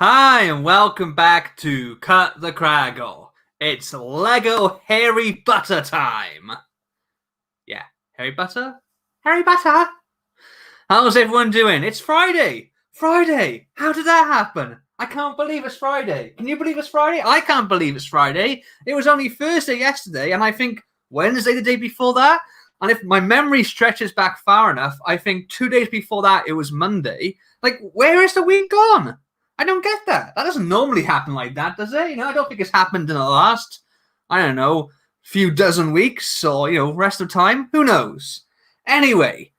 Hi, and welcome back to Cut the Kragle. It's Lego Harry Butter time. Yeah, Harry Butter? Harry Butter? How's everyone doing? It's Friday. Friday. How did that happen? I can't believe it's Friday. Can you believe it's Friday? I can't believe it's Friday. It was only Thursday yesterday, and I think Wednesday the day before that. And if my memory stretches back far enough, I think 2 days before that it was Monday. Like, where is the week gone? I don't get that. That doesn't normally happen like that, does it? I don't think it's happened in the last, I don't know, few dozen weeks or, rest of time. Who knows? Anyway,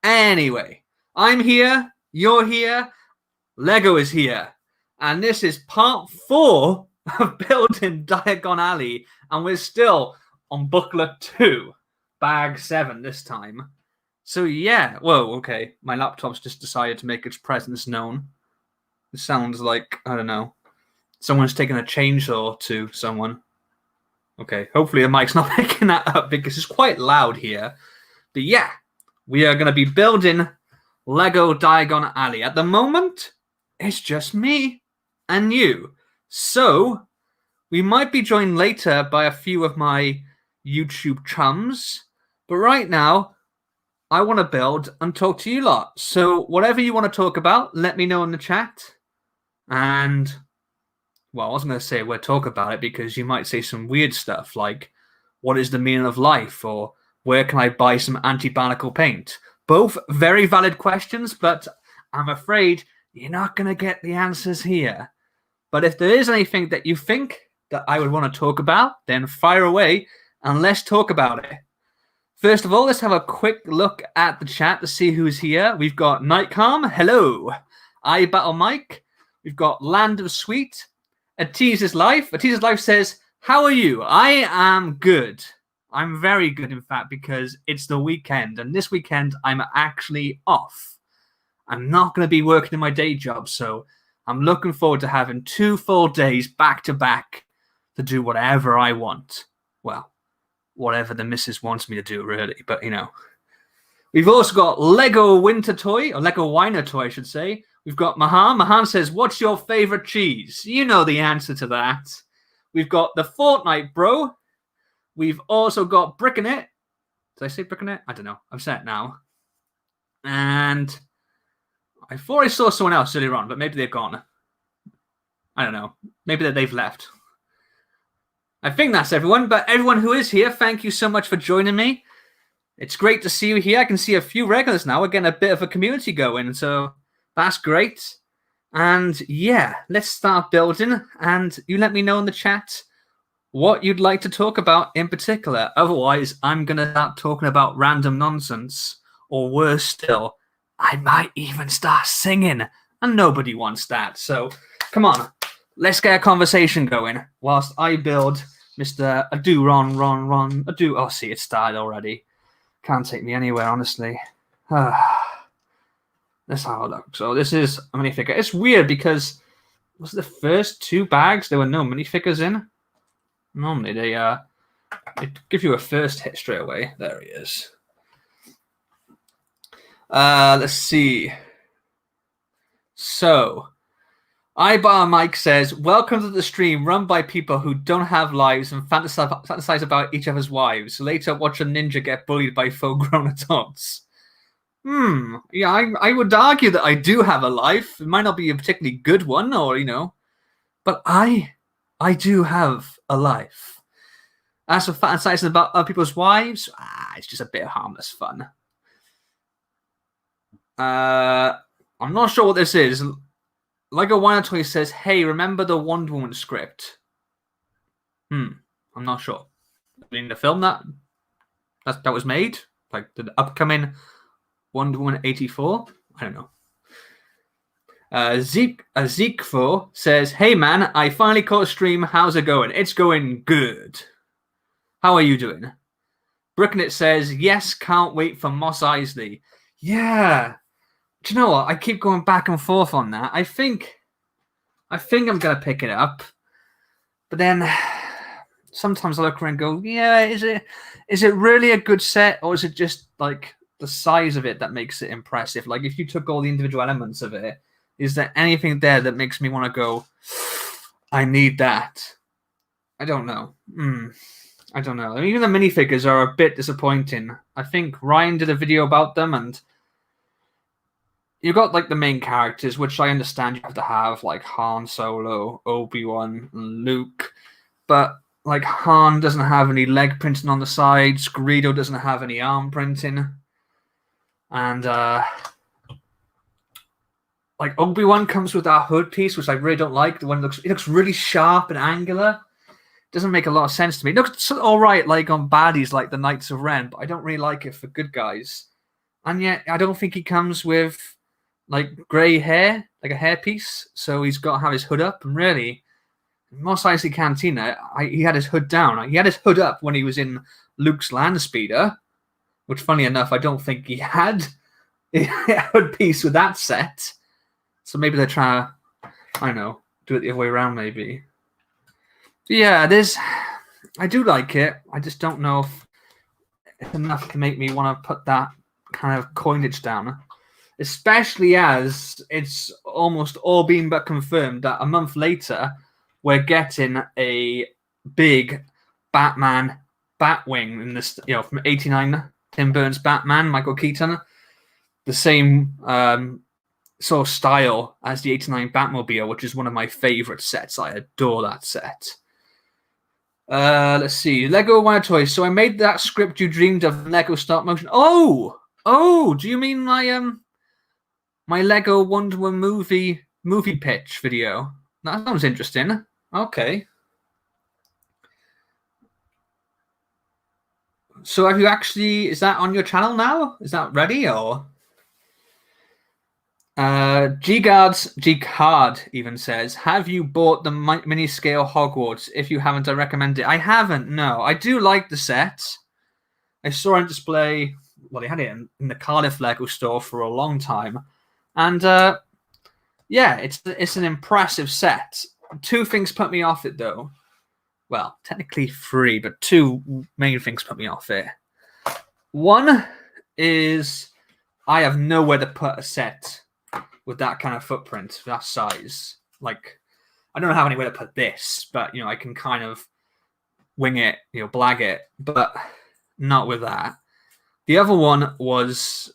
I'm here, you're here, Lego is here. And this is part 4 of building Diagon Alley. And we're still on booklet 2, bag 7 this time. So yeah, whoa, okay. My laptop's just decided to make its presence known. It sounds like, I don't know, someone's taken a chainsaw to someone. Okay, hopefully the mic's not picking that up because it's quite loud here. But yeah, we are going to be building Lego Diagon Alley. At the moment, it's just me and you. So, we might be joined later by a few of my YouTube chums. But right now, I want to build and talk to you lot. So, whatever you want to talk about, let me know in the chat. And, well, I wasn't going to say we'll talk about it because you might say some weird stuff like, what is the meaning of life? Or where can I buy some anti-barnacle paint? Both very valid questions, but I'm afraid you're not going to get the answers here. But if there is anything that you think that I would want to talk about, then fire away and let's talk about it. First of all, let's have a quick look at the chat to see who's here. We've got Nightcalm, hello. I Battle Mike. We've got Land of Sweet. Ateez's Life. Ateez's Life says, how are you? I am good. I'm very good, in fact, because it's the weekend. And this weekend, I'm actually off. I'm not going to be working in my day job, so I'm looking forward to having 2 full days back to back to do whatever I want. Well, whatever the missus wants me to do, really. But, We've also got Lego Winter Toy, or Lego Winer Toy, I should say. We've got Mahan. Mahan says, what's your favorite cheese? You know the answer to that. We've got the Fortnite Bro. We've also got Brickinet. Did I say Brickinet? I don't know. I've said it now. And I thought I saw someone else earlier on, but maybe they're gone. I don't know. Maybe they've left. I think that's everyone, but everyone who is here, thank you so much for joining me. It's great to see you here. I can see a few regulars now. We're getting a bit of a community going, so that's great. And yeah, let's start building. And you let me know in the chat what you'd like to talk about in particular. Otherwise, I'm going to start talking about random nonsense. Or worse still, I might even start singing. And nobody wants that. So come on, let's get a conversation going whilst I build Mr. Ado, Ron, Ado. Oh, see, it started already. Can't take me anywhere, honestly. Let's have a look. So this is a minifigure. It's weird because was it the first 2 bags there were no minifigures in? Normally they give you a first hit straight away. There he is. Let's see. So Ibar Mike says, welcome to the stream run by people who don't have lives and fantasize about each other's wives. Later, watch a ninja get bullied by full-grown adults. Yeah, I would argue that I do have a life. It might not be a particularly good one, or, but I do have a life. As for fantasizing about other people's wives, it's just a bit of harmless fun. I'm not sure what this is. Lego Winer Toy says, hey, remember the Wonder Woman script? I'm not sure. In the film that was made? Like the upcoming Wonder Woman 84? I don't know. Zekefo says, hey man, I finally caught a stream. How's it going? It's going good. How are you doing? Brooklyn says, yes, can't wait for Mos Eisley. Yeah. Do you know what? I keep going back and forth on that. I think I'm gonna pick it up, but then sometimes I look around and go, yeah, is it really a good set, or is it just like the size of it that makes it impressive? Like if you took all the individual elements of it, Is there anything there that makes me want to go, I need that? I don't know. I don't know. I mean, even the minifigures are a bit disappointing. I think Ryan did a video about them, and you got like the main characters, which I understand you have to have, like Han Solo, Obi-Wan, and Luke. But like Han doesn't have any leg printing on the sides, Greedo doesn't have any arm printing, and like Obi-Wan comes with that hood piece, which I really don't like. The one it looks really sharp and angular. Doesn't make a lot of sense to me. It looks all right, like on baddies, like the Knights of Ren, but I don't really like it for good guys. And yet, I don't think he comes with like grey hair, like a hairpiece. So he's got to have his hood up. And really, Mos Eisley Cantina, he had his hood down. He had his hood up when he was in Luke's land speeder, which, funny enough, I don't think he had a hood piece with that set. So maybe they're trying to, I don't know, do it the other way around, maybe. Yeah, I do like it. I just don't know if it's enough to make me want to put that kind of coinage down. Especially as it's almost all been but confirmed that a month later, we're getting a big Batman Batwing in this, from '89, Tim Burton's Batman, Michael Keaton. The same sort of style as the '89 Batmobile, which is one of my favorite sets. I adore that set. Let's see. Lego Wonder Toys. So I made that script you dreamed of, Lego stop motion. Oh, do you mean my my Lego Wonder Woman movie pitch video? That sounds interesting. Okay. So have you actually? Is that on your channel now? Is that ready or? G-Card even says, have you bought the mini-scale Hogwarts? If you haven't, I recommend it. I haven't, no. I do like the set. I saw it on display. Well, they had it in the Cardiff Lego store for a long time. And, yeah, it's an impressive set. Two things put me off it, though. Well, technically three, but two main things put me off it. One is I have nowhere to put a set with that kind of footprint, that size. Like, I don't have any way to put this, but, I can kind of wing it, blag it, but not with that. The other one was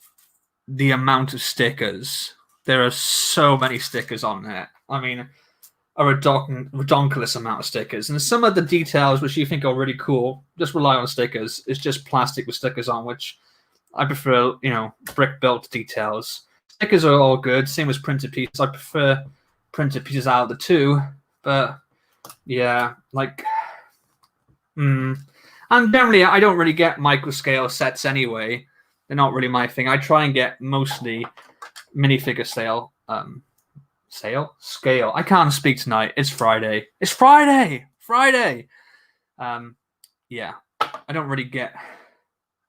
the amount of stickers. There are so many stickers on there. I mean, a redonkulous amount of stickers. And some of the details, which you think are really cool, just rely on stickers. It's just plastic with stickers on, which I prefer, brick-built details. Stickers are all good, same as printed pieces. I prefer printed pieces out of the two, but yeah, like, and generally I don't really get micro-scale sets anyway. They're not really my thing. I try and get mostly minifigure scale. I can't speak tonight. It's Friday. Yeah, I don't really get.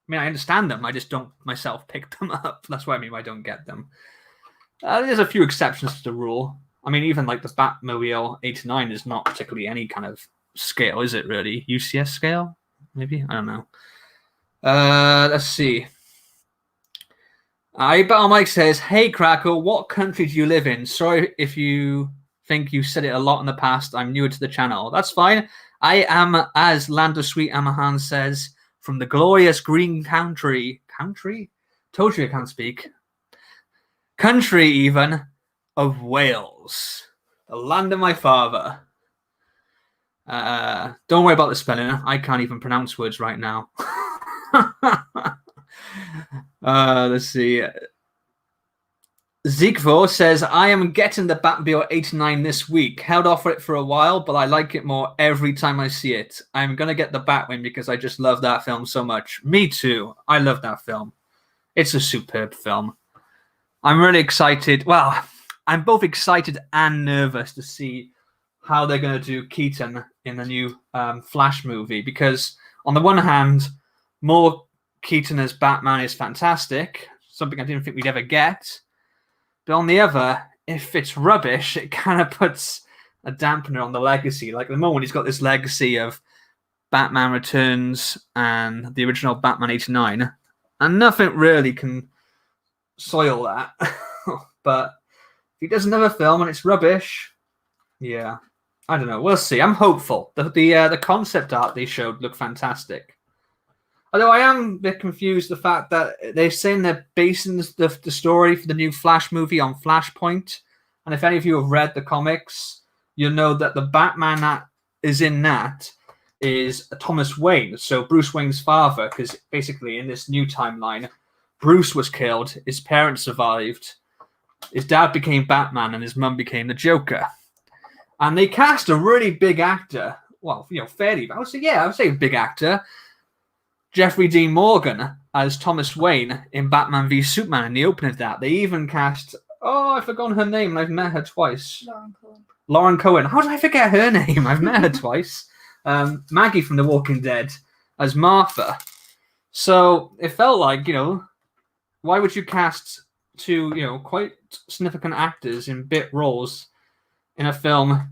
I mean, I understand them. I just don't myself pick them up. That's what I mean by I don't get them. There's a few exceptions to the rule. I mean, even like the Batmobile 89 is not particularly any kind of scale, is it really? UCS scale? Maybe? I don't know. Let's see. Battle Mike says, hey, Kragle, what country do you live in? Sorry if you think you said it a lot in the past. I'm newer to the channel. That's fine. I am, as Land of Sweet Amahan says, from the glorious green country. Told you I can't speak. Country, even, of Wales. The land of my father. Don't worry about the spelling. I can't even pronounce words right now. Let's see. Zekvo says, I am getting the Batmobile 89 this week. Held off it for a while, but I like it more every time I see it. I'm going to get the Batwing because I just love that film so much. Me too. I love that film. It's a superb film. I'm really excited. Well, I'm both excited and nervous to see how they're going to do Keaton in the new Flash movie. Because on the one hand, more Keaton as Batman is fantastic. Something I didn't think we'd ever get. But on the other, if it's rubbish, it kind of puts a dampener on the legacy. Like at the moment, he's got this legacy of Batman Returns and the original Batman 89. And nothing really can soil that. But he does another film and it's rubbish, yeah, I don't know. We'll see. I'm hopeful. The concept art they showed looked fantastic. Although I am a bit confused the fact that they're saying they're basing the story for the new Flash movie on Flashpoint. And if any of you have read the comics, you'll know that the Batman that is in that is Thomas Wayne, so Bruce Wayne's father, because basically in this new timeline, Bruce was killed, his parents survived, his dad became Batman, and his mum became the Joker. And they cast a really big actor, well, fairly, I would say a big actor, Jeffrey Dean Morgan as Thomas Wayne in Batman v Superman in the opening of that. They even cast, I've forgotten her name and I've met her twice. Lauren Cohen. How did I forget her name? I've met her twice. Maggie from The Walking Dead as Martha. So it felt like, why would you cast two, quite significant actors in bit roles in a film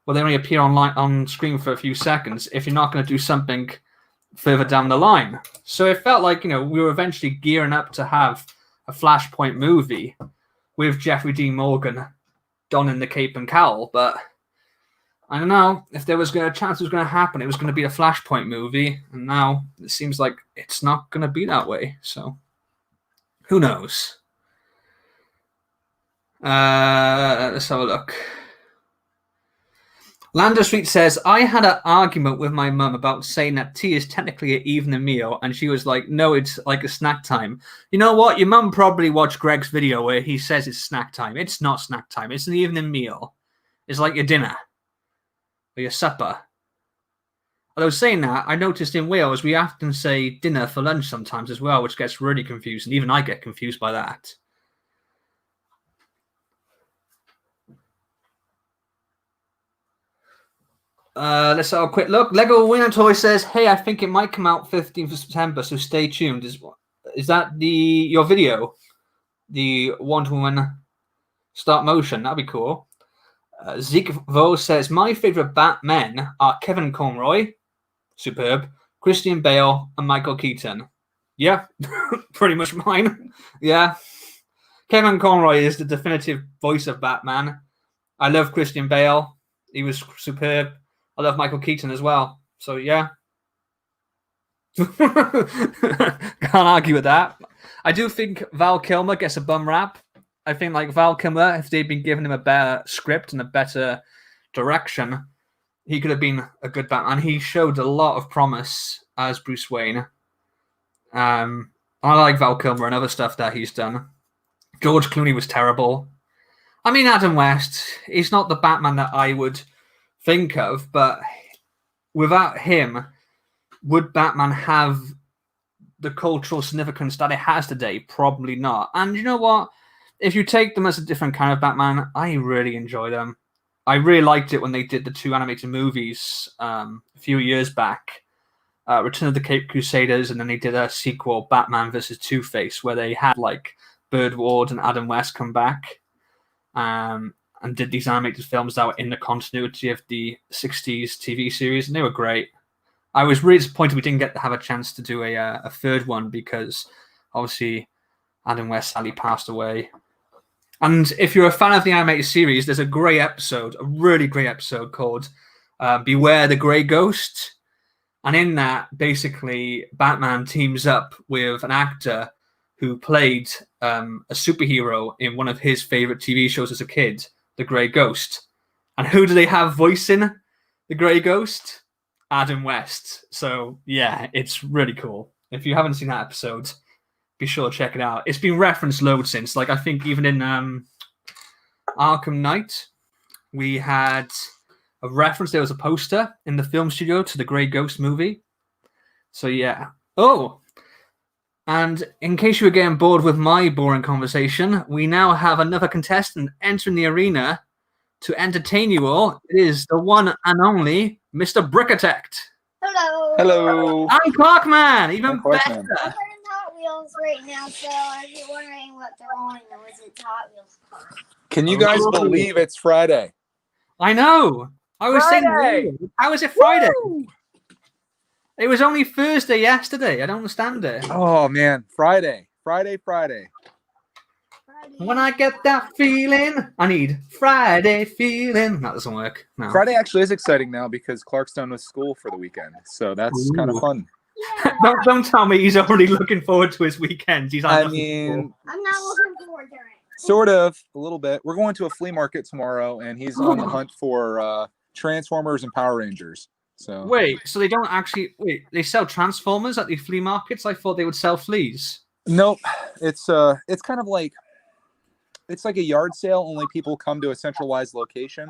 where they only appear on screen for a few seconds if you're not going to do something further down the line? So it felt like, we were eventually gearing up to have a Flashpoint movie with Jeffrey Dean Morgan donning the cape and cowl, but I don't know if there was a chance it was going to happen. It was going to be a Flashpoint movie, and now it seems like it's not going to be that way. So, who knows? Let's have a look. Lando Street says, I had an argument with my mum about saying that tea is technically an evening meal, and she was like, no, it's like a snack time. You know what? Your mum probably watched Greg's video where he says it's snack time. It's not snack time. It's an evening meal. It's like your dinner or your supper. Although saying that, I noticed in Wales, we often say dinner for lunch sometimes as well, which gets really confusing. Even I get confused by that. Let's have a quick look. Lego Winner Toy says, hey, I think it might come out 15th of September, so stay tuned. Is that your video? The Wonder Woman start motion? That'd be cool. Zeke Vo says, my favorite Batmen are Kevin Conroy, superb, Christian Bale, and Michael Keaton. Yeah, pretty much mine. Yeah. Kevin Conroy is the definitive voice of Batman. I love Christian Bale. He was superb. I love Michael Keaton as well. So, yeah. Can't argue with that. I do think Val Kilmer gets a bum rap. I think, like, Val Kilmer, if they'd been giving him a better script and a better direction, he could have been a good Batman. He showed a lot of promise as Bruce Wayne. I like Val Kilmer and other stuff that he's done. George Clooney was terrible. I mean, Adam West, he's not the Batman that I would think of, but without him, would Batman have the cultural significance that it has today? Probably not. And you know what? If you take them as a different kind of Batman, I really enjoy them. I really liked it when they did the 2 animated movies a few years back, Return of the Caped Crusaders, and then they did a sequel, Batman vs. Two-Face, where they had like Burt Ward and Adam West come back. And did these animated films that were in the continuity of the 60s TV series, and they were great. I was really disappointed we didn't get to have a chance to do a third one because obviously Adam West sadly passed away. And if you're a fan of the animated series, there's a great episode, a really great episode called Beware the Grey Ghost. And in that, basically, Batman teams up with an actor who played a superhero in one of his favorite TV shows as a kid, The Grey Ghost. And who do they have voicing The Grey Ghost? Adam West. So, yeah, it's really cool. If you haven't seen that episode, be sure to check it out. It's been referenced loads since. Like, I think even in Arkham Knight, we had a reference. There was a poster in the film studio to the Grey Ghost movie. So, yeah. Oh, and in case you were getting bored with my boring conversation, we now have another contestant entering the arena to entertain you all. It is the one and only Mr. Brickatect. Hello. Hello. I'm Clarkman, even I'm Clarkman. better. I'm playing Hot Wheels right now, so if you're wondering what they're on, it's Hot Wheels car. Can you guys believe it's Friday? I know. I was Friday. saying, how is it Friday? Woo! It was only Thursday yesterday. I don't understand it. Oh man, Friday. Friday. When I get that feeling, I need Friday feeling. That doesn't work. No. Friday actually is exciting now because Clark's done with school for the weekend, so that's kind of Ooh. fun. Don't tell me he's already looking forward to his weekends. He's I mean, I'm not looking forward to it. sort of, a little bit. We're going to a flea market tomorrow, and he's on the hunt for Transformers and Power Rangers. So wait, so they don't actually they sell Transformers at the flea markets? I thought they would sell fleas. nope, it's kind of like it's like a yard sale. Only people come to a centralized location,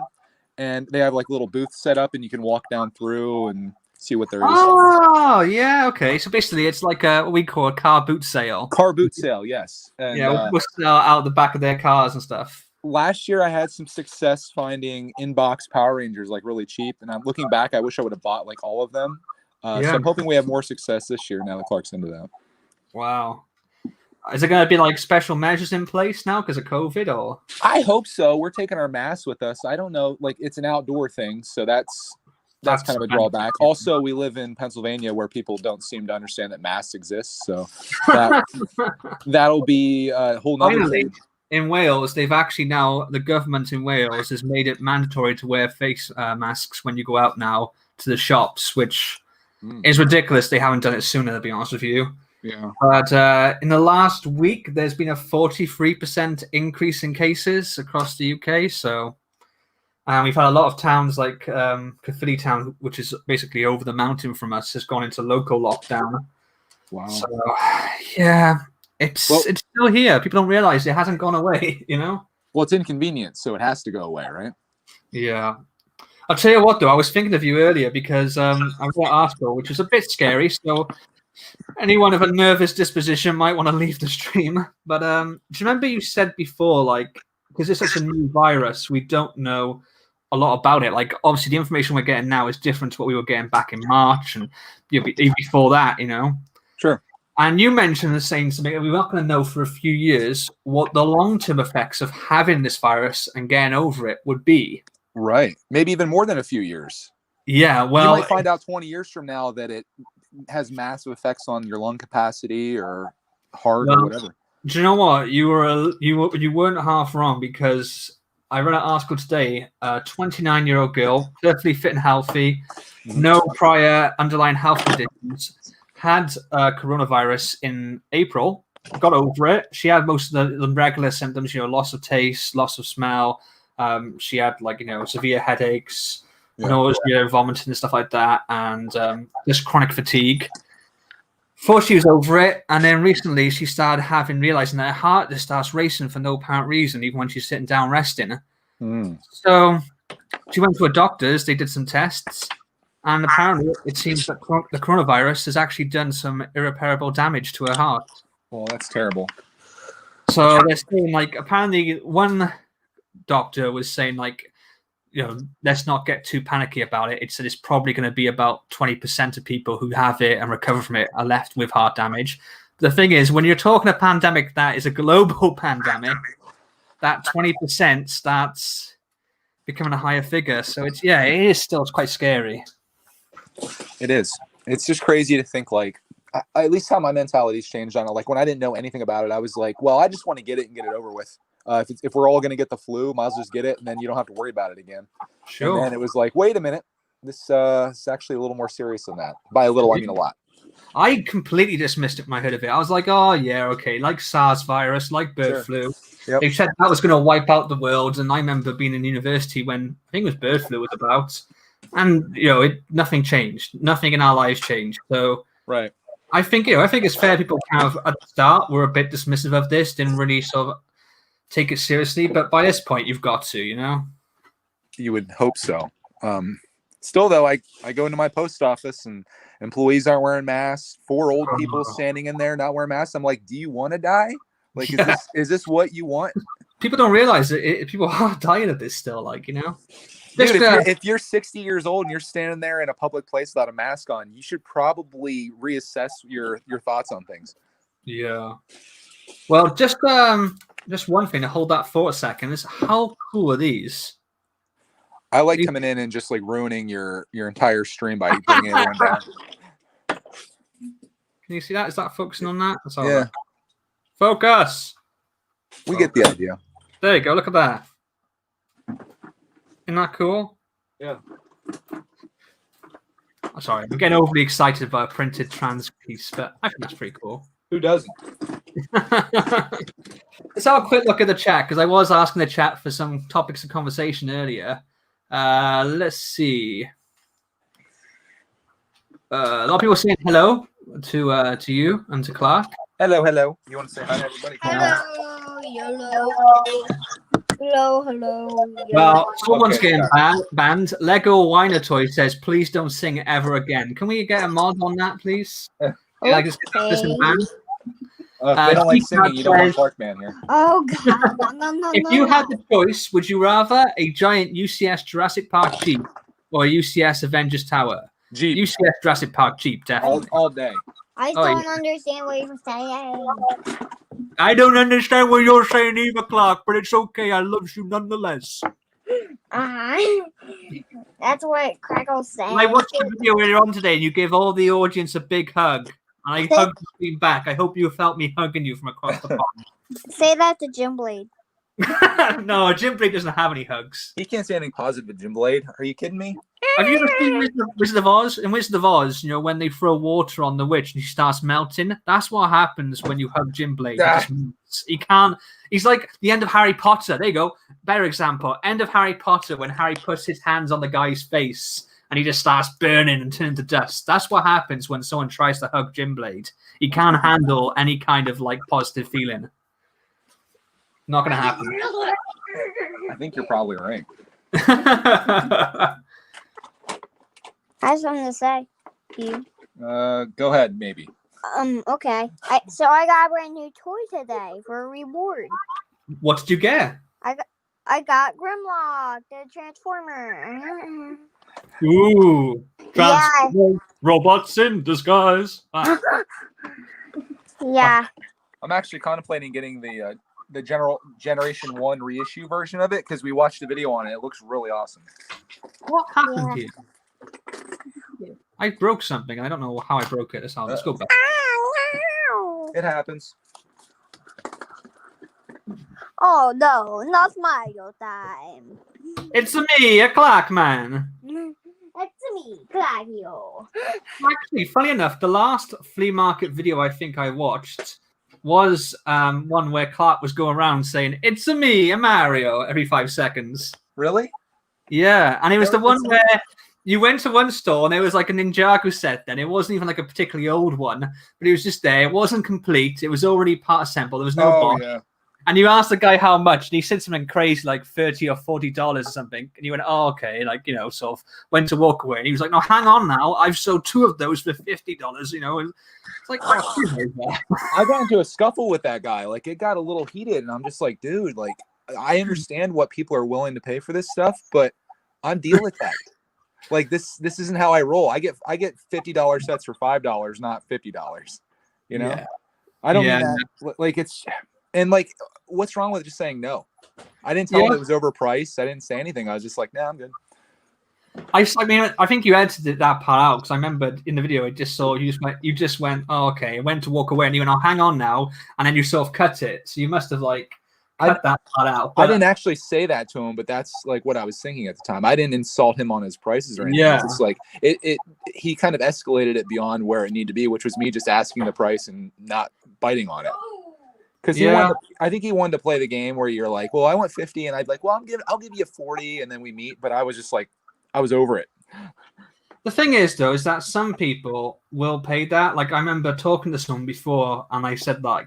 and they have like little booths set up, and you can walk down through and see what there is. Oh, yeah, okay. So basically, it's like what we call a car boot sale. Car boot sale, yes. And, yeah, people sell out the back of their cars and stuff. Last year, I had some success finding in-box Power Rangers like really cheap, and I'm looking back. I wish I would have bought like all of them. So I'm hoping we have more success this year now that Clark's into that. Wow. Is there going to be like special measures in place now because of COVID, or? I hope so. We're taking our masks with us. I don't know. Like it's an outdoor thing, so that's kind of a drawback. Also, we live in Pennsylvania where people don't seem to understand that masks exist. So that'll be a whole nother thing. In Wales, they've actually now, the government in Wales has made it mandatory to wear face masks when you go out now to the shops, which is ridiculous. They haven't done it sooner, to be honest with you. Yeah. But in the last week, there's been a 43% increase in cases across the UK. So we've had a lot of towns like Caerphilly Town, which is basically over the mountain from us, has gone into local lockdown. Wow. So, yeah, it's still here. People don't realize it hasn't gone away, you know? Well, it's inconvenient, so it has to go away, right? Yeah. I'll tell you what, though, I was thinking of you earlier because I read an article which was a bit scary. So anyone of a nervous disposition might want to leave the stream. But do you remember you said before, like, because it's such a new virus, we don't know a lot about it. Like, obviously, the information we're getting now is different to what we were getting back in March and before that, you know? Sure. And you mentioned the same something that we're not going to know for a few years what the long-term effects of having this virus and getting over it would be. Right. Maybe even more than a few years. Yeah, well, you might find out 20 years from now that it has massive effects on your lung capacity or heart or whatever. Do you know what? You weren't half wrong because I read an article today. A 29-year-old girl, perfectly fit and healthy, no prior underlying health conditions, had coronavirus in April, got over it. She had most of the regular symptoms, loss of taste, loss of smell. She had severe headaches, nausea, vomiting, and stuff like that, and just chronic fatigue. Thought she was over it, and then recently she started realizing that her heart just starts racing for no apparent reason, even when she's sitting down resting. So she went to a doctor's. They did some tests, and apparently it seems that the coronavirus has actually done some irreparable damage to her heart. Well, that's terrible. So they're saying, apparently one doctor was saying, let's not get too panicky about it. It said it's probably going to be about 20% of people who have it and recover from it are left with heart damage. But the thing is, when you're talking a pandemic that is a global pandemic, that 20% starts becoming a higher figure. So it is still quite scary. It is. It's just crazy to think, at least how my mentality's changed on it. Like when I didn't know anything about it, I was like, well, I just want to get it and get it over with. If we're all going to get the flu, might as well just get it, and then you don't have to worry about it again. Sure. And then it was like, wait a minute, this is actually a little more serious than that. By a little, I mean a lot. I completely dismissed it when I heard of it. I was like, oh, yeah, okay, like SARS virus, like bird flu. Yep. They said that was going to wipe out the world, and I remember being in university when I think it was bird flu was about, and nothing changed. Nothing in our lives changed. So right. I think it's fair. People kind of at the start were a bit dismissive of this, didn't really sort of take it seriously, but by this point you've got to, You would hope so. Still though, I go into my post office and employees aren't wearing masks, 4 old people standing in there not wearing masks. I'm like, do you want to die? Is this what you want? People don't realize that people are dying of this still, Dude, if you're 60 years old and you're standing there in a public place without a mask on, you should probably reassess your thoughts on things. Yeah. Well, just one thing to hold that for a second is how cool are these? I like coming in and just ruining your entire stream by bringing everyone down. Can you see that? Is that focusing on that? That's all yeah. right. Focus. We get the idea. There you go. Look at that. Isn't that cool? Yeah. Oh, sorry, I'm getting overly excited about a printed trans piece, but I think that's pretty cool. Who doesn't? Let's have a quick look at the chat because I was asking the chat for some topics of conversation earlier. Let's see. A lot of people saying hello to you and to Clark. Hello. You want to say hi to everybody? Hello. Well, someone's Okay, getting banned. Lego Whiner Toy says, please don't sing ever again. Can we get a mod on that, please? Like, just get this in band? If they don't like singing, you don't want Clark Man here. Oh God! No. If you had the choice, would you rather a giant UCS Jurassic Park Jeep or a UCS Avengers Tower? Jeep. UCS Jurassic Park Jeep, definitely. All day. I don't understand what you're saying. I don't understand what you're saying either, Clark, but it's okay. I love you nonetheless. That's what Kragle said. I watched the video earlier on today, and you gave all the audience a big hug. And I hugged the screen back. I hope you felt me hugging you from across the pond. Say that to Jim Blade. No, Jim Blade doesn't have any hugs. He can't say anything positive with Jim Blade. Are you kidding me? Have you ever seen Wizard of Oz? In Wizard of Oz, when they throw water on the witch and she starts melting, that's what happens when you hug Jim Blade. He can't. He's like the end of Harry Potter. There you go. Better example. End of Harry Potter when Harry puts his hands on the guy's face and he just starts burning and turning to dust. That's what happens when someone tries to hug Jim Blade. He can't handle any kind of positive feeling. Not going to happen. I think you're probably right. I have something to say to you. Go ahead, maybe. Okay. So I got a brand new toy today for a reward. What did you get? I got Grimlock, the Transformer. Ooh. Yeah. Robots in disguise. Yeah. I'm actually contemplating getting the Generation 1 reissue version of it because we watched a video on it. It looks really awesome. What happened here? I broke something. I don't know how I broke it. So let's go back. It happens. Oh no, not Mario time. It's me, a Clark man. It's me, Claudio. Actually, funny enough, the last flea market video I think I watched was one where Clark was going around saying, "It's a me, a Mario," every 5 seconds. Really? Yeah, and it was the one where you went to one store and there was like a Ninjago set then. It wasn't even like a particularly old one, but it was just there. It wasn't complete. It was already part assembled. There was no box. Yeah. And you asked the guy how much, and he said something crazy like $30 or $40 or something. And you went, "Oh, okay," sort of went to walk away. And he was like, "No, hang on now. I've sold 2 of those for $50, It's like, I got into a scuffle with that guy. Like, it got a little heated, and I'm just like, dude, like, I understand what people are willing to pay for this stuff, but I'm deal attacked. Like, this isn't how I roll. I get $50 sets for $5, not $50. Yeah. I don't mean that. Like, it's and like, what's wrong with just saying no? I didn't tell him it was overpriced. I didn't say anything. I was just like, nah, I'm good. I mean, I think you edited that part out because I remember in the video, I just saw you just went, "Oh, okay." I went to walk away, and you went, "Oh, hang on now," and then you sort of cut it. So you must have cut that part out. But I didn't actually say that to him, but that's like what I was thinking at the time. I didn't insult him on his prices or anything. Yeah. It's like he kind of escalated it beyond where it needed to be, which was me just asking the price and not biting on it. Because I think he wanted to play the game where you're like, "Well, I want 50," and I'd like, "Well, I'll give you 40," and then we meet. But I was just like, I was over it. The thing is, though, is that some people will pay that. Like, I remember talking to someone before, and I said that,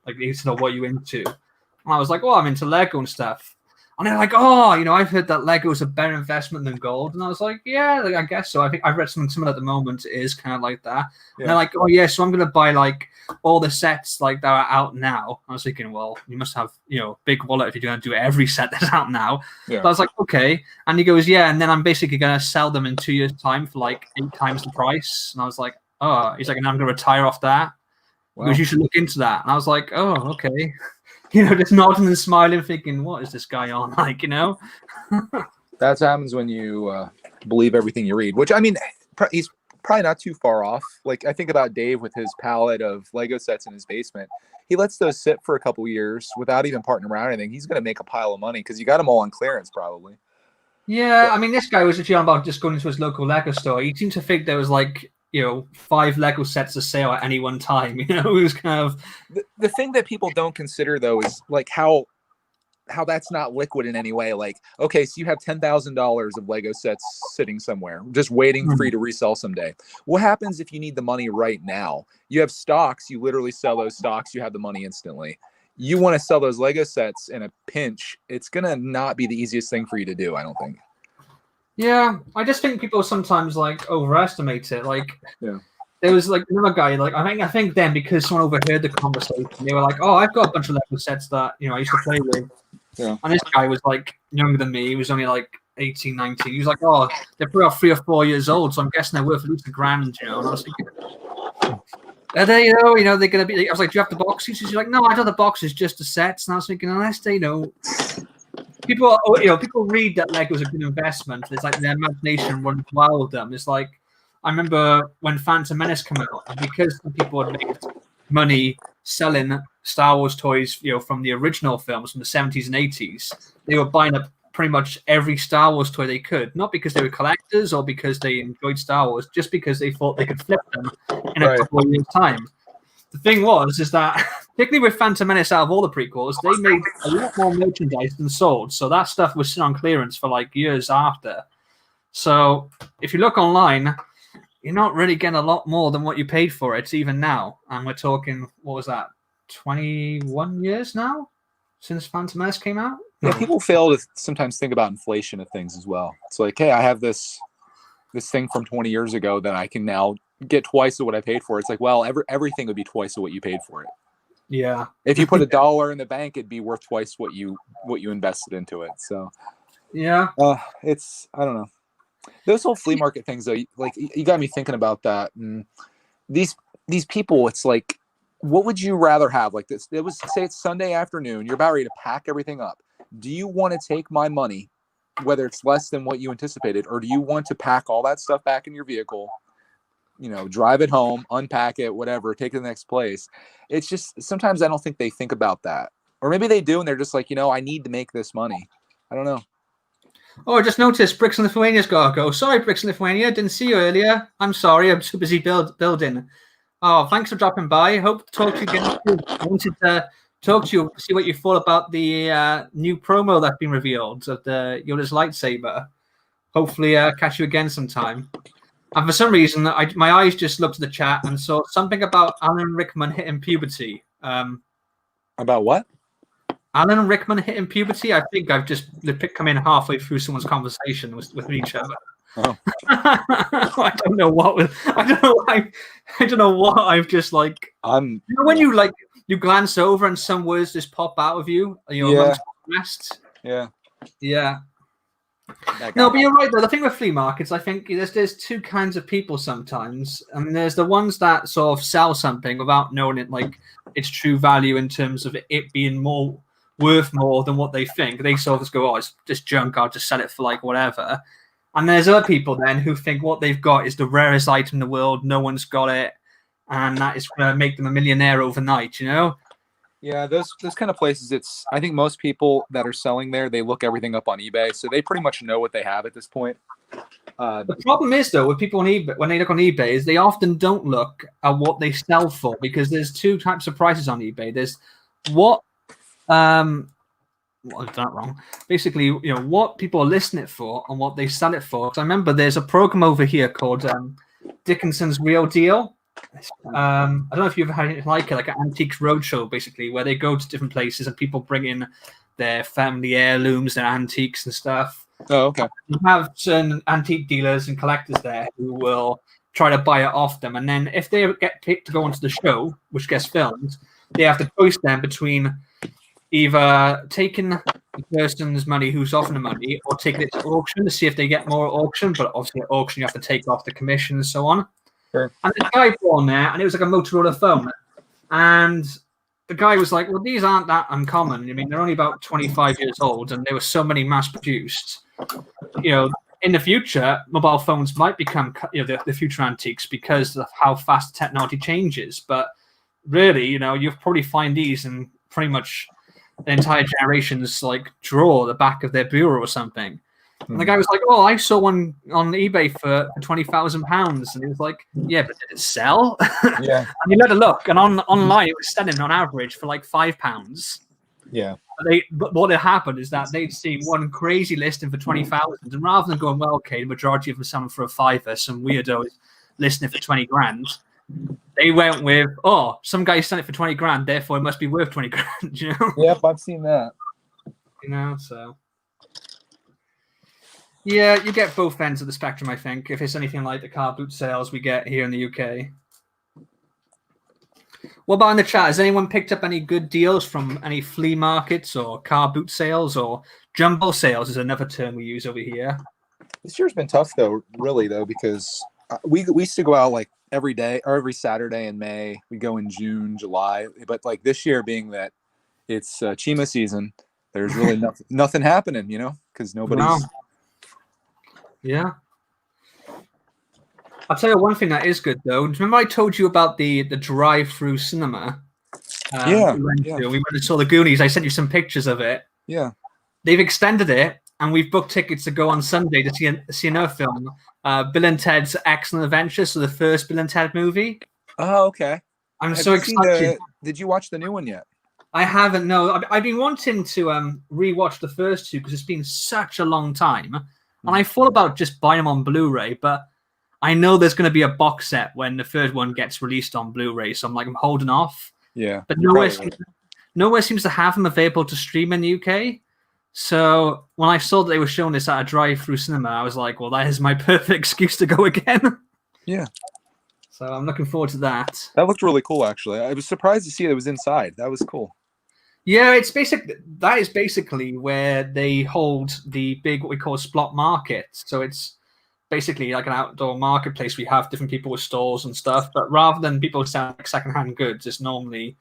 they said, "Oh, what are you into?" And I was like, "Oh, I'm into Lego and stuff." And they're like, "Oh, I've heard that Lego is a better investment than gold." And I was like, "Yeah, I guess so. I think I've read something similar at the moment. It is kind of like that." Yeah. And they're like, "Oh, yeah, so I'm going to buy all the sets that are out now." I was thinking, well, you must have, big wallet if you're going to do every set that's out now. Yeah. So I was like, okay. And he goes, "Yeah, and then I'm basically going to sell them in 2 years' time for 8 times the price." And I was like, "Oh," he's like, "And I'm going to retire off that." Wow. Because you should look into that. And I was like, "Oh, okay." Just nodding and smiling, thinking, "What is this guy on?" That's what happens when you believe everything you read. Which, I mean, he's probably not too far off. Like I think about Dave with his palette of Lego sets in his basement. He lets those sit for a couple years without even parting around anything. He's going to make a pile of money because you got them all on clearance probably. Yeah, I mean, this guy was actually on about just going into his local Lego store. He seemed to think there was like, 5 Lego sets to sale at any one time. It was kind of the thing that people don't consider though is like how that's not liquid in any way. Like, okay, so you have $10,000 of Lego sets sitting somewhere, just waiting for you to resell someday. What happens if you need the money right now? You have stocks, you literally sell those stocks, you have the money instantly. You want to sell those Lego sets in a pinch, it's going to not be the easiest thing for you to do, I don't think. Yeah, I just think people sometimes like overestimate it. Like, yeah. There was like another guy, like I think then because someone overheard the conversation, they were like, "Oh, I've got a bunch of Lego sets that I used to play with." Yeah. And this guy was like younger than me. He was only like 18, 19. He was like, "Oh, they're probably 3 or 4 years old, so I'm guessing they're worth at least $1,000." And I was thinking, are they? They're gonna be. I was like, "Do you have the boxes?" He's like, "No, I don't have the boxes, just the sets." And I was thinking, unless they people read that Lego's a good investment. It's like their imagination runs wild with them. It's like. I remember when Phantom Menace came out, and because some people had made money selling Star Wars toys, from the original films from the 70s and 80s, they were buying up pretty much every Star Wars toy they could, not because they were collectors or because they enjoyed Star Wars, just because they thought they could flip them in a couple of years' time. The thing is that, particularly with Phantom Menace out of all the prequels, they made a lot more merchandise than sold, so that stuff was sitting on clearance for like years after. So if you look online, you're not really getting a lot more than what you paid for it, even now. And we're talking, what was that, 21 years now since Phantom Menace came out? Yeah, people fail to sometimes think about inflation of things as well. It's like, hey, I have this thing from 20 years ago that I can now get twice of what I paid for. It's like, well, everything would be twice of what you paid for it. Yeah. If you put $1 in the bank, it'd be worth twice what you invested into it. So yeah, it's, I don't know. Those whole flea market things, though, like you got me thinking about that. And these people, it's like, what would you rather have? Like this, it was say it's Sunday afternoon, you're about ready to pack everything up. Do you want to take my money, whether it's less than what you anticipated, or do you want to pack all that stuff back in your vehicle, drive it home, unpack it, whatever, take it to the next place? It's just sometimes I don't think they think about that, or maybe they do, and they're just like, I need to make this money. I don't know. Oh, I just noticed Bricks and Lithuania's got to go. Sorry, Bricks and Lithuania. Didn't see you earlier. I'm sorry. I'm too busy building. Oh, thanks for dropping by. Hope to talk to you again. I wanted to talk to you, see what you thought about the new promo that's been revealed of the Yoda's lightsaber. Hopefully catch you again sometime. And for some reason, my eyes just looked at the chat and saw something about Alan Rickman hitting puberty. About what? Alan Rickman hitting puberty. I think I've just come in halfway through someone's conversation with each other. Oh. I don't know what. I don't know what I've just like. When you glance over and some words just pop out of you. Amongst the rest. Yeah. Yeah. No, but you're right though. The thing with flea markets, I think there's 2 kinds of people sometimes. I mean, there's the ones that sort of sell something without knowing it, like its true value in terms of it being worth more than what they think. They sort of just go, "Oh, it's just junk. I'll just sell it for like whatever." And there's other people then who think what they've got is the rarest item in the world. No one's got it, and that is going to make them a millionaire overnight. Yeah, those kind of places. I think most people that are selling there, they look everything up on eBay, so they pretty much know what they have at this point. The problem is though with people on eBay, when they look on eBay, is they often don't look at what they sell for, because there's 2 types of prices on eBay. There's what I've done it wrong. Basically, what people are listing it for and what they sell it for. Because I remember there's a program over here called Dickinson's Real Deal. I don't know if you've had anything like it, like an Antiques Roadshow, basically, where they go to different places and people bring in their family heirlooms, their antiques and stuff. Oh, okay. You have certain antique dealers and collectors there who will try to buy it off them, and then if they get picked to go onto the show, which gets filmed, they have to choose them between either taking the person's money who's offering the money or taking it to auction to see if they get more at auction. But obviously at auction, you have to take off the commission and so on. Sure. And the guy brought on there, and it was like a Motorola phone. And the guy was like, well, these aren't that uncommon. I mean, they're only about 25 years old, and there were so many mass-produced. in the future, mobile phones might become the future antiques because of how fast technology changes. But really, you'll probably find these in pretty much the entire generation's like drawer, the back of their bureau or something. And the guy was like, "Oh, I saw one on eBay for £20,000," and he was like, "Yeah, but did it sell?" Yeah. And he had a look, and online it was selling on average for like £5. Yeah. But what had happened is that they'd seen one crazy listing for 20,000, and rather than going, "Well, okay, the majority of them selling for a fiver, some weirdo is listing it for 20 grand," they went with, "Oh, some guy selling it for 20 grand, therefore it must be worth 20 grand." Yep, I've seen that. So. Yeah, you get both ends of the spectrum, I think, if it's anything like the car boot sales we get here in the UK. What about in the chat? Has anyone picked up any good deals from any flea markets or car boot sales, or jumbo sales is another term we use over here? This year's been tough though, really though, because we used to go out like every day or every Saturday in May. We go in June, July, but like this year being that it's Chima season, there's really nothing happening, because nobody's. No. Yeah. I'll tell you one thing that is good though. Remember I told you about the drive-through cinema? Yeah. We went and saw the Goonies. I sent you some pictures of it. Yeah. They've extended it, and we've booked tickets to go on Sunday to see another film, Bill and Ted's Excellent Adventure, so the first Bill and Ted movie. Oh, okay. I'm so excited. Did you watch the new one yet? I haven't, no. I've been wanting to rewatch the first two because it's been such a long time. And I thought about just buying them on Blu-ray, but I know there's going to be a box set when the third one gets released on Blu-ray, so I'm holding off. Yeah. But nowhere seems to have them available to stream in the UK. So when I saw that they were showing this at a drive-through cinema, I was like, well, that is my perfect excuse to go again. Yeah. So I'm looking forward to that. That looked really cool, actually. I was surprised to see it was inside. That was cool. Yeah, that is basically where they hold the big, what we call Splot Market. So it's basically like an outdoor marketplace. We have different people with stalls and stuff, but rather than people selling secondhand goods, it's normally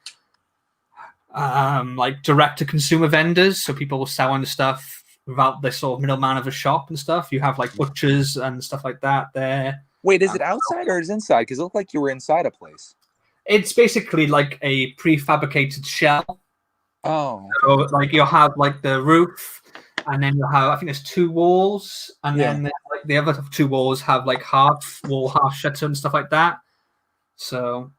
like direct-to-consumer vendors. So people selling stuff without the sort of middleman of a shop and stuff. You have like butchers and stuff like that there. Wait, is it outside or is it inside? Because it looked like you were inside a place. It's basically like a prefabricated shell. Oh. So, like you'll have like the roof, and then you'll have, I think there's two walls, and then like the other two walls have like half wall, half shutter and stuff like that. So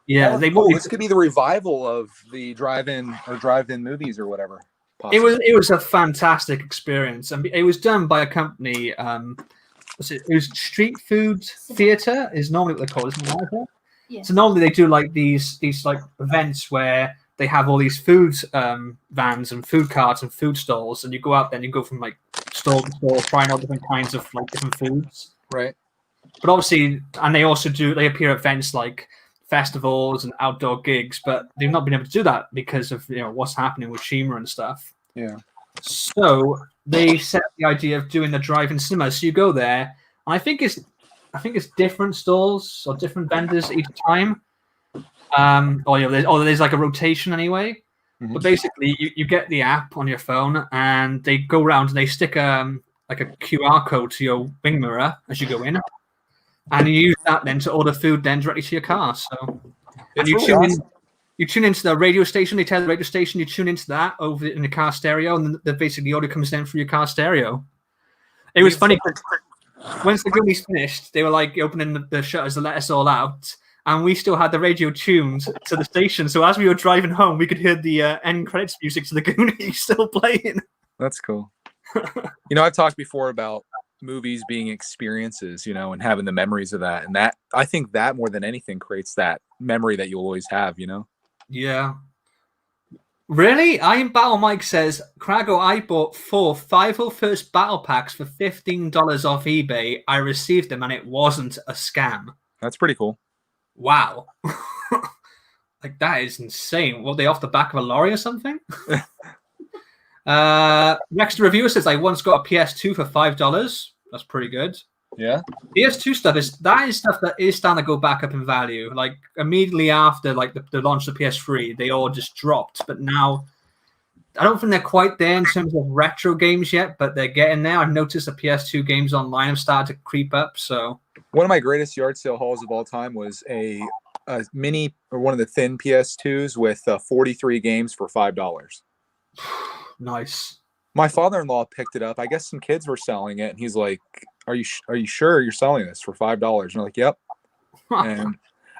yeah, this could be the revival of the drive-in movies or whatever. Possibly. It was a fantastic experience, and it was done by a company. It was Street Food Theatre is normally what they call it, isn't it? Yeah. So normally they do like these like events where they have all these food vans and food carts and food stalls, and you go out there and you go from like store to store trying all different kinds of like different foods. Right. But obviously, and they appear at events like festivals and outdoor gigs, but they've not been able to do that because of what's happening with Shima and stuff. Yeah. So they set the idea of doing the drive-in cinema. So you go there, and I think it's different stalls or different vendors each time. There's like a rotation anyway. Mm-hmm. But basically, you get the app on your phone, and they go around and they stick like a QR code to your wing mirror as you go in, and you use that then to order food then directly to your car. So you tune into the radio station. They tell the radio station you tune into that over in the car stereo, and then basically the order comes in through your car stereo. It was funny because once the Goonies finished, they were like opening the shutters to let us all out. And we still had the radio tuned to the station. So as we were driving home, we could hear the end credits music to the Goonies still playing. That's cool. I've talked before about movies being experiences, and having the memories of that. And that, I think that more than anything creates that memory that you'll always have, Yeah. Really? Iron Battle Mike says, Kragle, I bought 4 501st battle packs for $15 off eBay. I received them and it wasn't a scam. That's pretty cool. Wow. Like, that is insane. Were they off the back of a lorry or something? Next the reviewer says, I once got a PS2 for $5. That's pretty good. Yeah. PS2 stuff is stuff that is starting to go back up in value. Like, immediately after like the launch of PS3, they all just dropped. But now I don't think they're quite there in terms of retro games yet, but they're getting there. I've noticed the PS2 games online have started to creep up. So one of my greatest yard sale hauls of all time was a mini or one of the thin PS2s with 43 games for $5. Nice. My father-in-law picked it up. I guess some kids were selling it, and he's like, "Are you sure you're selling this for $5?" And I'm like, "Yep." And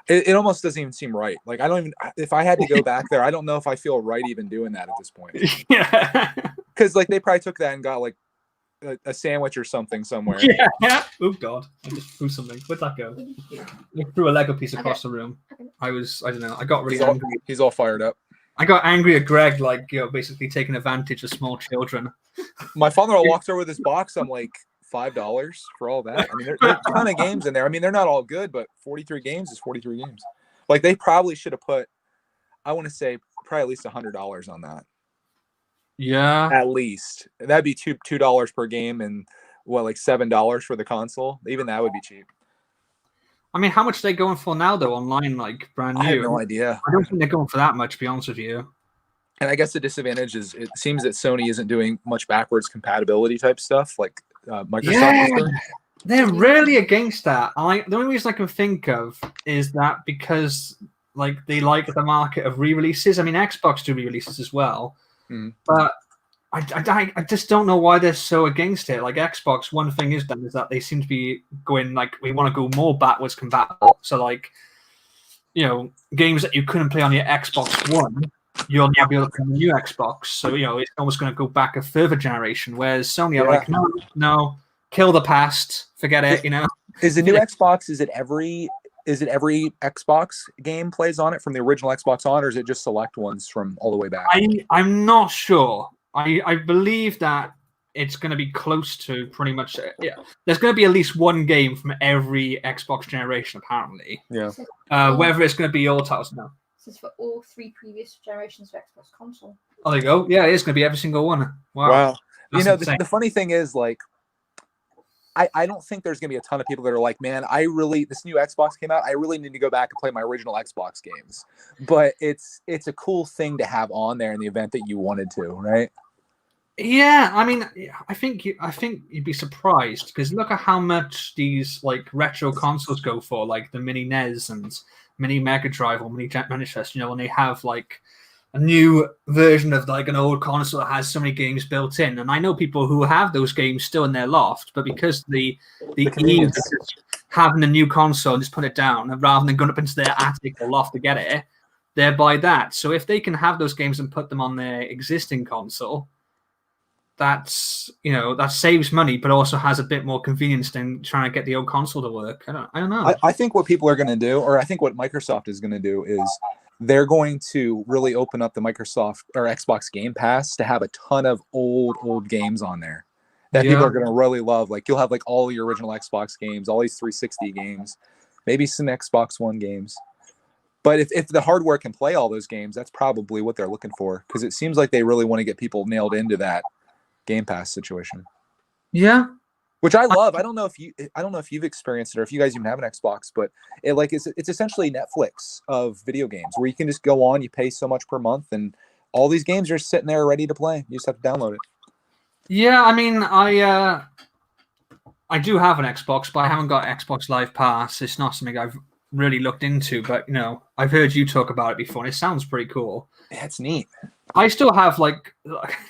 it almost doesn't even seem right. Like, I don't even, if I had to go back there, I don't know if I feel right even doing that at this point. Yeah. Because like they probably took that and got like a sandwich or something somewhere. Yeah. Oh God, I just threw something. Where'd that go? I threw a Lego piece across the room. I don't know. I got really angry. He's all fired up. I got angry at Greg, like, basically taking advantage of small children. My father-in-law walks over with this box. I'm like, $5 for all that? I mean, there's a ton of games in there. I mean, they're not all good, but 43 games is 43 games. Like, they probably should have put, I want to say, probably at least $100 on that. Yeah. At least. That'd be $2 per game and, like $7 for the console? Even that would be cheap. I mean, how much are they going for now, though, online, like, brand new? I have no idea. I don't think they're going for that much, to be honest with you. And I guess the disadvantage is it seems that Sony isn't doing much backwards compatibility type stuff like Microsoft is doing. They're really against that. The only reason I can think of is that because like they like the market of re-releases. I mean, Xbox do re-releases as well, but I just don't know why they're so against it. Like Xbox, one thing is that they seem to be going like we want to go more backwards compatible. So like, games that you couldn't play on your Xbox One, you'll now be able to play on the new Xbox. So it's almost going to go back a further generation. Whereas Sony are like, no, kill the past, forget it. Is the new Xbox? Is it every Xbox game plays on it from the original Xbox on, or is it just select ones from all the way back? I'm not sure. I believe that it's going to be close to pretty much. Yeah, there's going to be at least one game from every Xbox generation, apparently. Yeah. Whether it's going to be all titles, no. This is for all 3 previous generations of Xbox console. Oh, there you go. Yeah, it's going to be every single one. Wow. The funny thing is, like, I don't think there's going to be a ton of people that are like, man, this new Xbox came out. I really need to go back and play my original Xbox games. But it's a cool thing to have on there in the event that you wanted to, right? Yeah, I mean, I think you'd be surprised because look at how much these like retro consoles go for, like the mini NES and mini Mega Drive or mini Manifest. When they have like a new version of like an old console that has so many games built in, and I know people who have those games still in their loft, but because the ease of having a new console and just put it down rather than going up into their attic or loft to get it, they buy that. So if they can have those games and put them on their existing console, that saves money, but also has a bit more convenience than trying to get the old console to work. I don't know. I think what people are going to do, or I think what Microsoft is going to do, is they're going to really open up the Microsoft or Xbox Game Pass to have a ton of old games on there that people are going to really love. Like you'll have like all your original Xbox games, all these 360 games, maybe some Xbox One games. But if the hardware can play all those games, that's probably what they're looking for, because it seems like they really want to get people nailed into that Game Pass situation. Yeah. Which I love. I don't know if you've experienced it or if you guys even have an Xbox, but it's essentially Netflix of video games where you can just go on, you pay so much per month, and all these games are sitting there ready to play. You just have to download it. Yeah, I mean, I do have an Xbox, but I haven't got Xbox Live Pass. It's not something I've really looked into, but I've heard you talk about it before, and it sounds pretty cool. Yeah, it's neat. I still have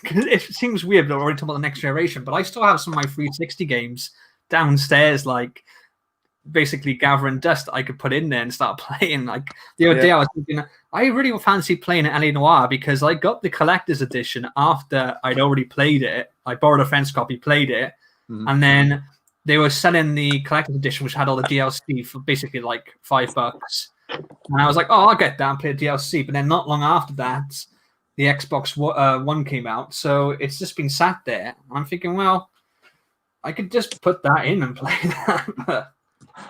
it seems weird that we're already talking about the next generation, but I still have some of my 360 games downstairs, like basically gathering dust that I could put in there and start playing. Like the other day, I was thinking I really fancy playing LA Noire because I got the collector's edition after I'd already played it. I borrowed a friend's copy, played it, and then they were selling the collector's edition, which had all the DLC for basically like $5. And I was like, oh, I'll get that and play the DLC. But then not long after that, the Xbox One came out. So it's just been sat there. I'm thinking, well, I could just put that in and play that.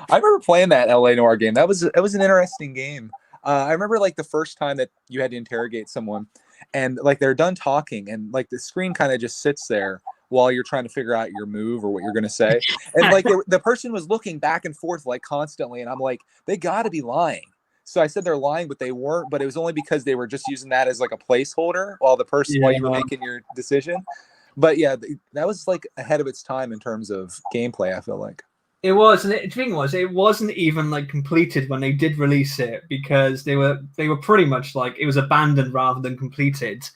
I remember playing that LA Noire game. It was an interesting game. I remember like the first time that you had to interrogate someone and like they're done talking and like the screen kind of just sits there while you're trying to figure out your move or what you're going to say. And like the person was looking back and forth like constantly. And I'm like, they got to be lying. So I said they're lying, but they weren't. But it was only because they were just using that as like a placeholder while you were making your decision. But yeah, that was like ahead of its time in terms of gameplay. I feel like It was, and the thing was, it wasn't even like completed when they did release it because they were pretty much like it was abandoned rather than completed.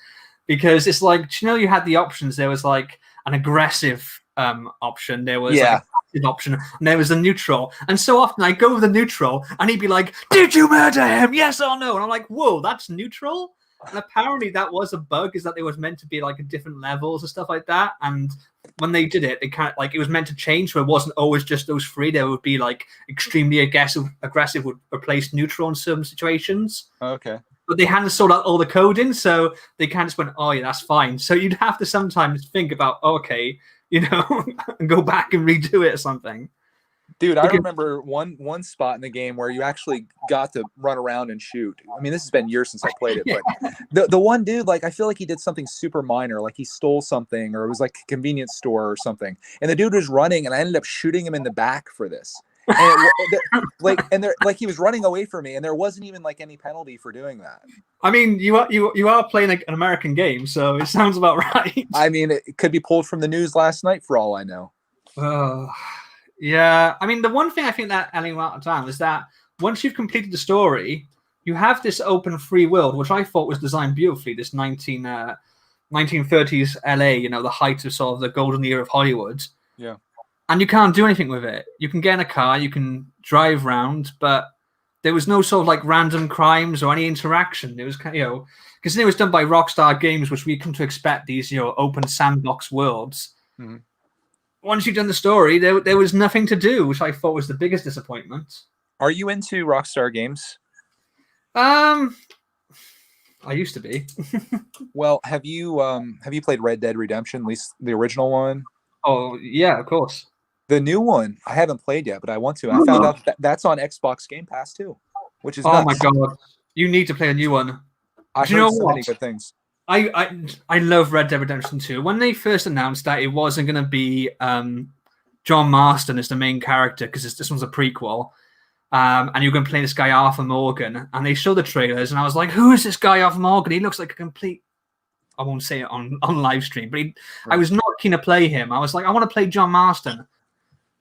Because it's like, you know, you had the options. There was like an aggressive option. There was like a passive option, and there was a neutral. And so often I go with the neutral, and he'd be like, "Did you murder him? Yes or no?" And I'm like, "Whoa, that's neutral." And apparently that was a bug, is that there was meant to be like different levels and stuff like that. And when they did it, it kind of like it was meant to change, so it wasn't always just those three. There would be like extremely aggressive would replace neutral in some situations. Okay. But they hadn't sorted out all the coding, so they kind of just went, "Oh yeah, that's fine." So you'd have to sometimes think about, okay, you know, and go back and redo it or something. Dude, I remember one spot in the game where you actually got to run around and shoot. I mean, this has been years since I played it, but the one dude, like, I feel like he did something super minor, like he stole something, or it was like a convenience store or something. And the dude was running, and I ended up shooting him in the back for this. And he was running away from me, and there wasn't even like any penalty for doing that. I mean, you are playing an American game, so it sounds about right. I mean, it could be pulled from the news last night for all I know. Yeah, I mean, the one thing I think that Ellie out of time is that once you've completed the story, you have this open free world, which I thought was designed beautifully. This 1930s LA, you know, the height of sort of the golden era of Hollywood. Yeah. And you can't do anything with it. You can get in a car, you can drive around, but there was no sort of like random crimes or any interaction. It was kind of, you know, because it was done by Rockstar Games, which we come to expect these, you know, open sandbox worlds. Mm-hmm. Once you've done the story, there was nothing to do, which I thought was the biggest disappointment. Are you into Rockstar Games? I used to be. Well, have you played Red Dead Redemption, at least the original one? Oh yeah, of course. The new one I haven't played yet, but I want to. I found out that's on Xbox Game Pass too, which is nuts. My god, you need to play a new one. I heard so many good things. I love Red Dead Redemption 2. When they first announced that it wasn't going to be John Marston as the main character, because this one's a prequel, and you're going to play this guy Arthur Morgan, and they showed the trailers, and I was like, "Who is this guy Arthur Morgan? He looks like a complete." I won't say it on live stream, but I was not keen to play him. I was like, I want to play John Marston.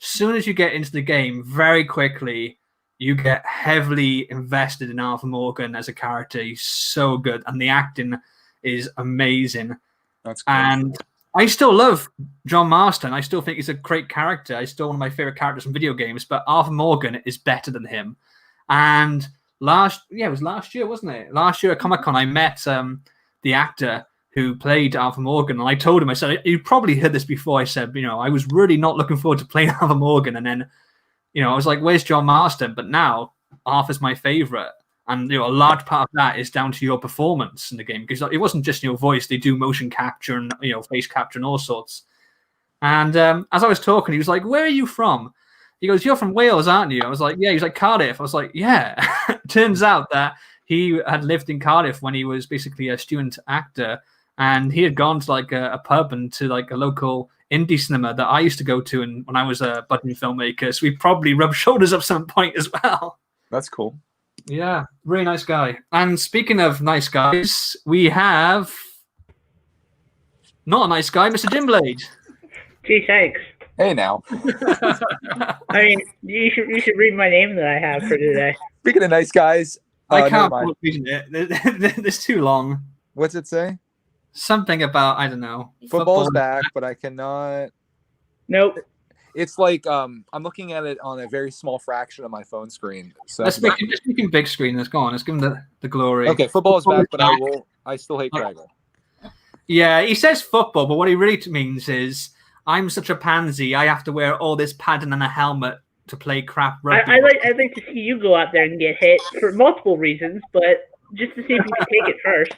As soon as you get into the game, very quickly, you get heavily invested in Arthur Morgan as a character. He's so good, and the acting is amazing. That's cool. And I still love John Marston. I still think he's a great character. He's still one of my favorite characters in video games, but Arthur Morgan is better than him. And it was last year, wasn't it? Last year at Comic-Con, I met the actor who played Arthur Morgan, and I told him, I said, you probably heard this before. I said, you know, I was really not looking forward to playing Arthur Morgan, and then, you know, I was like, where's John Marston? But now Arthur's my favorite, and you know, a large part of that is down to your performance in the game, because it wasn't just your voice; they do motion capture and, you know, face capture and all sorts. And as I was talking, he was like, "Where are you from?" He goes, "You're from Wales, aren't you?" I was like, "Yeah." He's like, "Cardiff." I was like, "Yeah." Turns out that he had lived in Cardiff when he was basically a student actor. And he had gone to like a pub and to like a local indie cinema that I used to go to when I was a budding filmmaker. So we probably rubbed shoulders at some point as well. That's cool. Yeah, really nice guy. And speaking of nice guys, we have not a nice guy, Mr. Jimblade. Gee, thanks. Hey now. I mean, you should read my name that I have for today. Speaking of nice guys, I can't read it. It's too long. What's it say? Something about, I don't know. Football's back, but I cannot. Nope. It's like I'm looking at it on a very small fraction of my phone screen. So let's make him big screen. Let's go on. Let's give him the glory. Okay, football's back, but I still hate Kragle. Yeah, he says football, but what he really means is, I'm such a pansy. I have to wear all this padding and a helmet to play crap rugby. I'd like to see you go out there and get hit for multiple reasons, but just to see if you can take it first.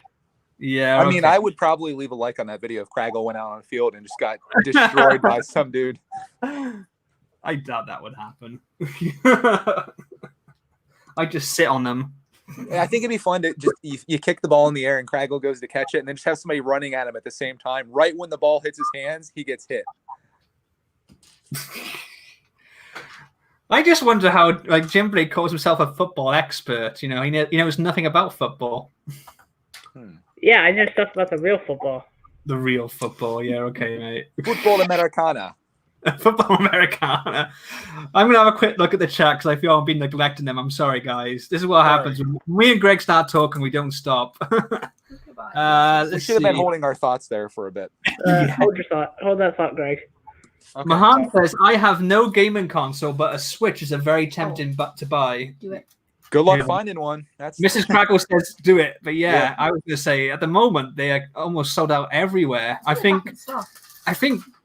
Yeah, I mean, I would probably leave a like on that video if Kragle went out on the field and just got destroyed by some dude. I doubt that would happen. I just sit on them. I think it'd be fun to just you kick the ball in the air and Kragle goes to catch it, and then just have somebody running at him at the same time. Right when the ball hits his hands, he gets hit. I just wonder how like Jim Blake calls himself a football expert. You know, he knows nothing about football. Yeah, I know stuff about the real football. The real football, yeah, okay, mate. Football Americana. Football Americana. I'm gonna have a quick look at the chat because I feel I've been neglecting them. I'm sorry, guys. This is what happens when me and Greg start talking. We don't stop. We should have been holding our thoughts there for a bit. Hold your thought. Hold that thought, Greg. Okay. Mahan says, "I have no gaming console, but a Switch is a very tempting but to buy." Do it. Good luck Yeah. finding one. That's Mrs. Kragle says, "Do it," but Yeah. I was gonna say at the moment they are almost sold out everywhere. I think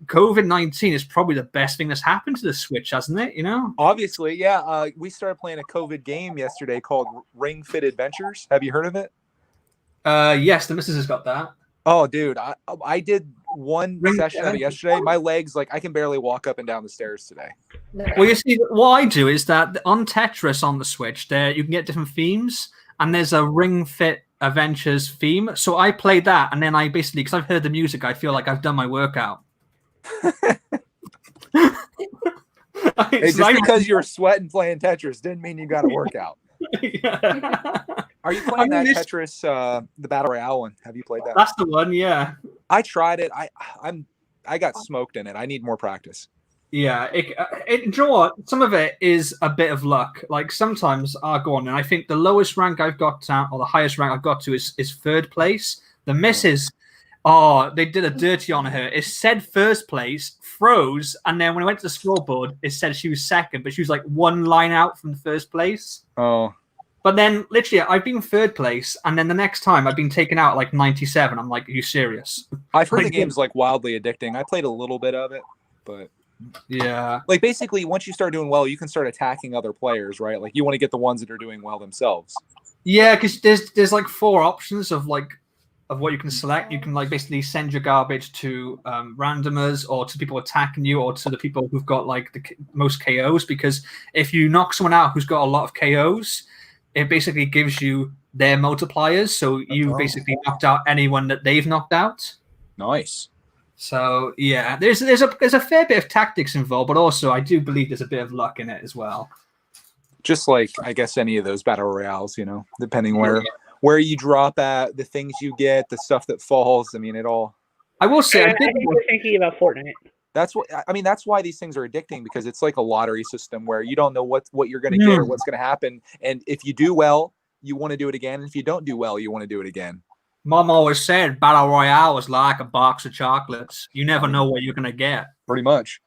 COVID-19 is probably the best thing that's happened to the Switch, hasn't it? You know, obviously, yeah. We started playing a COVID game yesterday called Ring Fit Adventures. Have you heard of it? yes, the missus has got that. Oh, dude, I did one Ring session of it yesterday. My legs, like, I can barely walk up and down the stairs today. Well, you see, what I do is that on Tetris on the Switch, there you can get different themes, and there's a Ring Fit Adventures theme. So I play that, and then I basically, because I've heard the music, I feel like I've done my workout. Hey, just because you're sweating playing Tetris didn't mean you got to work out. Yeah. Are you playing that Tetris, the Battle Royale one? Have you played that? That's the one, yeah. I tried it. I got smoked in it. I need more practice. Yeah, you know what? Some of it is a bit of luck. Like sometimes I'll go on, and I think the lowest rank I've got to, or the highest rank I've got to, is third place. The missus, they did a dirty on her. It said first place, froze, and then when I went to the scoreboard, it said she was second, but she was like one line out from the first place. Oh. But then, literally, I've been third place, and then the next time I've been taken out at like 97. I'm like, are you serious? I've heard the game's like wildly addicting. I played a little bit of it, but yeah, like basically once you start doing well, you can start attacking other players, right? Like you want to get the ones that are doing well themselves. yeah, because there's like 4 options of what you can select. You can like basically send your garbage to randomers, or to people attacking you, or to the people who've got like the most KOs. Because if you knock someone out who's got a lot of KOs, it basically gives you their multipliers. So you basically knocked out anyone that they've knocked out. Nice. So yeah, there's a fair bit of tactics involved, but also I do believe there's a bit of luck in it as well. Just like I guess any of those battle royales, you know, depending where you drop at, the things you get, the stuff that falls. I mean, it all. I will say, I think we're thinking about Fortnite. That's what I mean. That's why these things are addicting, because it's like a lottery system where you don't know what you're going to get or what's going to happen. And if you do well, you want to do it again. And if you don't do well, you want to do it again. Mom always said Battle Royale is like a box of chocolates. You never know what you're going to get. Pretty much.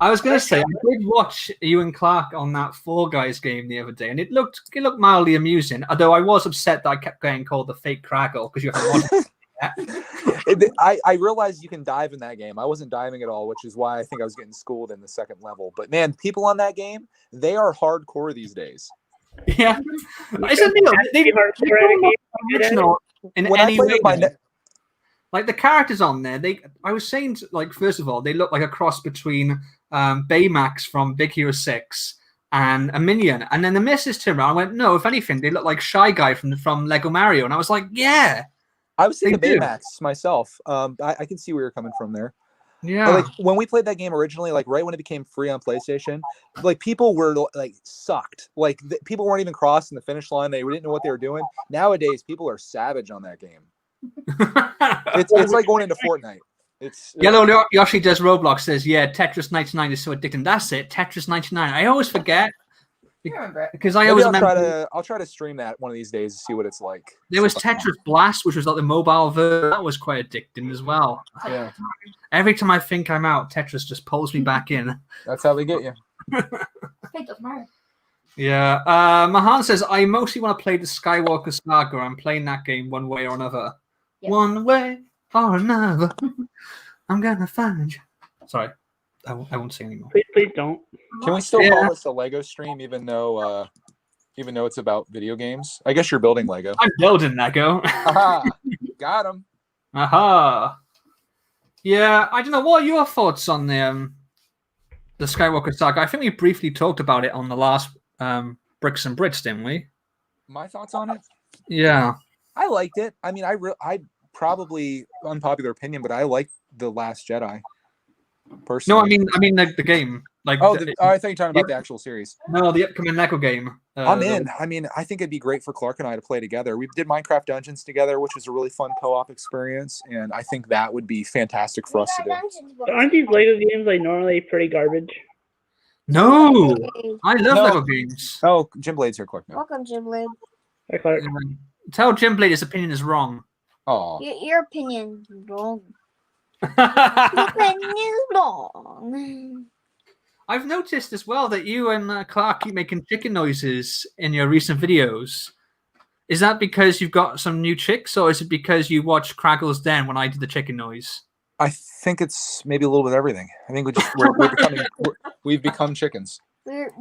I was going to say, I did watch you and Clark on that Fall Guys game the other day, and it looked mildly amusing. Although I was upset that I kept getting called the fake Kragle because you haven't watched it yet. I realized you can dive in that game. I wasn't diving at all, which is why I think I was getting schooled in the second level. But man, people on that game, they are hardcore these days. Yeah, original in when any way. Like the characters on there, I was saying, like, first of all, they look like a cross between Baymax from Big Hero 6 and a Minion. And then the missus turned around and went, no, if anything, they look like Shy Guy from Lego Mario. And I was like, yeah. I was thinking Baymax myself. I can see where you're coming from there. Yeah. But, like when we played that game originally, like right when it became free on PlayStation, like people were like sucked. Like people weren't even crossing the finish line. They didn't know what they were doing. Nowadays, people are savage on that game. It's like going into Fortnite. It's Yellow Yoshi does Roblox says, yeah, Tetris 99 is so addicting. That's it, Tetris 99. I always forget. Because I always remember. I'll try to stream that one of these days to see what it's like. There was Tetris Blast, which was like the mobile version. That was quite addicting as well. Yeah. Every time I think I'm out, Tetris just pulls me back in. That's how they get you. It doesn't matter. Yeah. Mahan says, I mostly want to play the Skywalker Saga. I'm playing that game one way or another. Yep. One way or another. I'm gonna find you. Sorry. I won't sing anymore. Please don't. Can we still call this a Lego stream, even though it's about video games? I guess you're building Lego. I'm building Lego. Aha, got him. Aha. Yeah, I don't know. What are your thoughts on the Skywalker Saga? I think we briefly talked about it on the last Bricks and Brits, didn't we? My thoughts on it? Yeah. I liked it. I mean, I probably unpopular opinion, but I liked The Last Jedi. Personally. No, I mean the game. Like, Oh, I thought you were talking about the actual series. no, the upcoming Lego game. I'm in. I mean, I think it'd be great for Clark and I to play together. We did Minecraft Dungeons together, which was a really fun co-op experience, and I think that would be fantastic for us to do. Aren't these Lego games like normally pretty garbage? No, I love No. Lego games. Oh, Jim Blade's here, Clark. No. Welcome, Jim Blade. Hi, Clark. Tell Jim Blade his opinion is wrong. Oh, Your opinion is wrong. Your opinion is wrong. I've noticed as well that you and Clark keep making chicken noises in your recent videos. Is that because you've got some new chicks, or is it because you watched Kragle's Den when I did the chicken noise? I think it's maybe a little bit of everything. I think we've become chickens. If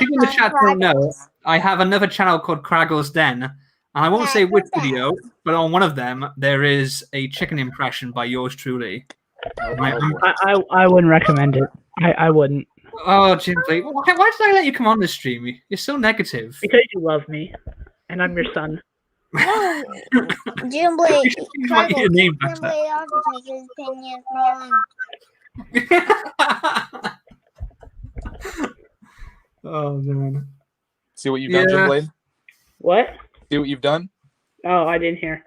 people in the chat don't know, I have another channel called Kragle's Den, and I won't say which video, but on one of them there is a chicken impression by yours truly. I wouldn't recommend it. I wouldn't. Oh, Jim Blade, why did I let you come on this stream? You're so negative. Because you love me, and I'm your son. No, Jim Blade. You might get your name Jim back Blade offers me his opinion is wrong. Oh man. See what you've done, Jim Blade? What? See what you've done? Oh, I didn't hear.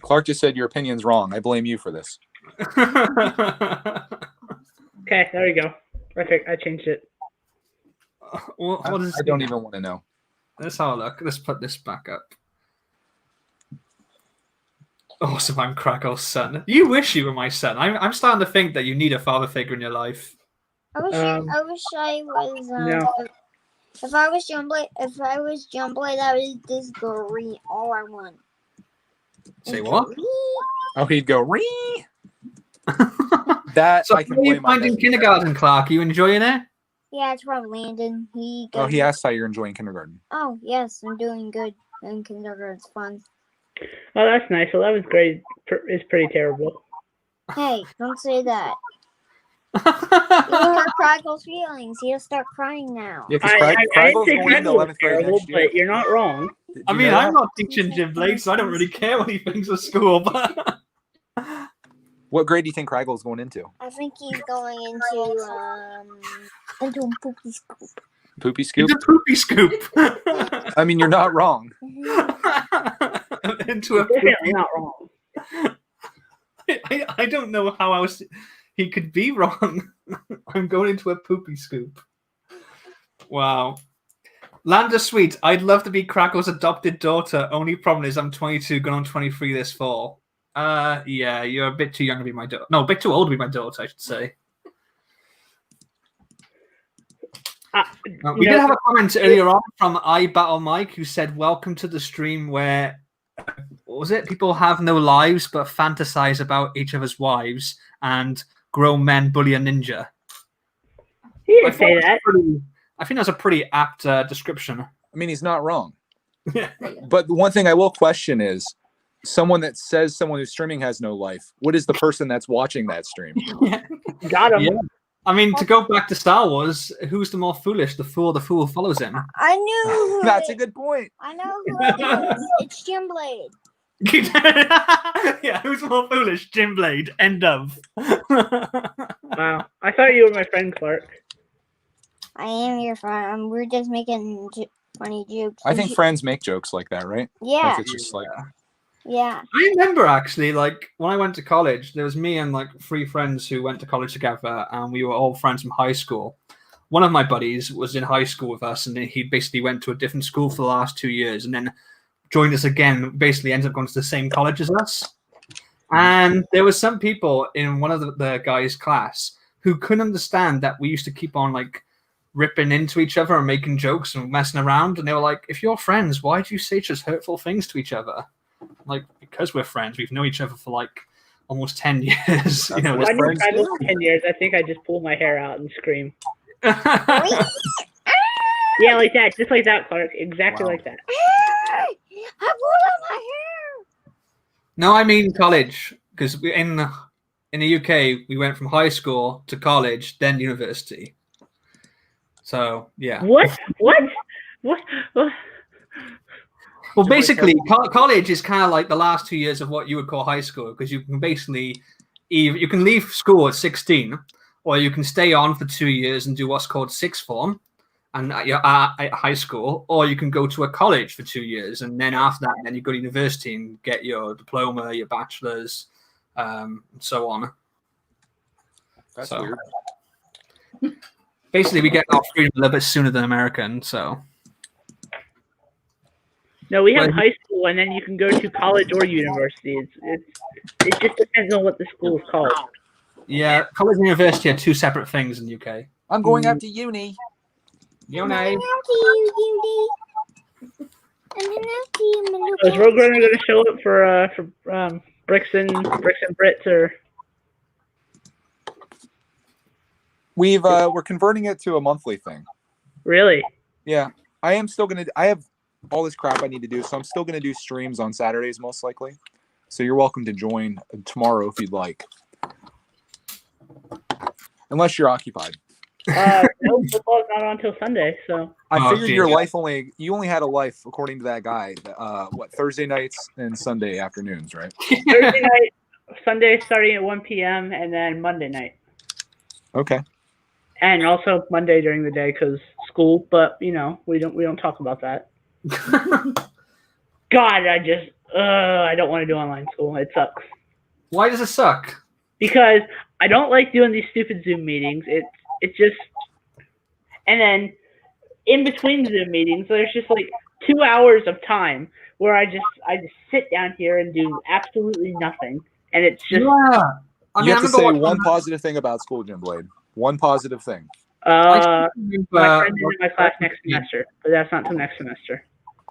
Clark just said your opinion's wrong. I blame you for this. Okay, there you go. Perfect. I changed it. What is I don't even want to know. Let's have a look. Let's put this back up. Awesome, I'm Kragle's son. You wish you were my son. I'm starting to think that you need a father figure in your life. I wish I was. No. If I was Jim Blade, I would just go read all I want. Say what? Oh, he'd go ree. That So I can how are you blame my finding husband. kindergarten, Clark? Are you enjoying it? Yeah, it's from Landon. Oh, he asked how you're enjoying kindergarten. Oh yes, I'm doing good. And kindergarten's fun. Oh, that's nice. 11th grade is pretty terrible. Hey, don't say that. You hurt Kragle's feelings. He'll start crying now. Yeah, because I Kraggle's didn't say going into Kragle was 11th grade terrible, next year. but you're not wrong. Did I you mean, know I'm that? not teaching Jim Blade, so I don't really care what he thinks of school. But What grade do you think Kraggle's going into? I think he's going into poopy scoop. Poopy scoop? it's a poopy scoop. I mean, you're not wrong. Into a Definitely poopy. not wrong. I don't know how else he could be wrong. I'm going into a poopy scoop. Wow. Landa Sweet, I'd love to be Kragle's adopted daughter. Only problem is I'm 22, going on 23 this fall. Yeah, you're a bit too young to be my daughter. No, a bit too old to be my daughter, I should say. We did have a comment earlier on from iBattle Mike who said, "Welcome to the stream where, what was it? People have no lives but fantasize about each other's wives and grown men bully a ninja." He didn't say that. I think that's a pretty apt description. I mean, he's not wrong. But the one thing I will question is someone that says someone who's streaming has no life. What is the person that's watching that stream? Got him. Yeah. I mean, to go back to Star Wars, who's the more foolish? The fool follows him. I knew who That's a it- good point. I know who it is. It's Jim Blade. Yeah, who's more foolish? Jim Blade. End of. Wow. I thought you were my friend, Clark. I am your friend. We're just making funny jokes. I think friends make jokes like that, right? Yeah, Like it's just like yeah. I remember actually, like when I went to college, there was me and like 3 friends who went to college together, and we were all friends from high school. One of my buddies was in high school with us, and he basically went to a different school for the last 2 years, and then joined us again. Basically, ended up going to the same college as us. And there was some people in one of the guys' class who couldn't understand that we used to keep on like ripping into each other and making jokes and messing around. And they were like, "If you're friends, why do you say such hurtful things to each other?" Like, because we're friends, we've known each other for like almost 10 years. You know, That's I what knew friends Kragle do. for 10 years. I think I just pulled my hair out and scream. it's Yeah, like that. Just like that, Clark. Exactly Wow. like that. Hey, I pulled out my hair. No, I mean college, because in the UK we went from high school to college, then university. So yeah. What? What? What? What? Well, basically, college is kind of like the last 2 years of what you would call high school, because you can basically you can leave school at 16, or you can stay on for 2 years and do what's called sixth form, and at high school, or you can go to a college for 2 years, and then after that, then you go to university and get your diploma, your bachelor's, and so on. That's So, weird. basically, we get our freedom a little bit sooner than Americans. So No, we have Well- high school, and then you can go to college or university. It just depends on what the school is called. yeah, college and university are two separate things in the UK. I'm going up to uni. You know, After you, Judy. And then after you, my little So is Roadrunner going to show up for Bricks and Brits, or We're converting it to a monthly thing. really? Yeah, I am still gonna. I have all this crap I need to do, so I'm still gonna do streams on Saturdays most likely. So you're welcome to join tomorrow if you'd like, unless you're occupied. No, football's not on until Sunday, so I Oh, figured dear. your life you only had a life according to that guy. Thursday nights and Sunday afternoons, right? Thursday night, Sunday starting at 1 p.m. and then Monday night, Okay. and also Monday during the day because school. But we don't talk about that. God, I don't want to do online school. It sucks Why does it suck? because I don't like doing these stupid Zoom meetings. It's just, and then in between Zoom meetings, there's just like 2 hours of time where I just sit down here and do absolutely nothing, and it's just Yeah. I You mean, have to I say remember one positive thing about school, Jim Blade. One positive thing. my remember, friend is in my class next semester, but that's not till next semester.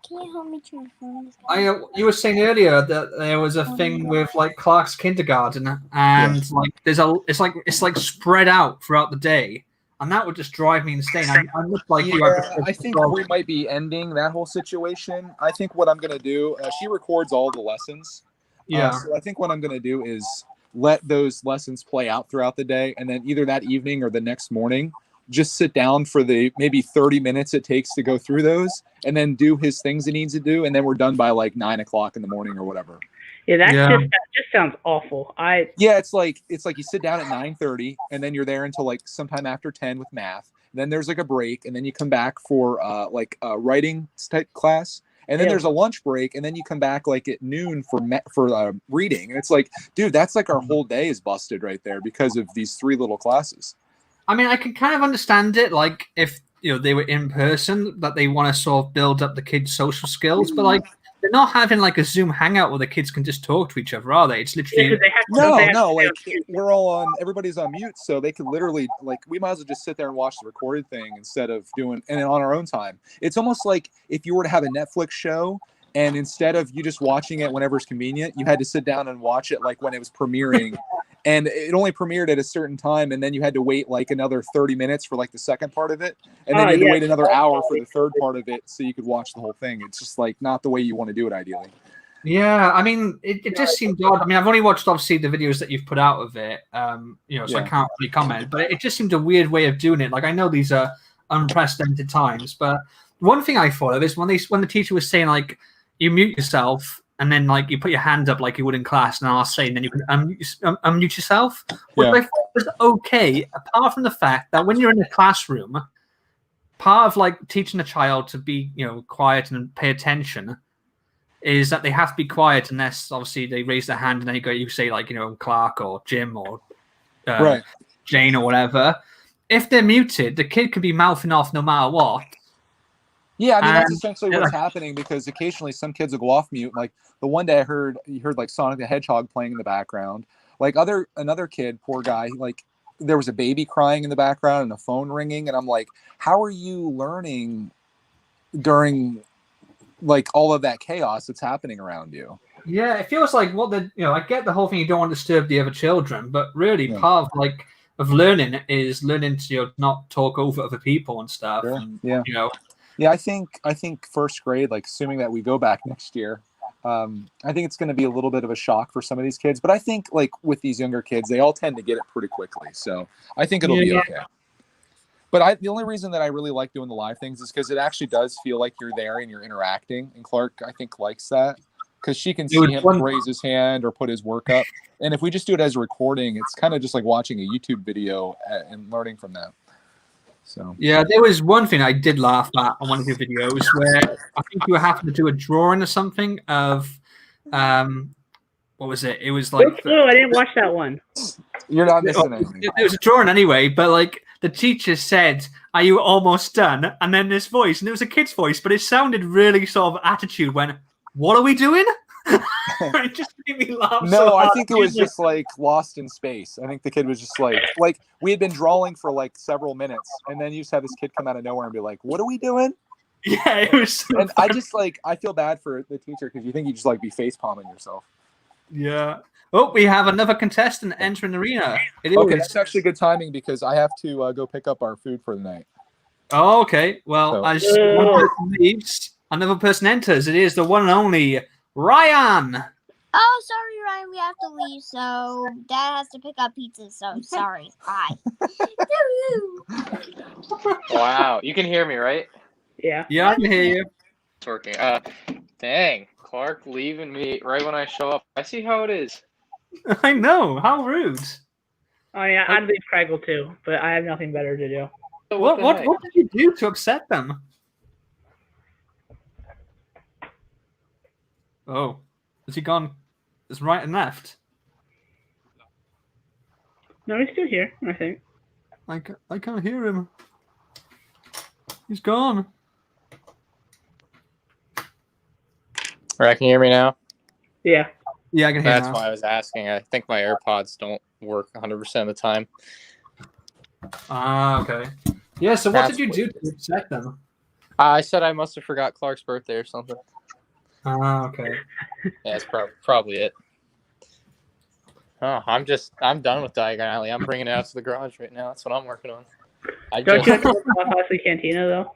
Can you help me turn the phone? you were saying earlier that there was a thing with like Clark's kindergarten, and like it's like spread out throughout the day, and that would just drive me insane. I look like you. I think we might be ending that whole situation. I think what I'm going to do, she records all the lessons. Yeah. So I think what I'm going to do is let those lessons play out throughout the day, and then either that evening or the next morning, just sit down for the maybe 30 minutes it takes to go through those, and then do his things he needs to do, and then we're done by like 9 o'clock in the morning or whatever. Yeah, that Yeah. just sounds awful. Yeah, it's like you sit down at 9:30, and then you're there until like sometime after 10 with math. Then there's like a break, and then you come back for like a writing type class, and then Yeah. there's a lunch break, and then you come back like at noon for reading. And it's like, dude, that's like our whole day is busted right there because of these 3 little classes. I mean, I can kind of understand it, like if they were in person, that they want to sort of build up the kids' social skills, but like they're not having like a Zoom hangout where the kids can just talk to each other, are they? It's literally because they have No, to like we're all on, everybody's on mute, so they could literally like we might as well just sit there and watch the recorded thing instead of doing and on our own time. It's almost like if you were to have a Netflix show, and instead of you just watching it whenever it's convenient, you had to sit down and watch it like when it was premiering. And it only premiered at a certain time, and then you had to wait like another 30 minutes for like the second part of it, and then you had to wait another hour for the third part of it so you could watch the whole thing. It's just like not the way you want to do it ideally. Yeah, I mean, it just seemed odd. I mean, I've only watched obviously the videos that you've put out of it, so I can't really comment. But it just seemed a weird way of doing it. Like I know these are unprecedented times, but one thing I thought of is when the teacher was saying like you mute yourself and then like you put your hand up like you would in class, and I'll say, and then you can unmute yourself. Which I thought was okay, apart from the fact that when you're in a classroom, part of like teaching a child to be quiet and pay attention is that they have to be quiet unless obviously they raise their hand and then you say like Clark or Jim or Jane or whatever. If they're muted, the kid could be mouthing off no matter what. Yeah, I mean that's essentially what's happening, because occasionally some kids will go off mute. Like the one day you heard like Sonic the Hedgehog playing in the background. Like another kid, poor guy, like there was a baby crying in the background and a phone ringing, and I'm like, how are you learning during like all of that chaos that's happening around you? Yeah, it feels like I get the whole thing. You don't want to disturb the other children, but really part of learning is learning to not talk over other people and stuff. Sure. And, Yeah, I think first grade, like assuming that we go back next year, I think it's going to be a little bit of a shock for some of these kids. But I think like with these younger kids, they all tend to get it pretty quickly. So I think it'll be okay. But the only reason that I really like doing the live things is because it actually does feel like you're there and you're interacting. And Clark, I think, likes that. because she can It see was him one- raise his hand or put his work up. And if we just do it as a recording, it's kind of just like watching a YouTube video and learning from that. So Yeah, there was one thing I did laugh at on one of your videos where I think you were having to do a drawing or something of, what was it? It was like I didn't watch that one. you're not missing anything. it was a drawing anyway, but like the teacher said, "Are you almost done?" And then this voice, and it was a kid's voice, but it sounded really sort of attitude. When, what are we doing? It just made me laugh. No, so I hard. think it was just like lost in space. I think the kid was just like we had been drawing for like several minutes, and then you just have this kid come out of nowhere and be like, "What are we doing?" Yeah, it was. So And I funny. just I feel bad for the teacher because you think you just like be face palming yourself. Yeah. Oh, we have another contestant entering the arena. It is. Okay, that's actually good timing because I have to go pick up our food for the night. Oh, okay. Well, So- as one person leaves, another person enters. It is the one and only Ryan. Oh, sorry, Ryan. We have to leave, so Dad has to pick up pizza. So sorry. Bye. Wow, you can hear me, right? Yeah. Yeah, I can hear you. It's working. Dang, Clark leaving me right when I show up. I see how it is. I know. How rude. Oh yeah, I'd leave Kragle too, but I have nothing better to do. So What the what heck? what did you do to upset them? Oh, has he gone? It's right and left. No, he's still here, I think. I can't hear him. He's gone. Or I can hear me now. Yeah. Yeah, I can hear That's now. why I was asking. I think my AirPods don't work 100% of the time. Ah, okay. Yeah. So what That's did you do to upset them? I said I must have forgot Clark's birthday or something. Ah, okay. Yeah, that's probably it. Oh, I'm done with Diagon Alley. I'm bringing it out to the garage right now. That's what I'm working on. Don't you have to go to the House Cantina though?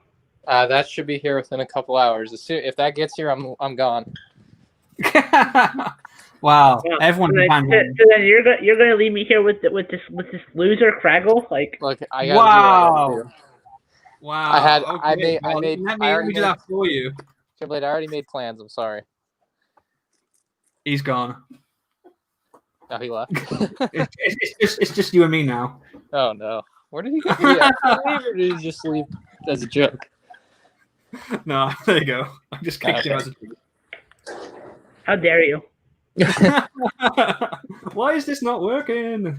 That should be here within a couple hours. If that gets here, I'm gone. Wow. Yeah. Everyone So behind then, him. so then you're gonna leave me here with this loser Kragle? Like, Look, I gotta do what I gotta Wow. do. Wow. I had- okay. I made- Well, let me already do that for you. Blade, I already made plans. I'm sorry. He's gone. Oh, he left. It's just you and me now. Oh no. Where did he go? Did he actually leave, or did he just leave as a joke? No, there you go. I just kicked him Okay. as a joke. how dare you? Why is this not working?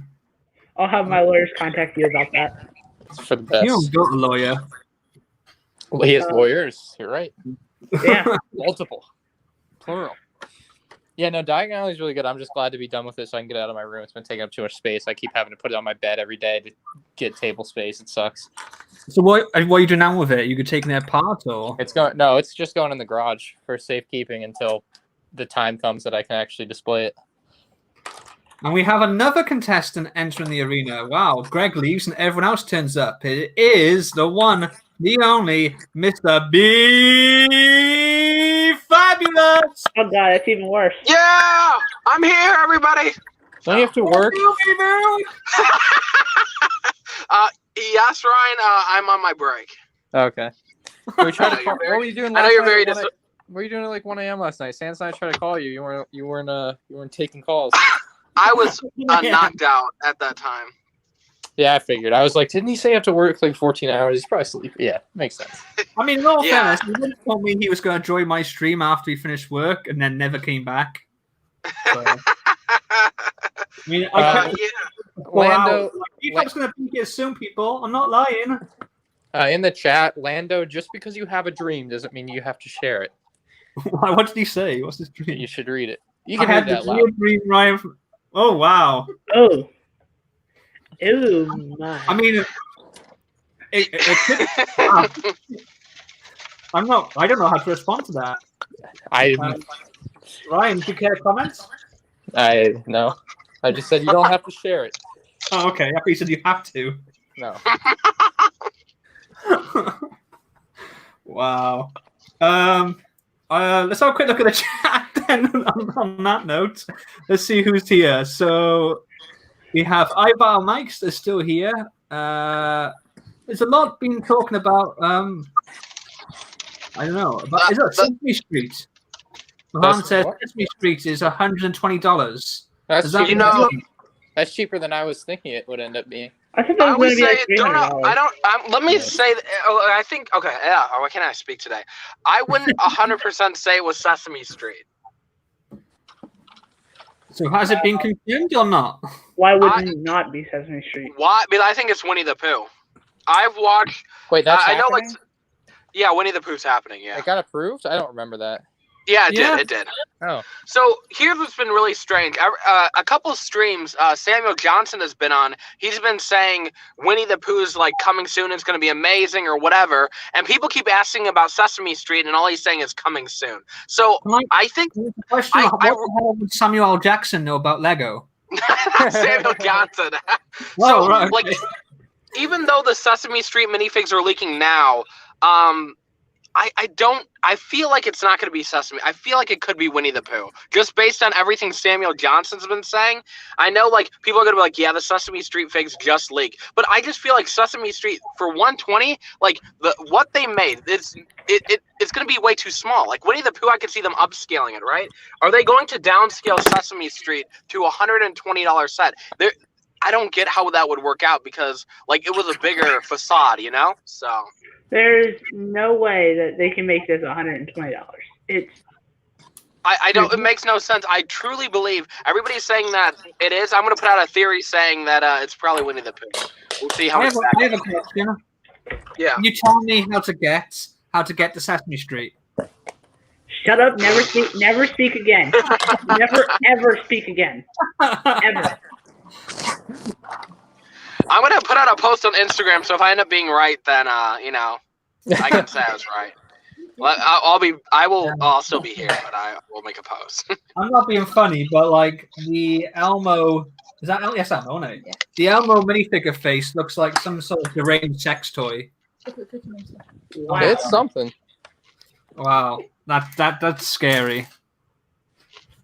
I'll have my lawyers contact you about that. It's for the best. You don't got a lawyer. Well, he has lawyers. You're right. Yeah. Multiple. Plural. Yeah, no, Diagon Alley is really good. I'm just glad to be done with this so I can get out of my room. It's been taking up too much space. I keep having to put it on my bed every day to get table space. It sucks. So what are you doing now with it? You could take it apart or? It's just going in the garage for safekeeping until the time comes that I can actually display it. And we have another contestant entering the arena. Wow, Greg leaves and everyone else turns up. It is the one, the only, Mr. B Fabulous. Oh god, that's even worse. Yeah, I'm here, everybody. Don't you have to work? Yes, Ryan. I'm on my break. Okay. We tried to You're call, very- what were you doing I know last you're night very at 1 What were you doing at like 1 a.m. last night? Sans and I tried to call you. You weren't taking calls. I was knocked out at that time. Yeah, I figured. I was like, didn't he say you have to work like 14 hours? He's probably sleeping. Yeah, makes sense. I mean, in all Yeah. fairness, he once told me he was going to join my stream after he finished work and then never came back. So, I mean, I Uh, kept Yeah. Lando, Peacock's going to be here soon, people. I'm not lying. in the chat, Lando, just because you have a dream doesn't mean you have to share it. Why? What did he say? What's his dream? You should read it. You I can had read the that loud. real dream, Ryan. Oh wow! Oh. Ew, my. I mean, it could, wow. I'm not. I don't know how to respond to that. Ryan, do you care to comment? No. I just said you don't have to share it. Oh, okay. I thought you said you have to. No. Wow. Let's have a quick look at the chat then. on that note, let's see who's here. So we have Ivar Mikes is still here. There's a lot been talking about. I don't know. Is that Symphony Street? Han says what? Sesame Street is $120. That's Does that cheaper. You know- That's cheaper than I was thinking it would end up being. I thought that I was going would to be say, like don't know. I $300. don't. Let me say. I think. Okay. Yeah. Why can't I speak today? I wouldn't 100% say it was Sesame Street. So has it been confirmed or not? Why would it not be Sesame Street? Why? Because I think it's Winnie the Pooh. I've watched. Wait, that's I know, like, happening? yeah, Winnie the Pooh's happening. Yeah. It got approved? I don't remember that. Yeah, it Yeah. did. It did. Oh. So here's what's been really strange. A couple of streams Samuel Johnson has been on. He's been saying Winnie the Pooh's like coming soon. It's going to be amazing or whatever. And people keep asking about Sesame Street, and all he's saying is coming soon. So I think The question: What the hell would Samuel L. Jackson know about Lego? Samuel Johnson. Oh, right. Like, even though the Sesame Street minifigs are leaking now, I feel like it's not going to be Sesame. I feel like it could be Winnie the Pooh, just based on everything Samuel Johnson's been saying. I know, like, people are going to be like, yeah, the Sesame Street figs just leak, but I just feel like Sesame Street for 120, like what they made, it's going to be way too small. Like Winnie the Pooh, I could see them upscaling it, right? Are they going to downscale Sesame Street to $120 set? I don't get how that would work out because, like, it was a bigger facade, you know? So There's no way that they can make this $120. It's I don't. It makes no sense. I truly believe everybody's saying that it is. I'm going to put out a theory saying that it's probably Winnie the Pooh. We'll see how I it's have a question. Yeah. Can you tell me how to get to Sesame Street? shut up, never speak again. Never ever speak again. Ever. I'm going to put out a post on Instagram, so if I end up being right, then you know, I can say I was right. I'll still be here, but I will make a post. I'm not being funny, but like the Elmo, is that Elmo? Yes, Elmo, isn't it? Yeah. The Elmo minifigure face looks like some sort of deranged sex toy. Wow. It's something. Wow, that's scary.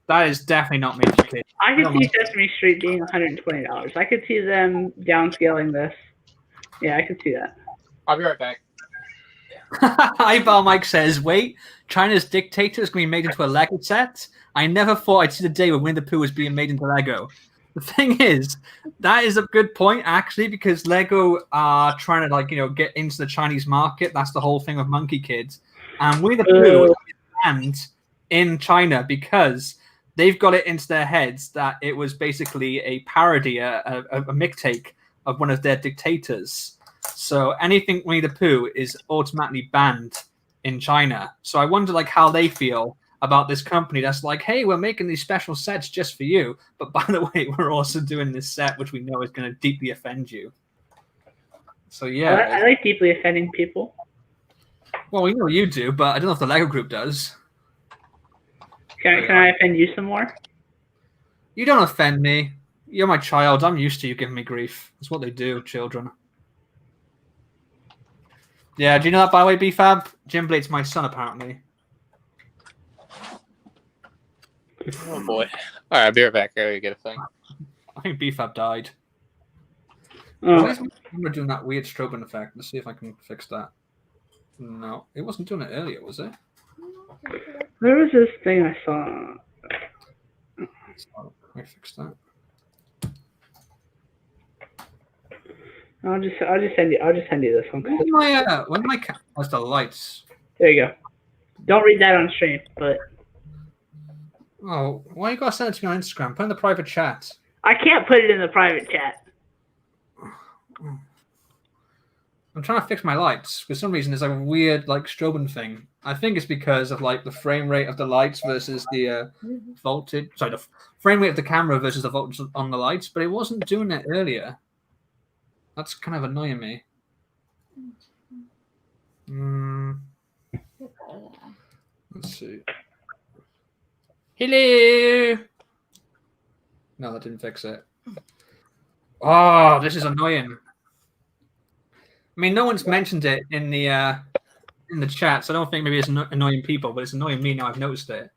That is definitely not made for kids. I could see Sesame Street being $120. I could see them downscaling this. Yeah, I could see that. I'll be right back. Eyeball Mike says, "Wait, China's dictator is going to be made into a Lego set? I never thought I'd see the day when Winnie the Pooh was being made into Lego." The thing is, that is a good point actually, because Lego are trying to get into the Chinese market. That's the whole thing with Monkey Kids, and Winnie the Pooh is banned in China because they've got it into their heads that it was basically a parody, a mixtape of one of their dictators. So anything Winnie the Pooh is automatically banned in China. So I wonder how they feel about this company that's like, hey, we're making these special sets just for you, but by the way, we're also doing this set which we know is going to deeply offend you. So yeah, I like deeply offending people. well, we know you do, but I don't know if the Lego group does. Can I offend you some more? You don't offend me. You're my child. I'm used to you giving me grief. That's what they do, children. Yeah, do you know that, by the way, BFAB? Jim Blade's my son, apparently. Oh boy. All right, I'll be right back. I gotta get a thing. I think BFAB died. Oh. Why is my camera doing that weird strobing effect? Let's see if I can fix that. No, it wasn't doing it earlier, was it? There was this thing I saw. So, let me fix that. I'll just send you this one. When my where's the lights? There you go. Don't read that on stream, but Oh, why you gotta send it to me on Instagram? Put it in the private chat. I can't put it in the private chat. I'm trying to fix my lights. For some reason, there's a weird strobing thing. I think it's because of the frame rate of the lights versus the voltage. Sorry, the frame rate of the camera versus the voltage on the lights. But it wasn't doing it earlier. That's kind of annoying me. Let's see. Hello. No, that didn't fix it. Oh, this is annoying. I mean, no one's mentioned it in the chat, so I don't think maybe it's annoying people, but it's annoying me now. I've noticed it.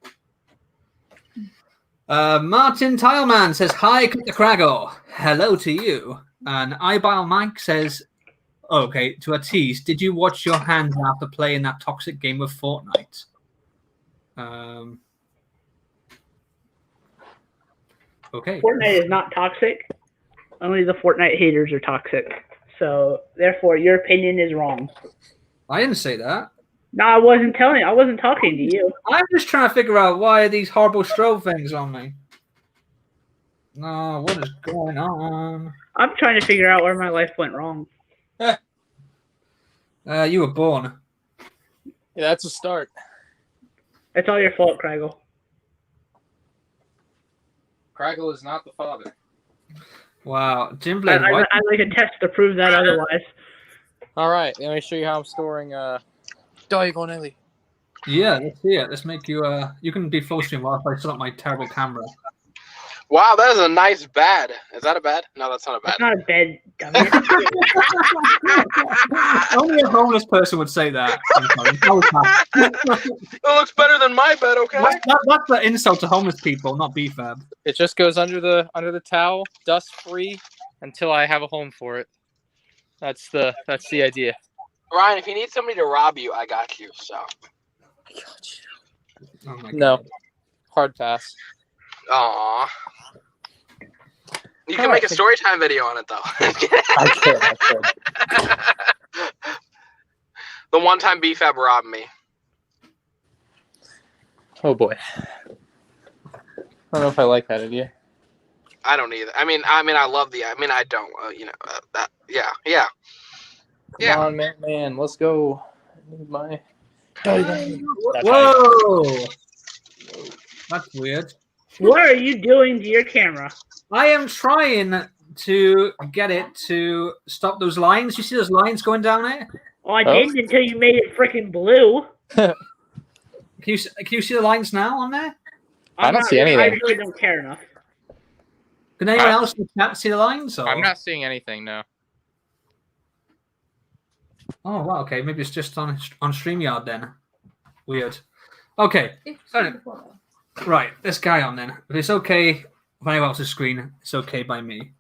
Martin Tileman says, "Hi, the Kragle. Hello to you." And Eyeball Mike says, "Okay, to a tease. Did you wash your hands after playing that toxic game of Fortnite?" Okay. Fortnite is not toxic. Only the Fortnite haters are toxic. So therefore, your opinion is wrong. I didn't say that. No, I wasn't talking to you. I'm just trying to figure out why are these horrible strobe things on me. No, what is going on? I'm trying to figure out where my life went wrong. You were born. Yeah, that's a start. It's all your fault, Kragle. Kragle is not the father. Wow, Jim Blade. I'd like a test to prove that otherwise. All right, let me show you how I'm storing Diagon Ellie. Yeah, let's see it. Let's make you. You can be full stream while I set up my terrible camera. Wow, that is a nice bed. Is that a bed? No, that's not a bed. It's not a bed, dummy. Only a homeless person would say that. It looks better than my bed, okay? That's the insult to homeless people, not BFAB. It just goes under the towel, dust free, until I have a home for it. That's the idea. Ryan, if you need somebody to rob you, I got you. So. I got you. Oh my No, God. hard pass. Aww. You can All make right. a story time video on it, though. I could. The one time BFAB robbed me. Oh boy. I don't know if I like that idea. I don't either. I mean, I love the. I mean, I don't. That. Yeah. Come on, man. Let's go. I need my. Whoa! That's weird. What are you doing to your camera? I am trying to get it to stop those lines. You see those lines going down it? Oh, I didn't until you made it freaking blue. Can you see the lines now on there? I don't see anything. I really don't care enough. Can anyone else in the chat see the lines? Or? I'm not seeing anything, no. Oh, wow, okay. Maybe it's just on StreamYard then. Weird. Okay. Right, this guy on then. If it's okay with anyone else's screen, it's okay by me.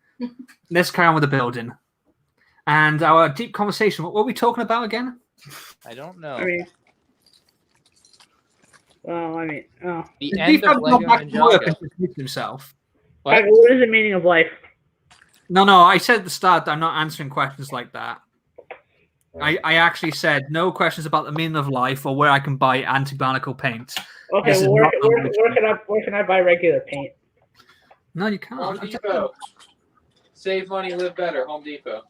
Let's carry on with the building. And our deep conversation. What were we talking about again? I don't know. The end of Lego Ninjago. Himself. What? What is the meaning of life? No, I said at the start that I'm not answering questions like that. I actually said no questions about the meaning of life or where I can buy anti-barnacle paint. Okay, well, where can I buy regular paint? No, you can't. Home Depot. Save money, live better. Home Depot.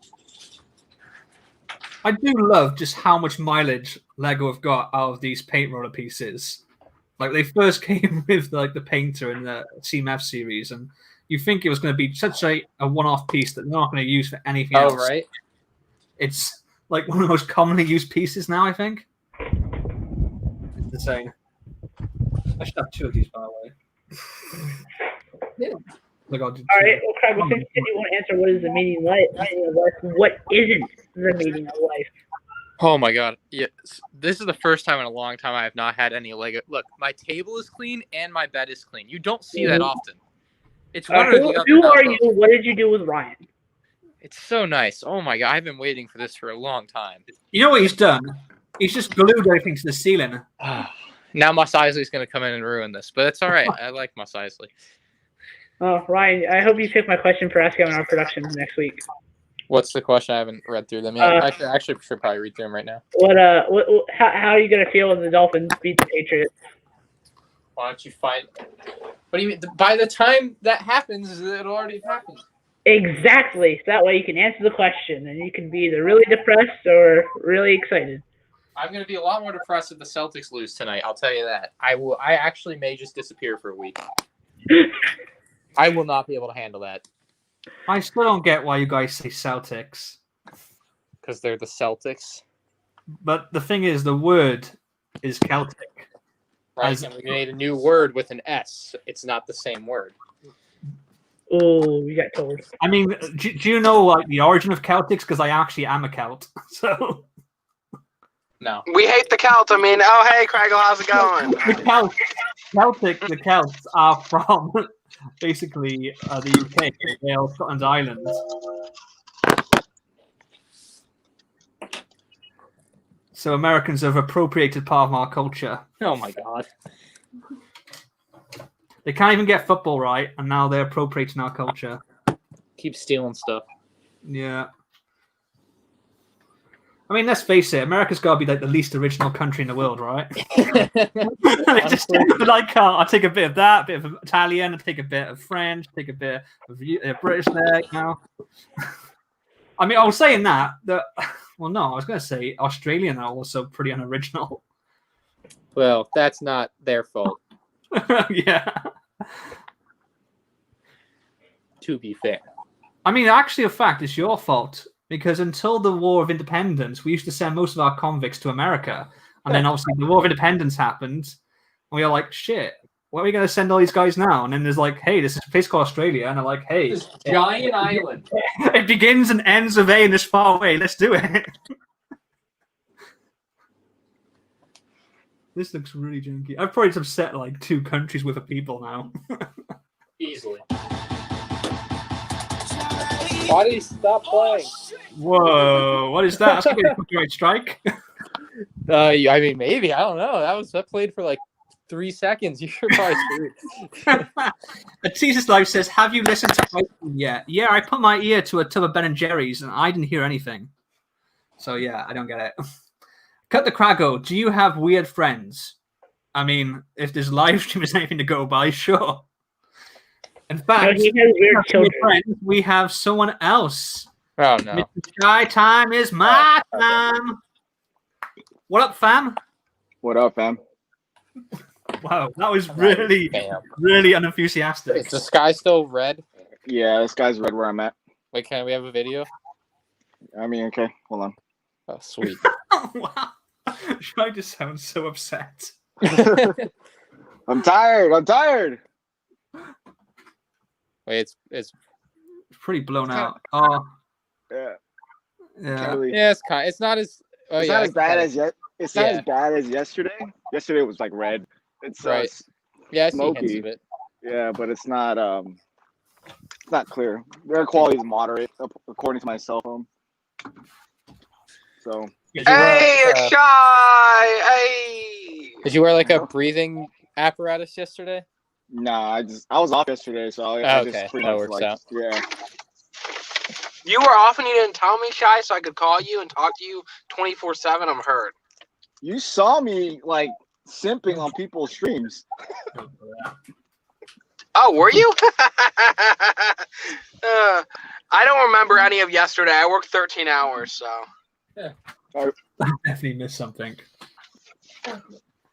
I do love just how much mileage Lego have got out of these paint roller pieces. Like they first came with like the painter in the CMF series, and you think it was going to be such a one-off piece that they're not going to use for anything else. Oh, right. It's like one of the most commonly used pieces now, I think. It's insane. I should have two of these, by the way. Yeah. Like, All right, well, Craig, since you won't answer what is the meaning of life, what isn't the meaning of life? Oh my god. Yes. This is the first time in a long time I have not had any Lego. Look, my table is clean and my bed is clean. You don't see that often. It's one or the other. Who are you? What did you do with Ryan? It's so nice. Oh my god, I've been waiting for this for a long time. You know what he's done? He's just glued everything to the ceiling. Now Mos Eisley's going to come in and ruin this, but it's all right. I like Mos Eisley. Oh, Ryan, I hope you pick my question for asking on our production next week. What's the question? I haven't read through them yet. I actually should probably read through them right now. How are you going to feel when the Dolphins beat the Patriots? Why don't you find... What do you mean? By the time that happens, it'll already have happened. Exactly. So that way you can answer the question, and you can be either really depressed or really excited. I'm going to be a lot more depressed if the Celtics lose tonight. I'll tell you that. I actually may just disappear for a week. I will not be able to handle that. I still don't get why you guys say Celtics. Because they're the Celtics. But the thing is, the word is Celtic. Right, and we made a new word with an S. It's not the same word. Oh, you got told. I mean, do you know like the origin of Celtics? Because I actually am a Celt. So no, we hate the Celt. I mean, oh hey, Kragle, how's it going? The Celts are from basically the UK, Wales, Scotland Islands. So Americans have appropriated part of our culture. Oh my god. They can't even get football right, and now they're appropriating our culture. Keep stealing stuff. Yeah. I mean, let's face it. America's got to be like the least original country in the world, right? Just like, I'll take a bit of that, a bit of Italian, I'll take a bit of French, take a bit of British there. You know. I mean, I was saying that. Well, no, I was going to say Australian are also pretty unoriginal. Well, that's not their fault. Yeah. To be fair. I mean, actually, a fact, it's your fault. Because until the War of Independence, we used to send most of our convicts to America. And then obviously the War of Independence happened. And we were like, shit, where are we going to send all these guys now? And then there's like, hey, this is a place called Australia. And they're like, hey. This giant island. It begins and ends with A and is far away. Let's do it. This looks really janky. I've probably upset like 2 countries with a people now. Easily. Why did he stop playing? Whoa, what is that? That's going to be a copyright strike. I mean, maybe. I don't know. That played for like 3 seconds. You're probably screwed. A Jesus Life says, have you listened to Ice Cream yet? Yeah, I put my ear to a tub of Ben & Jerry's and I didn't hear anything. So yeah, I don't get it. Cut the Kragle, do you have weird friends? I mean, if there's live stream is anything to go by, sure. In fact, we have someone else. Oh, no. Mr. Shy time is my time. What up, fam? What up, fam? Wow, that was really, really unenthusiastic. Is the sky still red? Yeah, the sky's red where I'm at. Wait, can we have a video? I mean, okay, hold on. Oh, sweet. Wow. Shy just sounds so upset. I'm tired. Wait, it's pretty blown out. Oh, yeah. Yeah. Yeah, it's not as. Oh, it's yeah, not as bad as It's not Yeah. as bad as yesterday. Yesterday was like red. It's Right. Yeah, I see hints smoky. of it. Yeah, but it's not clear. The air quality is moderate according to my cell phone. So. Hey, it's Shy. Hey. Did you wear like a breathing apparatus yesterday? Nah, I was off yesterday, so I Okay, just pretty that much works out. Yeah. You were off and you didn't tell me, Shy, so I could call you and talk to you 24/7. I'm hurt. You saw me like simping on people's streams. Oh, were you? I don't remember any of yesterday. I worked 13 hours, so. Yeah. I definitely missed something.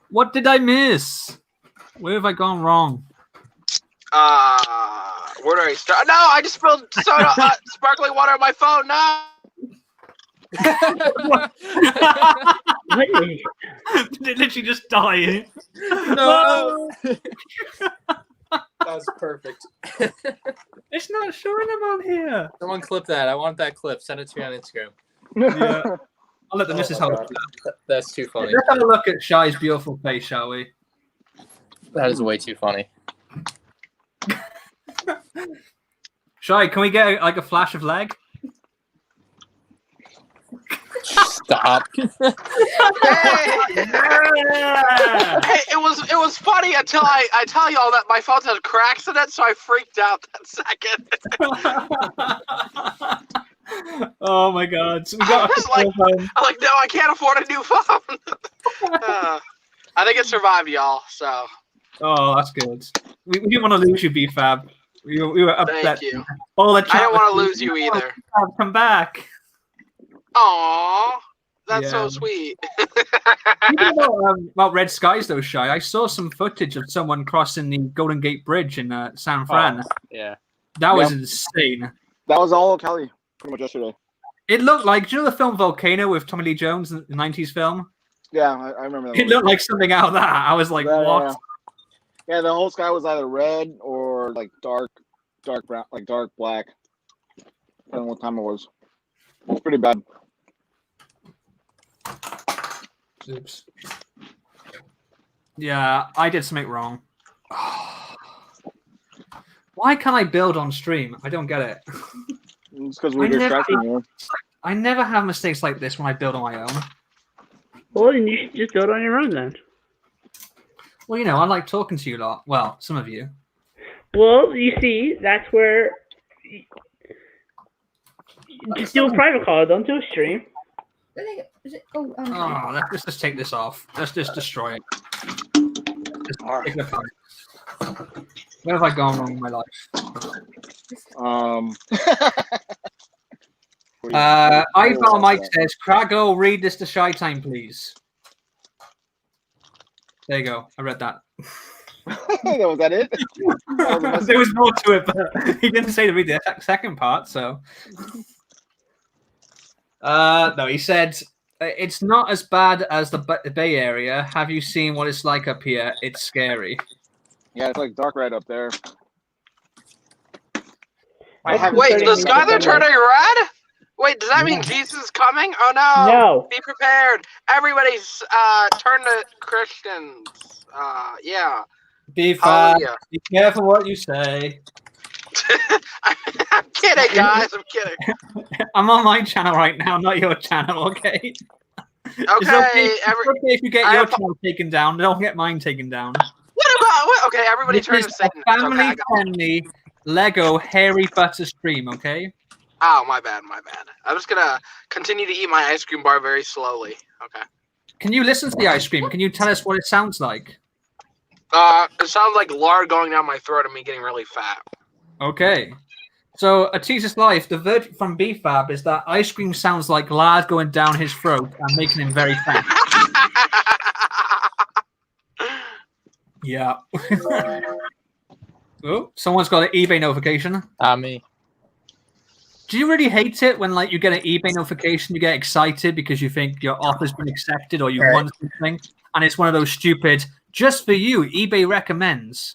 What did I miss? Where have I gone wrong? Where do I start? No, I just spilled soda, sparkling water on my phone. No. Did it literally just die? No. That was perfect. It's not showing them on here. Someone clip that. I want that clip. Send it to me on Instagram. Yeah. I'll let the missus hold it. That's too funny. Let's have a look at Shy's beautiful face, shall we? That is way too funny. Shy, can we get like a flash of leg? Stop. Hey, it was funny until I tell y'all that my phone has cracks in it, so I freaked out that second. Oh my god! So I'm like, no, I can't afford a new phone. I think it survived, y'all. So. Oh, that's good. We didn't want to lose you, B-Fab. We were upset. Thank you. All the I don't want to lose you either. Come back. Aw, that's so Yeah. sweet. About Red Skies, though, Shy. I saw some footage of someone crossing the Golden Gate Bridge in San Fran. Yeah. That was insane. That was all Kelly pretty much yesterday. It looked like, do you know the film Volcano with Tommy Lee Jones, the 90s film? Yeah, I remember that. It looked like something out of that. I was like, what? Yeah, the whole sky was either red or like dark brown, like dark black. I don't know what time it was. It was pretty bad. Oops. Yeah, I did something wrong. Why can't I build on stream? I don't get it. It's because we're distracting you. I never have mistakes like this when I build on my own. Well, then you should just build on your own then. Well, you know, I like talking to you a lot. Well, some of you. Well, you see, that's where. Just do a private call. Don't do a stream. Is it? Oh, Oh, let's just take this off. Let's just destroy it. Just take it apart. Where have I gone wrong in my life? Ivar Mike says, Kragle, read this to Shy Time, please. There you go. I read that. Was that it? There was more to it, but he didn't say to read the second part, so. No, he said, it's not as bad as the Bay Area. Have you seen what it's like up here? It's scary. Yeah, it's like dark red up there. Wait, the skies are turning red? Wait, does that mean Jesus is coming? Oh no! No. Be prepared. Everybody's turn to Christians. Yeah. Be fast. Be careful what you say. I'm kidding, guys. I'm kidding. I'm on my channel right now, not your channel, okay? Okay. It's okay if you get your channel taken down. Don't get mine taken down. What about? Okay, everybody turn to Satan. Family-friendly Lego Harry Butter stream, okay? Oh, my bad. I'm just gonna continue to eat my ice cream bar very slowly. Okay. Can you listen to the ice cream? Can you tell us what it sounds like? It sounds like lard going down my throat and me getting really fat. Okay. So, a teaser's life, the verdict from BFAB is that ice cream sounds like lard going down his throat and making him very fat. Yeah. Oh, someone's got an eBay notification. Me. Do you really hate it when, like, you get an eBay notification, you get excited because you think your offer's been accepted or you won something, and it's one of those stupid, just for you, eBay recommends.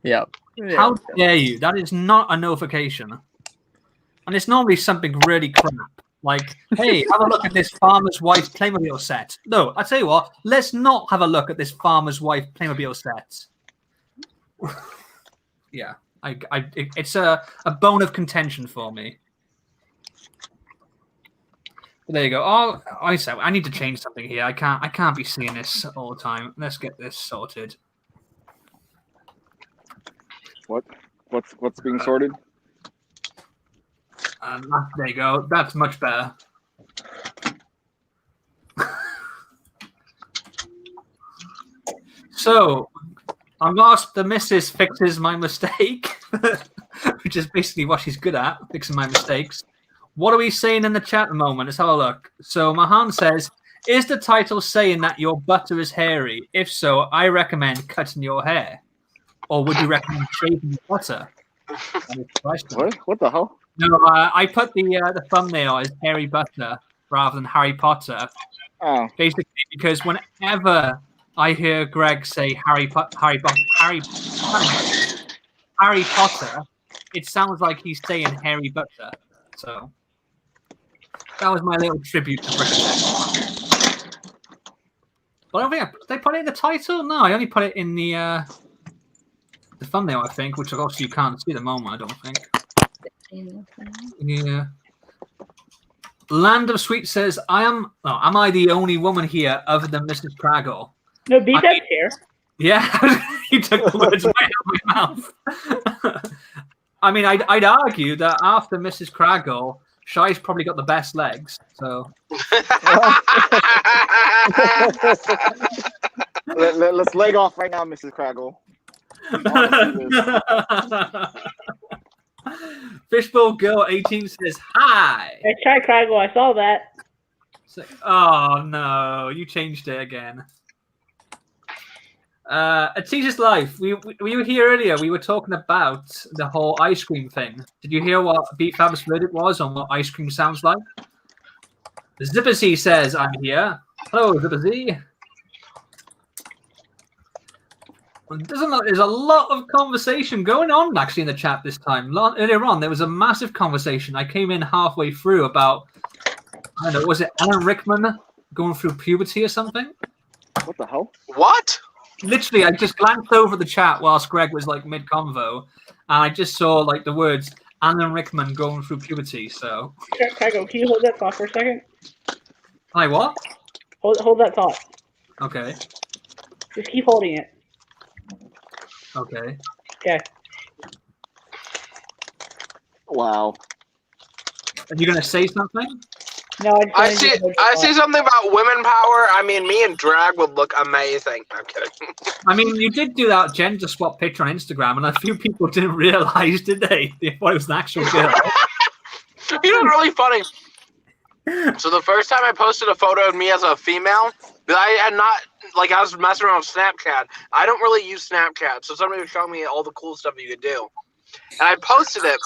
Yep. How dare you? That is not a notification. And it's normally something really crap. Like, hey, have a look at this Farmer's Wife Playmobil set. No, I tell you what, let's not have a look at this Farmer's Wife Playmobil set. Yeah, it's a bone of contention for me. But there you go. Oh, I said I need to change something here. I can't be seeing this all the time. Let's get this sorted. What's being sorted? There you go. That's much better. So, I'm asked the missus fixes my mistake, which is basically what she's good at, fixing my mistakes. What are we saying in the chat at the moment? Let's have a look. So, Mahan says, is the title saying that your butter is hairy? If so, I recommend cutting your hair. Or would you recommend shaving your butter? What the hell? No, I put the thumbnail as Harry Butter rather than Harry Potter. Oh. Basically, because whenever I hear Greg say Harry Potter, it sounds like he's saying Harry Butter. So that was my little tribute to Britain. But I don't think did I put it in the title? No, I only put it in the thumbnail, I think, which obviously you can't see at the moment, I don't think. Yeah. Land of Sweet says, am I the only woman here other than Mrs. Kragle? No, BFAB's here. Yeah, he took the words right out of my mouth. I mean, I'd argue that after Mrs. Kragle, Shy's probably got the best legs, so... Let's leg off right now, Mrs. Kragle. Fishbowl Girl 18 says hi. Hey, try Kragle. I saw that. Oh no, you changed it again. A Teacher's Life. We were here earlier. We were talking about the whole ice cream thing. Did you hear what BFAB's verdict was on what ice cream sounds like? Zipper Z says, I'm here. Hello, Zipper Z. There's a lot of conversation going on actually in the chat this time. Earlier on, there was a massive conversation. I came in halfway through about, I don't know, was it Alan Rickman going through puberty or something? What the hell? What? Literally, I just glanced over the chat whilst Greg was like mid-convo, and I just saw like the words Alan Rickman going through puberty. So, Kragle, can you hold that thought for a second? Hi, what? Hold that thought. Okay. Just keep holding it. Okay. Okay. Wow. Are you going to say something? No, I see something about women power. I mean, me and Drag would look amazing. I'm kidding. I mean, you did do that gender swap picture on Instagram, and a few people didn't realize, did they? They thought it was an actual girl. You know, really funny. So the first time I posted a photo of me as a female, I had not, like, I was messing around with Snapchat. I don't really use Snapchat, so somebody was showing me all the cool stuff you could do. And I posted it.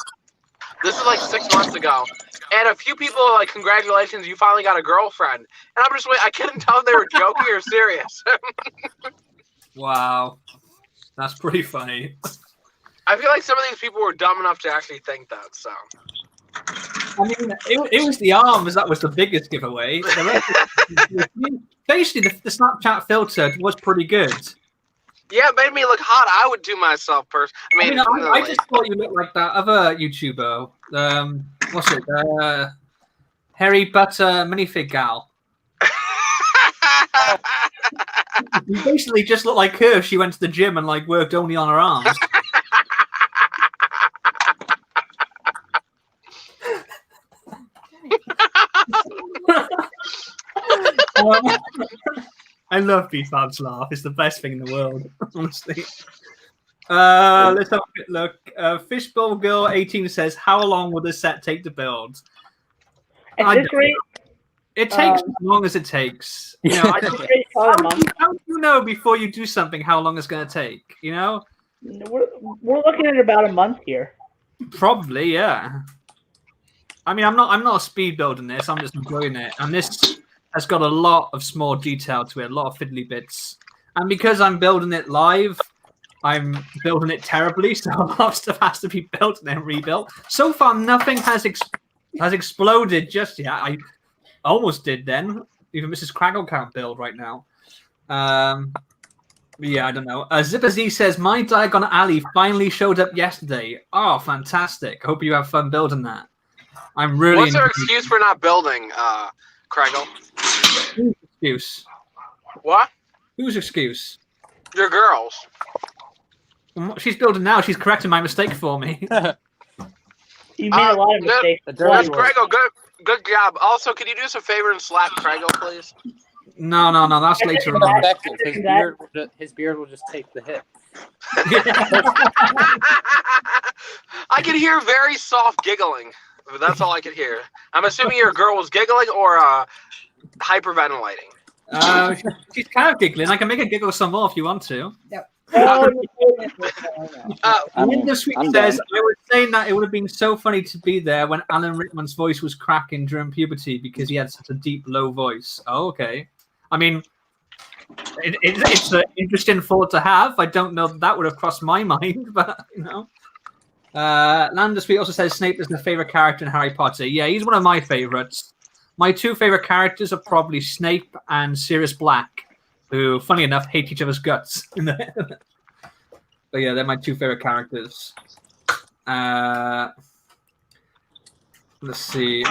This was like 6 months ago. And a few people were like, congratulations, you finally got a girlfriend. And I'm just waiting. I couldn't tell if they were joking or serious. Wow. That's pretty funny. I feel like some of these people were dumb enough to actually think that, so. I mean, it was the arms that was the biggest giveaway. Basically, the Snapchat filter was pretty good. Yeah, it made me look hot. I would do myself first. I mean, I just thought you looked like that other YouTuber. What's it? Harry Butter Minifig Gal. You basically just look like her if she went to the gym and like worked only on her arms. I love B-Fab's laugh. It's the best thing in the world, honestly. Let's have a quick look. Fishbowl Girl 18 says, "How long will this set take to build?" At this rate, it takes as long as it takes. You know, how do you know before you do something how long it's going to take? You know, we're looking at about a month here. Probably, yeah. I mean, I'm not speed building this. I'm just enjoying it, and this has got a lot of small detail to it, a lot of fiddly bits. And because I'm building it live, I'm building it terribly, so a lot of stuff has to be built and then rebuilt. So far, nothing has exploded just yet. I almost did then. Even Mrs. Kragle can't build right now. Yeah, I don't know. Zipper Z says, "My Diagon Alley finally showed up yesterday. Oh, fantastic. Hope you have fun building that." I'm really... What's their excuse for not building, Kragle? Whose excuse? What? Whose excuse? Your girls. She's building now. She's correcting my mistake for me. You made a lot of mistakes. That's Kragle. Good job. Also, could you do us a favor and slap Kragle, please? No. That's later on. His beard will just take the hit. I could hear very soft giggling. That's all I could hear. I'm assuming your girl was giggling or hyperventilating. She's kind of giggling. I can make her giggle some more if you want to. Yep. Linda Sweet says, "I was saying that it would have been so funny to be there when Alan Rickman's voice was cracking during puberty because he had such a deep, low voice." Oh, okay. I mean, it's an interesting thought to have. I don't know that would have crossed my mind, but you know. Landa Sweet also says Snape is my favorite character in Harry Potter. Yeah, he's one of my favorites. My two favorite characters are probably Snape and Sirius Black, who, funny enough, hate each other's guts. But yeah, they're my two favorite characters. Let's see.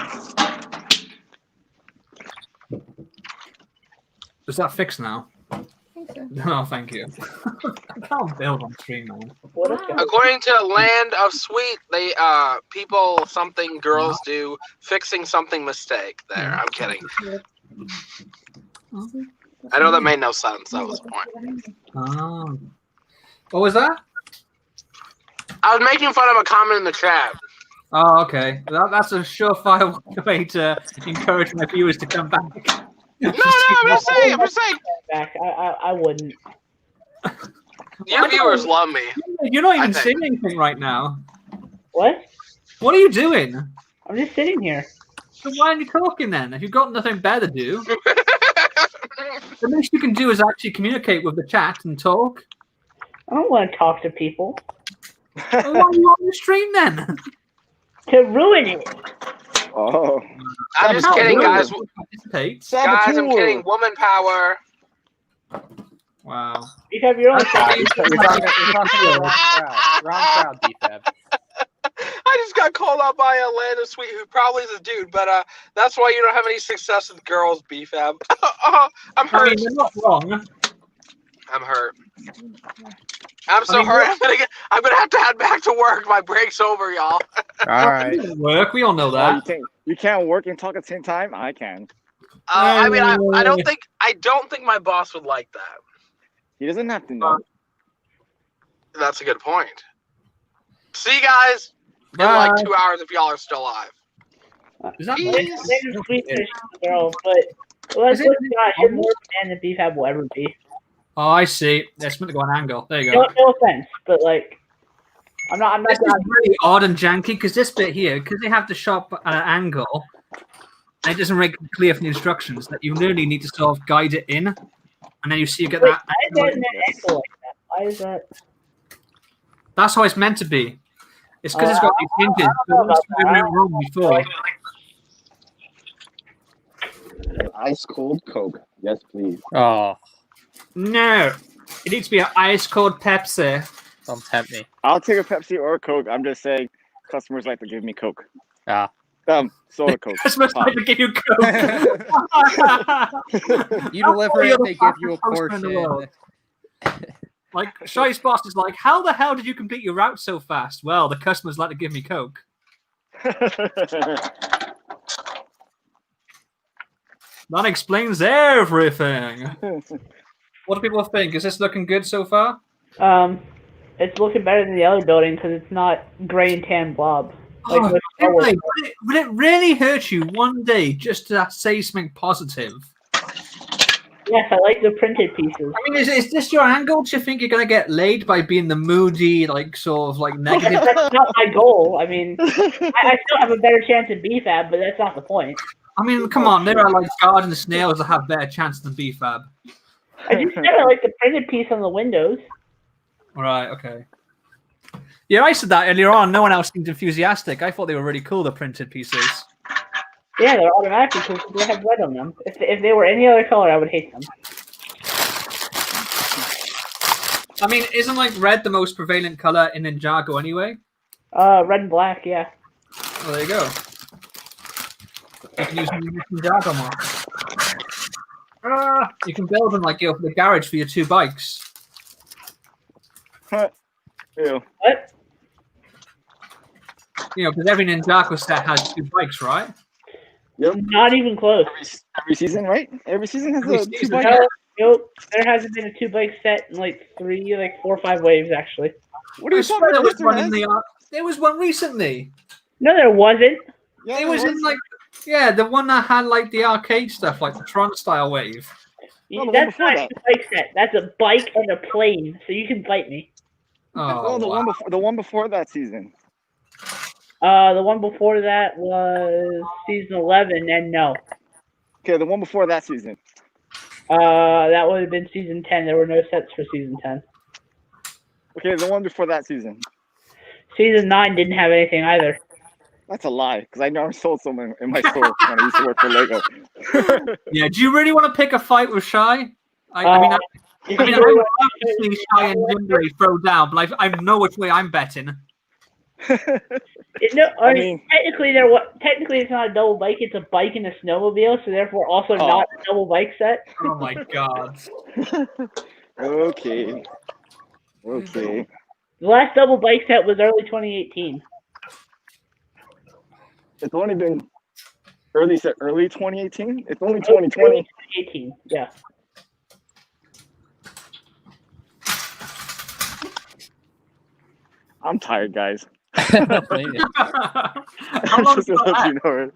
Is that fixed now? No, thank you. I can't build on stream, man. According to Land of Sweet, they girls do fixing something mistake. There, I'm kidding. I know that made no sense. That was the point. Oh. What was that? I was making fun of a comment in the chat. Oh, okay. That's a surefire way to encourage my viewers to come back. No, I'm just saying. Back. I wouldn't. Your viewers love me. You're not even saying anything right now. What? What are you doing? I'm just sitting here. So why aren't you talking then? If you've got nothing better to do, the least you can do is actually communicate with the chat and talk. I don't want to talk to people. Well, why are you on the stream then? To ruin it. Oh. I'm just kidding, guys. Participate. Guys, I'm kidding. Woman power. Wow. You have your own Round B-Fab. I just got called out by Atlanta Sweet, who probably is a dude, but that's why you don't have any success with girls, B-Fab. I'm hurt. I mean, you're not wrong. I'm hurt. I'm so hurt. I'm gonna have to head back to work. My break's over, y'all. All right. Work. We all know Oh, that. you can't work and talk at the same time? I can. I mean, I don't think my boss would like that. He doesn't have to know. That's a good point. See you guys in like 2 hours if y'all are still alive. Is that Peace. Sweet fish girl, but let's look at you're more man than BFAB will ever be. Oh, I see. That's meant to go on angle. There you No, go. no offense, but like, I'm not. This is really odd and janky because this bit here, because they have to shop at an angle, and it doesn't make it clear from the instructions that you literally need to sort of guide it in, and then you see you get Wait, that. why is that an angle like that? Why is that? That's how it's meant to be. It's because it's got these hinges. know about It went wrong before. Ice cold Coke. Yes, please. Oh, No, it needs to be an ice cold Pepsi. don't tempt me. I'll take a Pepsi or a Coke. I'm just saying, customers like to give me Coke. Ah. Soda Coke. That's supposed Pop. to give you Coke. You deliver it, they give you a Postman in the world. portion. Like, Shy's boss is like, how the hell did you complete your route so fast? Well, the customers like to give me Coke. That explains everything. What do people think? Is this looking good so far? It's looking better than the other building because it's not gray and tan blob. Like, Oh, with Star Wars. really? Would it really hurt you one day just to say something positive? Yes, I like the printed pieces. I mean, is this your angle? Do you think you're going to get laid by being the moody, like, sort of, like, negative? That's not my goal. I mean, I still have a better chance at BFAB, but that's not the point. I mean, come on, there are, like, garden snails that have better chance than BFAB. I just said I like the printed piece on the windows. Right, okay. Yeah, I said that earlier on. No one else seemed enthusiastic. I thought they were really cool, the printed pieces. Yeah, they're automatically cool because they have red on them. If they were any other color, I would hate them. I mean, isn't, like, red the most prevalent color in Ninjago anyway? Red and black, yeah. Well, there you go. You can use Ninjago more. You can build them, like, the garage for your 2 bikes. Ew. What? You know, because every Ninjago set has 2 bikes, right? Yep. Not even close. Every season, right? Every season has Every a season. 2 bike. Nope. There hasn't been a 2-bike set in like 4 or 5 waves, actually. What are I you swear talking there was about? one in the there was one recently. No, there wasn't. Yeah, It was in like the one that had like the arcade stuff, like the Tron style wave. No, the one That's before not that. a bike set. That's a bike and a plane. So you can fight me. Oh, the one before that season. The one before that was season 11, and no. Okay, the one before that season. That would have been season 10. There were no sets for season 10. Okay, the one before that season. Season 9 didn't have anything either. That's a lie, because I never sold someone in my store when I used to work for Lego. Yeah, do you really want to pick a fight with Shy? I would love to see Shy and Jimberry throw down, but I know which way I'm betting. Technically, technically it's not a double bike. It's a bike and a snowmobile, so therefore also not a double bike set. Oh my god. Okay. The last double bike set was early 2018. It's only been early 2018. It's only 2020. 2018, yeah. I'm tired, guys. How long Just to let you know.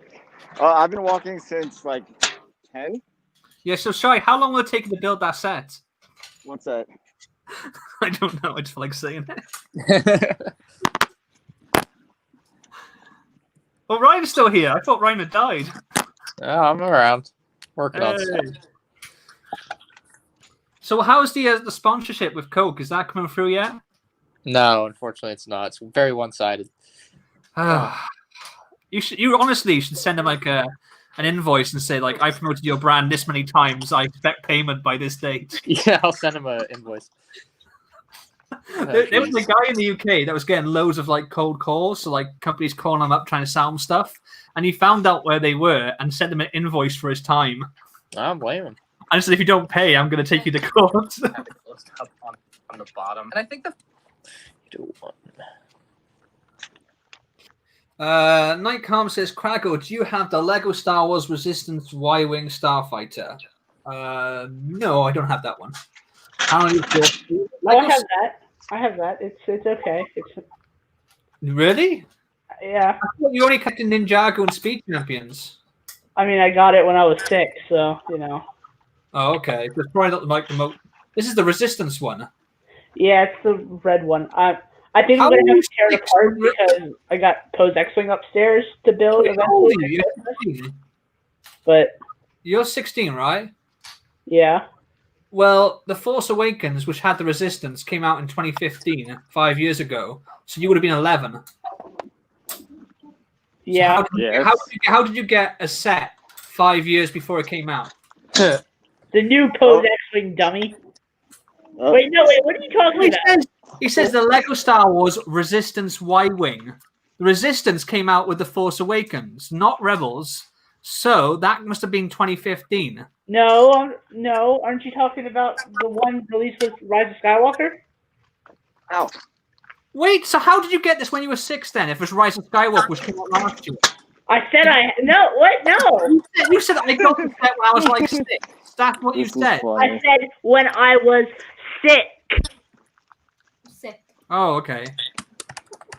I've been walking since like 10. Yeah, so Shy, how long will it take you to build that set? What's that? I don't know. I just feel like saying it. Well, Ryan's still here. I thought Ryan had died. Oh, I'm around. Working on stuff. So how's the sponsorship with Coke? Is that coming through yet? No, unfortunately, it's not. It's very one-sided. You honestly should send them like an invoice and say like, I promoted your brand this many times. I expect payment by this date. Yeah, I'll send him an invoice. There was a guy in the UK that was getting loads of like cold calls, so like companies calling him up trying to sell him stuff, and he found out where they were and sent them an invoice for his time. I don't blame him. I said, if you don't pay, I'm going to take you to court. Have it closed up on the bottom. And I think the do one. Night Calm says, Kragle, do you have the Lego Star Wars Resistance Y-Wing Starfighter? No, I don't have that one. How many? I have that. I have that. It's okay. It's Really? yeah. I thought you only kept in Ninjago and Speed Champions. I mean, I got it when I was 6, so you know. Oh, okay. It's probably not like the most. This is the Resistance one. Yeah, it's the red one. I think How I'm gonna are have you to tear it apart because I got Poe's X-Wing upstairs to build Wait, how old are eventually. you? You're 16. But You're 16, right? yeah. Well, The Force Awakens, which had the Resistance, came out in 2015, 5 years ago. So you would have been 11. Yeah. So how did you get a set 5 years before it came out? The new Poe's X-Wing dummy. Wait, no, wait, what are you talking about? He says the Lego Star Wars Resistance Y-Wing. The Resistance came out with The Force Awakens, not Rebels. So that must have been 2015. No, aren't you talking about the one released with Rise of Skywalker? Ow. Wait, so how did you get this when you were 6 then, if it was Rise of Skywalker, which came out last year? I said no, what? No. You said I got the set when I was like 6. That's what you said. I said when I was sick. Sick. Oh, okay.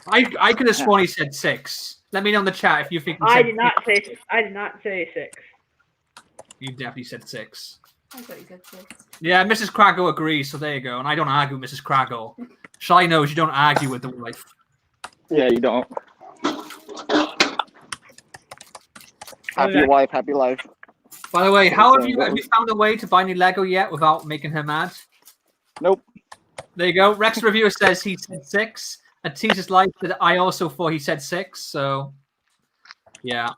I could have sworn he said 6. Let me know in the chat if you think he I said did not say. I did not say 6. You definitely said 6. I thought you said 6. Yeah, Mrs. Kragle agrees, so there you go. And I don't argue with Mrs. Kragle. Shy knows you don't argue with the wife. Yeah, you don't. Happy wife, happy life. By the way, have you found a way to buy new Lego yet without making her mad? Nope. There you go. Rex Reviewer says he said 6. And Teaser's Life that I also thought he said 6. So, yeah.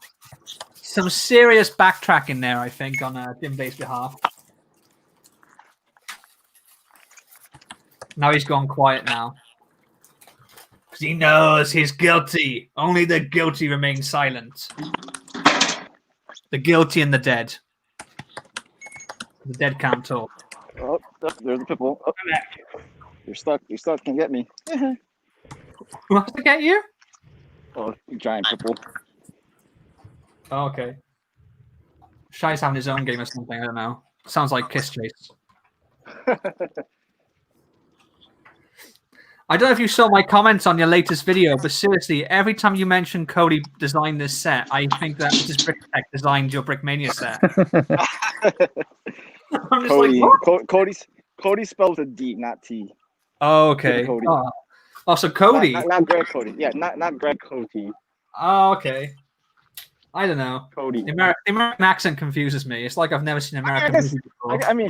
Some serious backtracking there, I think, on Jim Bay's behalf. Now he's gone quiet now. Because he knows he's guilty. Only the guilty remain silent. The guilty and the dead. The dead can't talk. Oh, there's the pitbull. Oh, I'm back. you're stuck. You're stuck. Can't get me. Who has to get you? Oh, you giant pitbull. Oh, okay. Shy's having his own game or something. I don't know. Sounds like Kiss Chase. I don't know if you saw my comments on your latest video, but seriously, every time you mention Cody designed this set, I think that Mrs. Bricktech designed your Brickmania set. I'm just Cody. like, what? Cody spells a D, not T. Oh, okay. Cody. Oh, so Cody. Not Greg Cody. Yeah, not Greg Cody. Oh, okay. I don't know. Cody. The American accent confuses me. It's like I've never seen American movies before. I mean,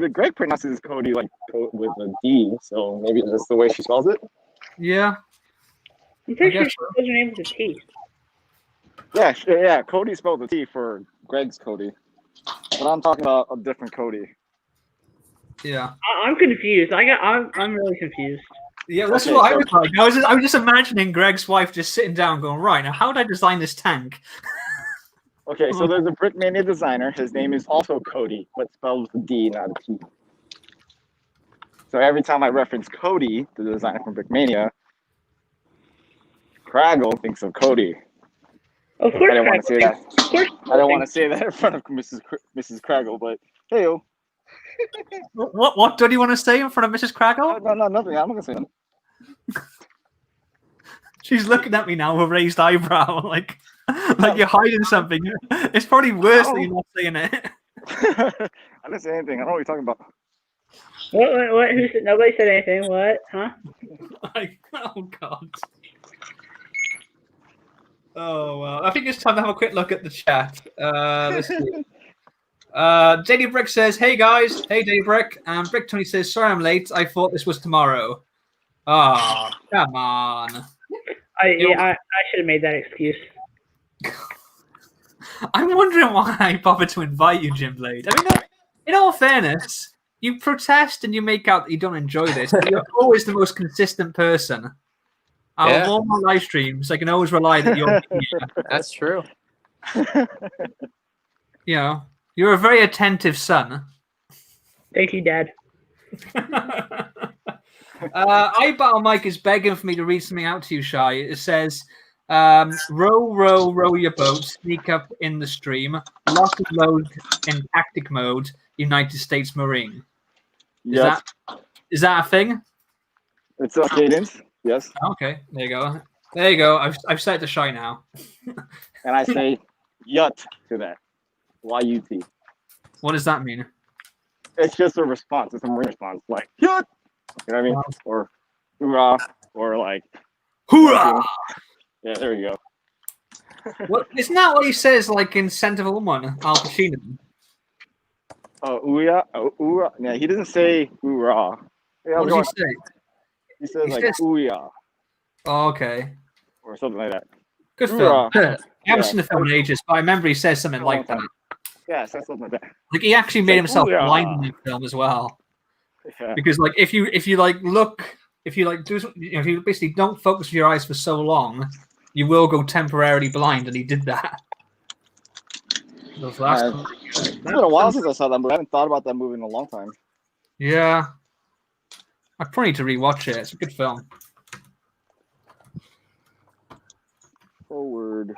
the Greg pronounces Cody like with a D, so maybe that's the way she spells it. Yeah. I'm pretty I sure guess she spells her name with a T. Yeah. Cody spelled the T for Greg's Cody, but I'm talking about a different Cody. Yeah. I'm confused. I'm really confused. Yeah, that's Okay, what I so- was like. I was just imagining Greg's wife just sitting down going, right, now how did I design this tank? Okay, so there's a Brickmania designer. His name is also Cody, but spelled with a D, not a T. So every time I reference Cody, the designer from Brickmania, Kragle thinks of Cody. Of I course, don't want to say that. Of course. I don't want to say that in front of Mrs. Kragle, but hey, What do you want to say in front of Mrs. Kragle? no, nothing. I'm not gonna say nothing. She's looking at me now with a raised eyebrow, like you're hiding something. It's probably worse than you're not saying it. I didn't say anything. I don't know what you're talking about. What? Who said? Nobody said anything. What? Huh? Oh God. Oh well, I think it's time to have a quick look at the chat. Let's see. JD Brick says, "Hey guys, hey JD Brick." Brick 20 says, "Sorry I'm late. I thought this was tomorrow." Oh, come on. I should have made that excuse. I'm wondering why I bothered to invite you, Jim Blade. I mean, in all fairness, you protest and you make out that you don't enjoy this. But you're always the most consistent person. Out of all my live streams, I can always rely that you're here. That's true. You know, you're a very attentive son. Thank you, Dad. iBattle Mike is begging for me to read something out to you, Shy. It says, row, row, row your boat, sneak up in the stream, lock and load in tactic mode, United States Marine. Yes. Is that a thing? It's a cadence. Yes. Okay, there you go. There you go. I've set it to Shy now. And I say yut to that. Y-U-T. What does that mean? It's just a response. It's a Marine response. Like, yut! You know what I mean? Or hoorah. Or like, Hoorah! yeah, there you go. What, isn't that what he says, like, in Scent of a Woman, Al Pacino? Oh, ooh-yah. Oh, ooh-rah. Yeah, he doesn't say hoorah. Yeah, What does he say? He says He like says- ooh-yah. Oh, okay. Or something like that. Good Hoorah. film. I haven't Yeah. seen the film in ages, but I remember he says something like that. Yeah, it says something like that. Like he actually made Like, himself "Ooh, yeah." blind in the film as well. Yeah. Because like if you basically don't focus with your eyes for so long, you will go temporarily blind, and he did that. Those last It's been a while since I saw that movie. I haven't thought about that movie in a long time. Yeah. I probably need to rewatch it. It's a good film. Forward.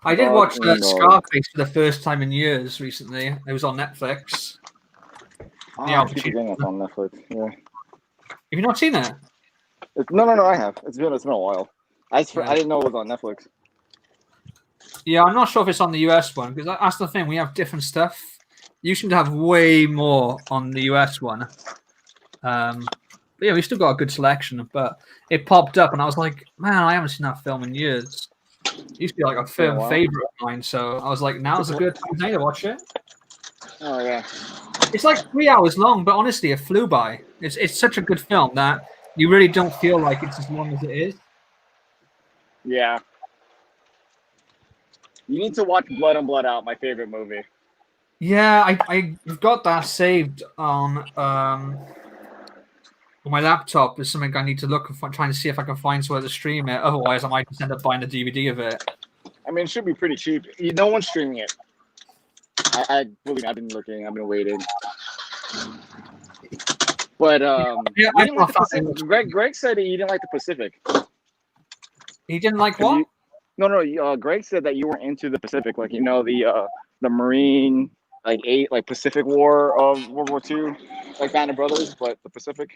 I did Dog watch and dog. Scarface for the first time in years recently. It was on Netflix. I keep forgetting it's on Netflix. Yeah. Have you not seen it? No, I have. It's been a while. I didn't know it was on Netflix. Yeah, I'm not sure if it's on the US one, because that's the thing. We have different stuff. You seem to have way more on the US one. But yeah, we still got a good selection. But it popped up, and I was like, man, I haven't seen that film in years. It used to be like a firm favorite of mine. So I was like, now's a good time to watch it. Oh yeah. It's like 3 hours long, but honestly, it flew by. It's such a good film that you really don't feel like it's as long as it is. Yeah. You need to watch Blood and Blood Out, my favorite movie. Yeah, I've got that saved on my laptop. It's something I need to look for, trying to see if I can find somewhere to stream it. Otherwise, I might just end up buying a DVD of it. I mean, it should be pretty cheap. No one's streaming it. I've been looking. I've been waiting. But Yeah, you didn't like the Pacific. Greg said he didn't like the Pacific. He didn't like what? No. Greg said that you weren't into the Pacific, like the Marine, like Pacific War of World War II, like Band of Brothers, but the Pacific.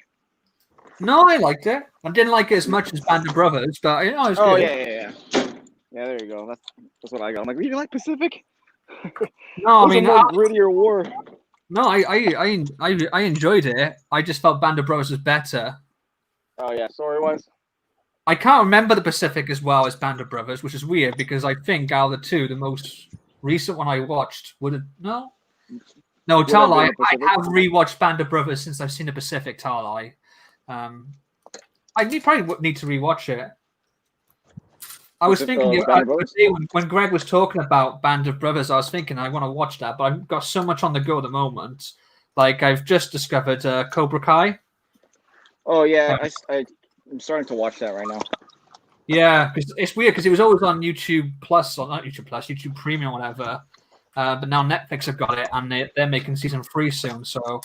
No, I liked it. I didn't like it as much as Band of Brothers, but it was good. Oh yeah. Yeah, there you go. That's what I got. I'm like, you didn't like Pacific? No, I mean, a more grittier war. No, I enjoyed it. I just felt Band of Brothers was better. Oh yeah, story-wise. I can't remember the Pacific as well as Band of Brothers, which is weird because I think out of the two, the most recent one I watched would have no, Tarlai. I have rewatched Band of Brothers since I've seen the Pacific. Tarlai. Probably would need to rewatch it. I was thinking when Greg was talking about Band of Brothers, I was thinking I want to watch that, but I've got so much on the go at the moment. Like I've just discovered Cobra Kai. Oh yeah, I'm starting to watch that right now. Yeah, because it's weird because it was always on YouTube Plus or not YouTube Plus, YouTube Premium, or whatever. But now Netflix have got it, and they're making season 3 soon. So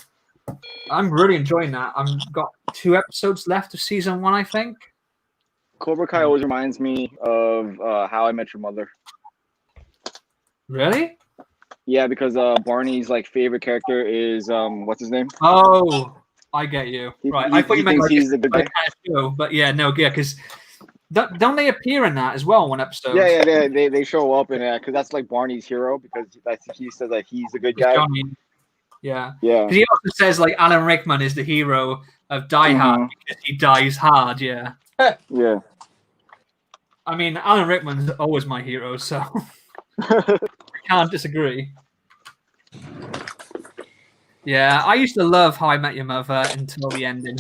I'm really enjoying that. I've got 2 episodes left of season 1, I think. Cobra Kai always reminds me of How I Met Your Mother. Really? Yeah, because Barney's favorite character is what's his name? Oh, I get you. Right, I thought you meant he's a good guy. Show, but yeah, no, yeah, because don't they appear in that as well? One episode. Yeah, they show up in that because that's like Barney's hero because he says that he's a good guy. Johnny. Yeah. Yeah. Because he also says Alan Rickman is the hero of Die Hard because he dies hard. Yeah. Yeah. I mean, Alan Rickman's always my hero, so I can't disagree. Yeah, I used to love How I Met Your Mother until the ending.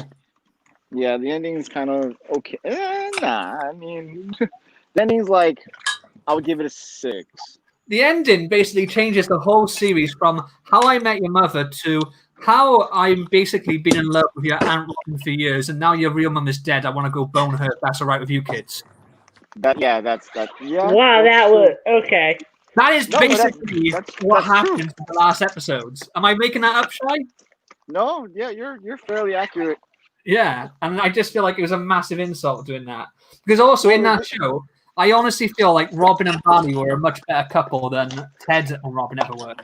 Yeah, the ending's kind of okay. I mean, the ending's I would give it a 6. The ending basically changes the whole series from How I Met Your Mother to how I'm basically been in love with your Aunt Robin for years, and now your real mum is dead. I want to go bone her. If that's all right with you kids. That's that. Yeah. Wow, that was okay. That is No, but basically that's what true. happened in the last episodes. Am I making that up, Shy? No, yeah, you're fairly accurate. Yeah, and I just feel like it was a massive insult doing that. Because also in that show, I honestly feel like Robin and Barney were a much better couple than Ted and Robin ever were.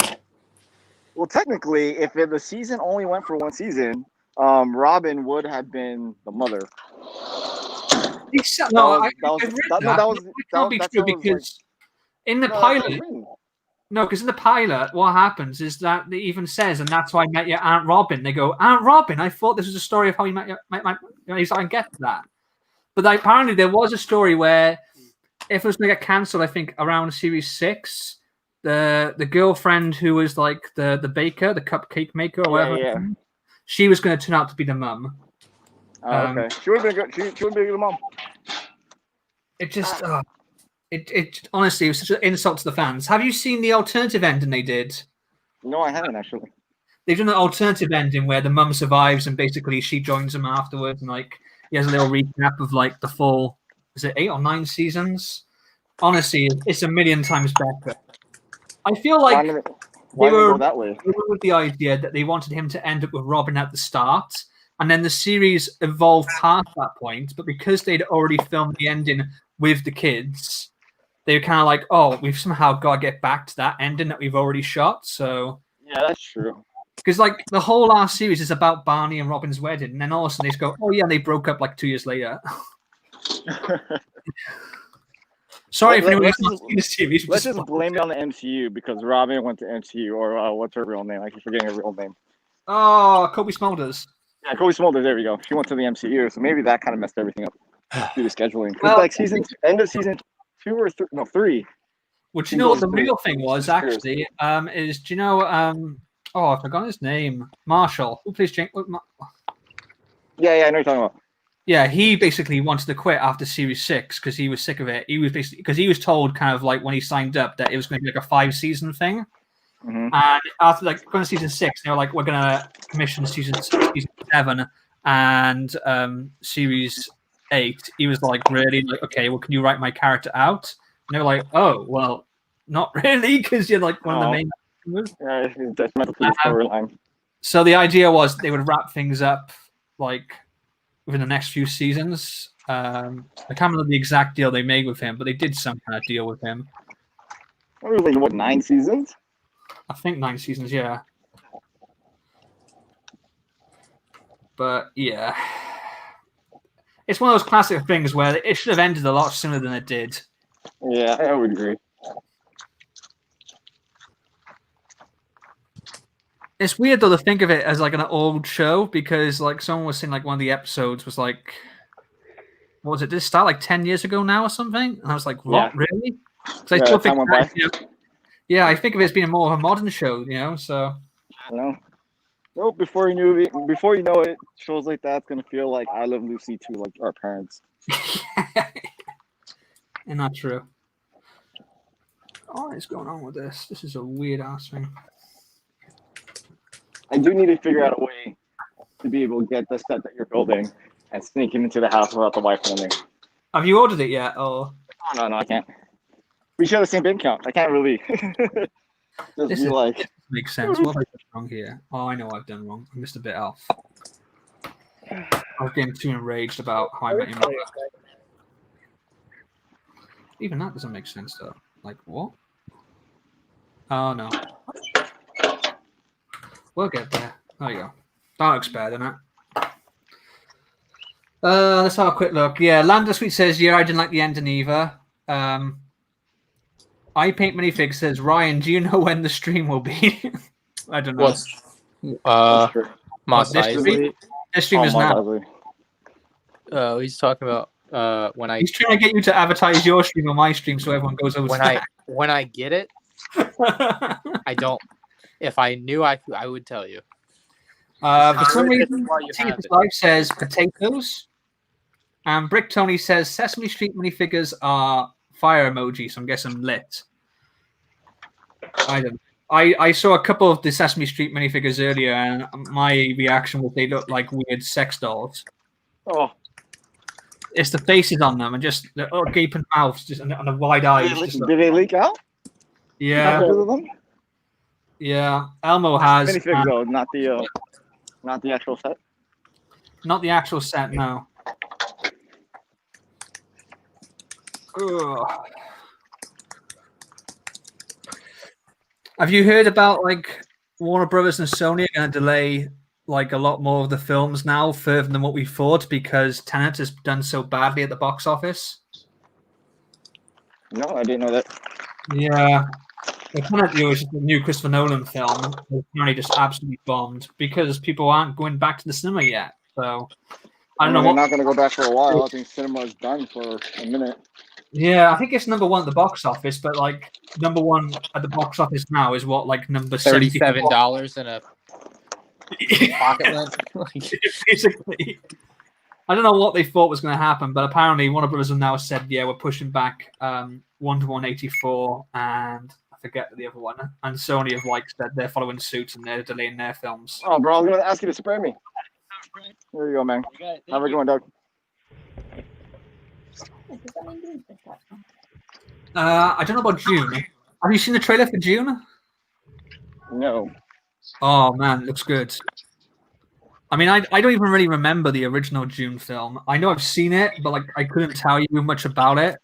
Well, technically, if the season only went for one season, Robin would have been the mother. No, that can't be true because in the pilot, no, because in the pilot, what happens is that it even says, and that's why I met your Aunt Robin. They go, Aunt Robin, I thought this was a story of how you met he's like, I get that. But apparently there was a story where if it was going to get cancelled, I think around series 6, the girlfriend who was like the baker, the cupcake maker or whatever, she was going to turn out to be the mum. Oh, okay. She would have been good. She would be a good mom. It just, it honestly, it was such an insult to the fans. Have you seen the alternative ending they did? No, I haven't actually. They've done an alternative ending where the mum survives and basically she joins them afterwards, and like he has a little recap of like the full, is it 8 or 9 seasons? Honestly, it's a million times better. I feel like why go that way? They were with the idea that they wanted him to end up with Robin at the start, and then the series evolved past that point. But because they'd already filmed the ending with the kids, they were kind of like, "Oh, we've somehow got to get back to that ending that we've already shot." So yeah, that's true. Because like the whole last series is about Barney and Robin's wedding, and then all of a sudden they just go, "Oh yeah," and they broke up like 2 years later. Sorry if anyone's not seen the series. Let's just blame it on the MCU because Robin went to MCU, or what's her real name? I keep forgetting her real name. Oh, Kobe Smulders. Yeah, Kobe Smulders. There we go. She went to the MCU, so maybe that kind of messed everything up due to scheduling. Well, like end of season 2 or 3? No, 3. Well, do you know what the real thing was actually? Do you know? Oh, I forgot his name. Marshall. Who plays Jake? Yeah, I know what you're talking about. Yeah, he basically wanted to quit after series 6 because he was sick of it. He was basically because he was told kind of like when he signed up that it was going to be like a 5-season thing. Mm-hmm. And after like going to season 6, they were like, "We're going to commission season 7 and series 8." He was like, "Really? Like, okay, well, can you write my character out?" And they were like, "Oh, well, not really, because you're like one of the main." Yeah, it's detrimental to the storyline. So the idea was they would wrap things up like within the next few seasons. I can't remember the exact deal they made with him, but they did some kind of deal with him. What, 9 seasons? I think 9 seasons, yeah. But yeah, it's one of those classic things where it should have ended a lot sooner than it did. Yeah, I would agree. It's weird though to think of it as like an old show because like someone was saying like one of the episodes was like, what was it? Did it start like 10 years ago now or something? And I was like, what, really? Because I still think, yeah, I think of it as being more of a modern show, you know. So no, nope. Before you know it, shows like that's gonna feel like I Love Lucy to like our parents. And not true. What is going on with this? This is a weird ass thing. I do need to figure out a way to be able to get the set that you're building and sneak it into the house without the wife knowing. Have you ordered it yet? Or no, I can't. We share the same bank account. I can't really. This makes sense. What have I done wrong here? Oh, I know what I've done wrong. I missed a bit off. I was getting too enraged about how I met your mother. Even that doesn't make sense though. Like what? Oh no. We'll get there. There you go. That looks better than that. Let's have a quick look. Yeah, Lander Sweet says, yeah, I didn't like the ending either. I Paint Minifigs says, Ryan, do you know when the stream will be? I don't know. This stream is now. Oh, he's talking about when I. He's trying to get you to advertise your stream on my stream so everyone goes over. When I get it, I don't. If I knew, I would tell you. For some reason, Tina's Life says potatoes. And Brick Tony says Sesame Street minifigures are fire emoji, so I'm guessing lit. I don't. I saw a couple of the Sesame Street minifigures earlier, and my reaction was they look like weird sex dolls. Oh. It's the faces on them and just the gaping mouths just and the wide eyes. Did they leak out? Yeah, Because of them? yeah. Elmo has Minifigs though, not the actual set. not the actual set. No. Ugh. Have you heard about like Warner Brothers and Sony are going to delay like a lot more of the films now further than what we thought because Tenet has done so badly at the box office? No, I didn't know that. Yeah. The Tenet, which is the new Christopher Nolan film, has apparently just absolutely bombed because people aren't going back to the cinema yet. So I don't know They're what. not going to go back for a while. I think cinema is done for a minute. Yeah, I think it's number one at the box office, but like number one at the box office now is what, like number $37 in a pocket lens. Basically. I don't know what they thought was going to happen, but apparently Warner Brothers have now said, yeah, we're pushing back Wonder Woman 84 and I forget the other one. And Sony have like said they're following suit and they're delaying their films. Oh, bro, I was going to ask you to spray me. There you go, man. Have a good one, Doug. Does that mean June's been shut? I don't know about June. Have you seen the trailer for June? No. Oh man, it looks good. I mean, I don't even really remember the original June film. I know I've seen it, but like I couldn't tell you much about it.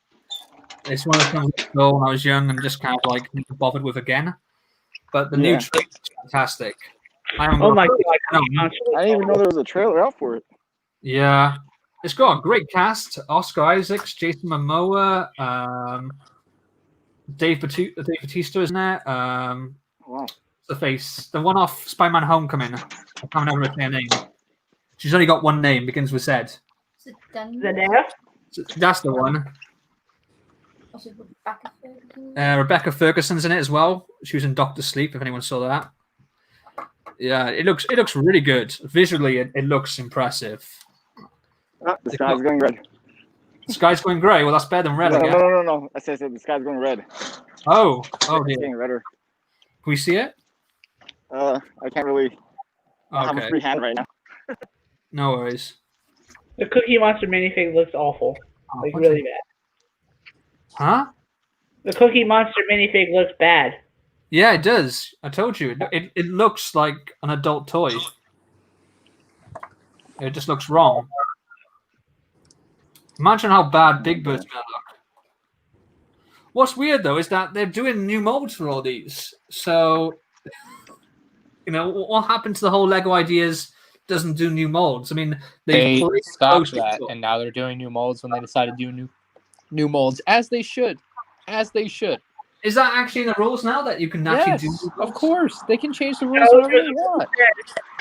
It's one of the films I saw when I was young and just kind of like never bothered with again. But the new trailer is fantastic. Oh my god! I didn't even know there was a trailer out for it. Yeah, it's got a great cast: Oscar Isaacs, Jason Momoa, Dave Bautista, isn't it? Wow. The face, the one off Spider-Man: Homecoming. I can't remember her name. She's only got one name, begins with Z. Is it done? Zendaya? That's the one. Also, Rebecca Ferguson? Rebecca Ferguson's in it as well. She was in Doctor Sleep. If anyone saw that, yeah, it looks really good. Visually, it looks impressive. Ah, the sky's going red. The sky's going grey. Well, that's better than red. No, I guess. no. I said the sky's going red. Oh dear. It's getting redder. Can we see it? I can't really. I have a Okay. free hand right now. No worries. The Cookie Monster minifig looks awful. Like what really bad. Huh? The Cookie Monster minifig looks bad. Yeah, it does. I told you. It looks like an adult toy. It just looks wrong. Imagine how bad Big Bird's gonna look. What's weird though is that they're doing new molds for all these. So, you know, what happened to the whole Lego Ideas doesn't do new molds? I mean, They pretty stopped close to that, it. and now they're doing new molds when they decided to do new molds, as they should. Is that actually in the rules now that you can actually Yes, do new of molds? course. They can change the rules whenever they want.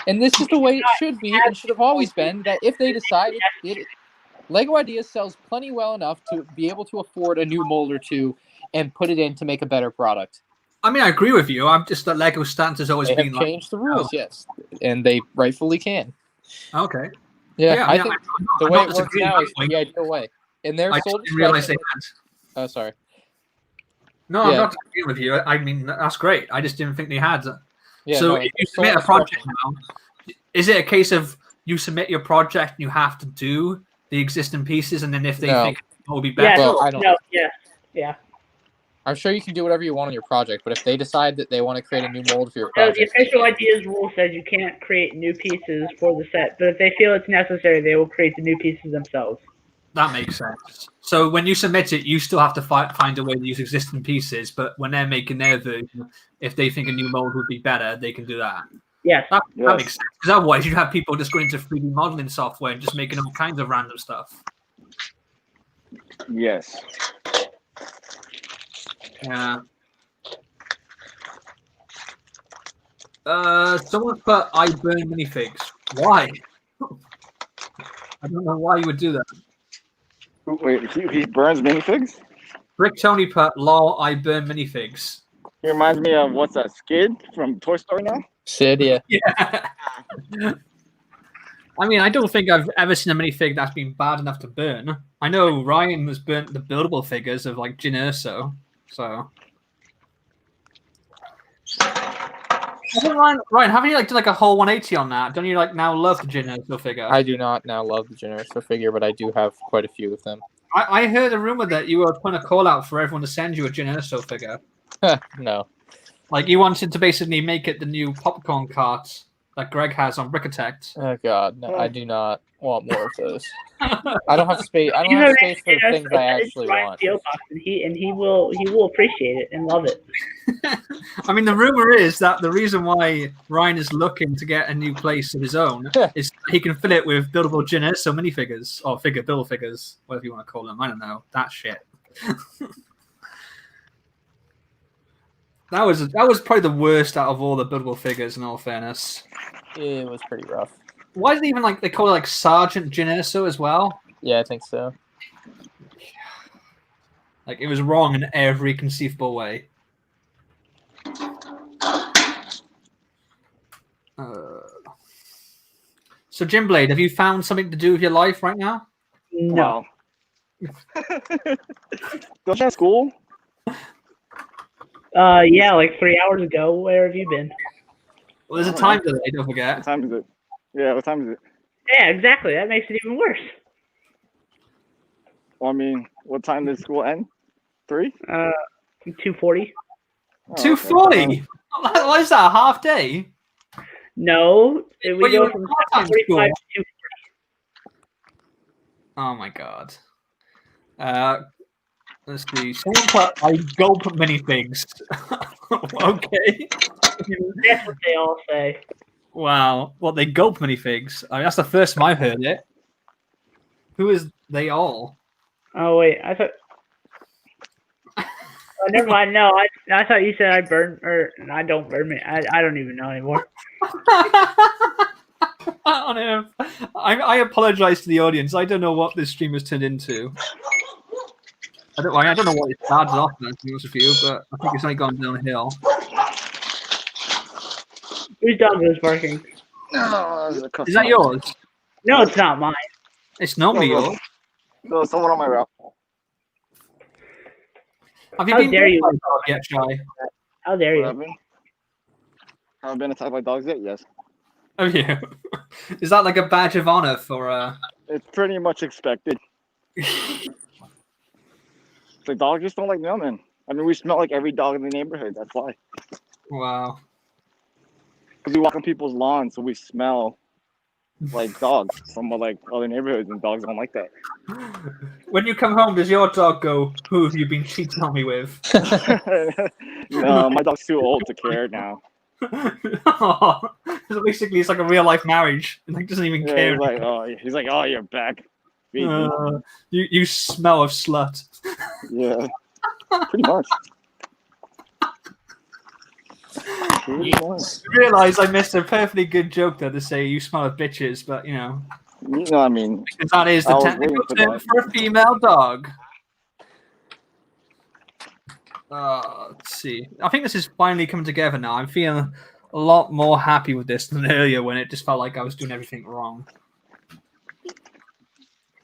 And this is the way it should be and should have always been, that if they decide Lego Ideas sells plenty well enough to be able to afford a new mold or two and put it in to make a better product. I mean, I agree with you. I'm just that Lego stance has always They been have like, changed the rules, yes. And they rightfully can. okay. Yeah, I I mean, think I'm the not way it works disagreeing now with is that the ideal way. And they're I just sold didn't realize they discretion. had. Oh, sorry. No, I'm Yeah. not disagreeing with you. I mean, that's great. I just didn't think they had. Yeah, So no, if you they're submit a sold project discretion. now, is it a case of you submit your project and you have to do the existing pieces, and then if they No. think it will be Yeah, better, Well, I don't- no, yeah. I'm sure you can do whatever you want on your project, but if they decide that they want to create a new mold for your No, the project, official ideas rule says you can't create new pieces for the set, but if they feel it's necessary, they will create the new pieces themselves. that makes sense. So when you submit it, you still have to find a way to use existing pieces, but when they're making their version, if they think a new mold would be better, they can do that. Yes. That Yes. makes sense. Because otherwise, you'd have people just going into 3D modeling software and just making all kinds of random stuff. Yes. Yeah. Someone put I burn minifigs. Why? I don't know why you would do that. Wait, he burns minifigs? Rick Tony put lol I burn minifigs. He reminds me of what's that, Skid from Toy Story now? Sid, yeah. Yeah. I mean, I don't think I've ever seen a minifig that's been bad enough to burn. I know Ryan has burnt the buildable figures of like Jyn Erso, so. I think Ryan, haven't you like done like a whole 180 on that? Don't you like now love the Jyn Erso figure? I do not now love the Generoso figure, but I do have quite a few of them. I heard a rumor that you were putting a call out for everyone to send you a Jyn Erso figure. No. Like he wanted to basically make it the new popcorn cart that Greg has on Brickatect. Oh God, no, I do not want more of those. I don't have space. I don't have space for the things I actually want. PO box, and he will appreciate it and love it. I mean, the rumor is that the reason why Ryan is looking to get a new place of his own is he can fill it with buildable Jin Erso minifigures or build figures, whatever you want to call them. I don't know that shit. That was probably the worst out of all the buildable figures. In all fairness, It was pretty rough. why is it even like they call it like Sergeant Jin Erso as well? Yeah, I think so. Like it was wrong in every conceivable way. So Jim Blade, have you found something to do with your life right now? No. Don't you have school? Yeah, like 3 hours ago. Where have you been? Well, there's a time delay. Don't forget. What time is it? Yeah, what time is it? Yeah, exactly. That makes it even worse. Well, I mean, what time does school end? 3? 2:40. 2:40. What is that? A half day? No, we Well, you go were from part-time 7:45 school. to 2:40. Oh my god. Let's see. Someone put I gulp minifigs. Okay. That's what they all say. Wow. What they gulp minifigs? I mean, that's the first time I've heard it. Who is they all? Oh wait, I thought. Oh, never mind. No, I thought you said I burn or I don't burn me. I don't even know anymore. On him. I apologize to the audience. I don't know what this stream has turned into. I don't know what it started off as, to be honest with you, but I think it's only gone downhill. Whose dog was barking? No, Is that yours? No, it's not mine. It's normally yours. No, someone on my route. Have you How been dare you? bitten by a dog yet, Shy? How dare What you? happened? Have I been attacked by dogs yet? Yes. Have you? Is that like a badge of honor for It's pretty much expected. The dogs just don't like mailmen. I mean, we smell like every dog in the neighborhood. That's why. Wow. Because we walk on people's lawns, so we smell like dogs from like other neighborhoods, and dogs don't like that. When you come home, does your dog go, "Who have you been cheating on me with?" No, my dog's too old to care now. So basically, it's like a real life marriage. It like doesn't even Yeah, care. he's like, oh, you're back. Feed me." You smell of slut. Yeah, pretty much. Pretty much. I realize I missed a perfectly good joke there to say you smell of bitches, but you know. You know, I mean, Because that is the I was technical waiting for term that. for a female dog. Let's see. I think this is finally coming together now. I'm feeling a lot more happy with this than earlier when it just felt like I was doing everything wrong.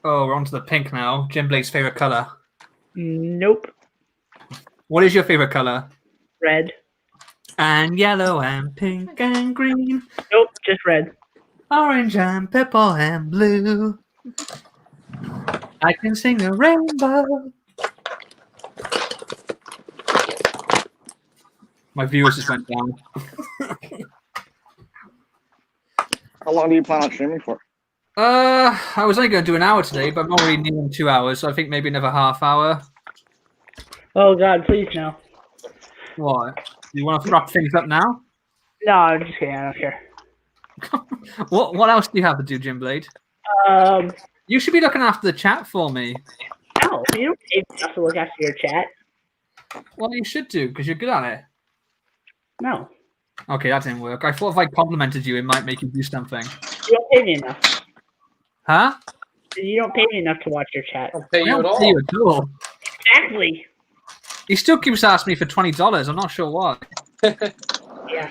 Oh, we're on to the pink now. Jim Blake's favorite color. Nope. What is your favorite color? Red. And yellow and pink and green. Nope, just red. Orange and purple and blue. I can sing a rainbow. My viewers just went down. how long do you plan on streaming for? I was only going to do an hour today, but I'm already nearing 2 hours, so I think maybe another half hour. Oh God, please no. What? You want to wrap things up now? No, I'm just kidding. I don't care. What else do you have to do, Jim Blade? You should be looking after the chat for me. No, you don't pay me enough to look after your chat. Well, you should do, because you're good at it. No, Okay, that didn't work. I thought if I complimented you, it might make you do something. you don't pay me enough. Huh? You don't pay me enough to watch your chat. Don't pay I you at don't all. pay you at all. Exactly. He still keeps asking me for $20. I'm not sure why. Yeah.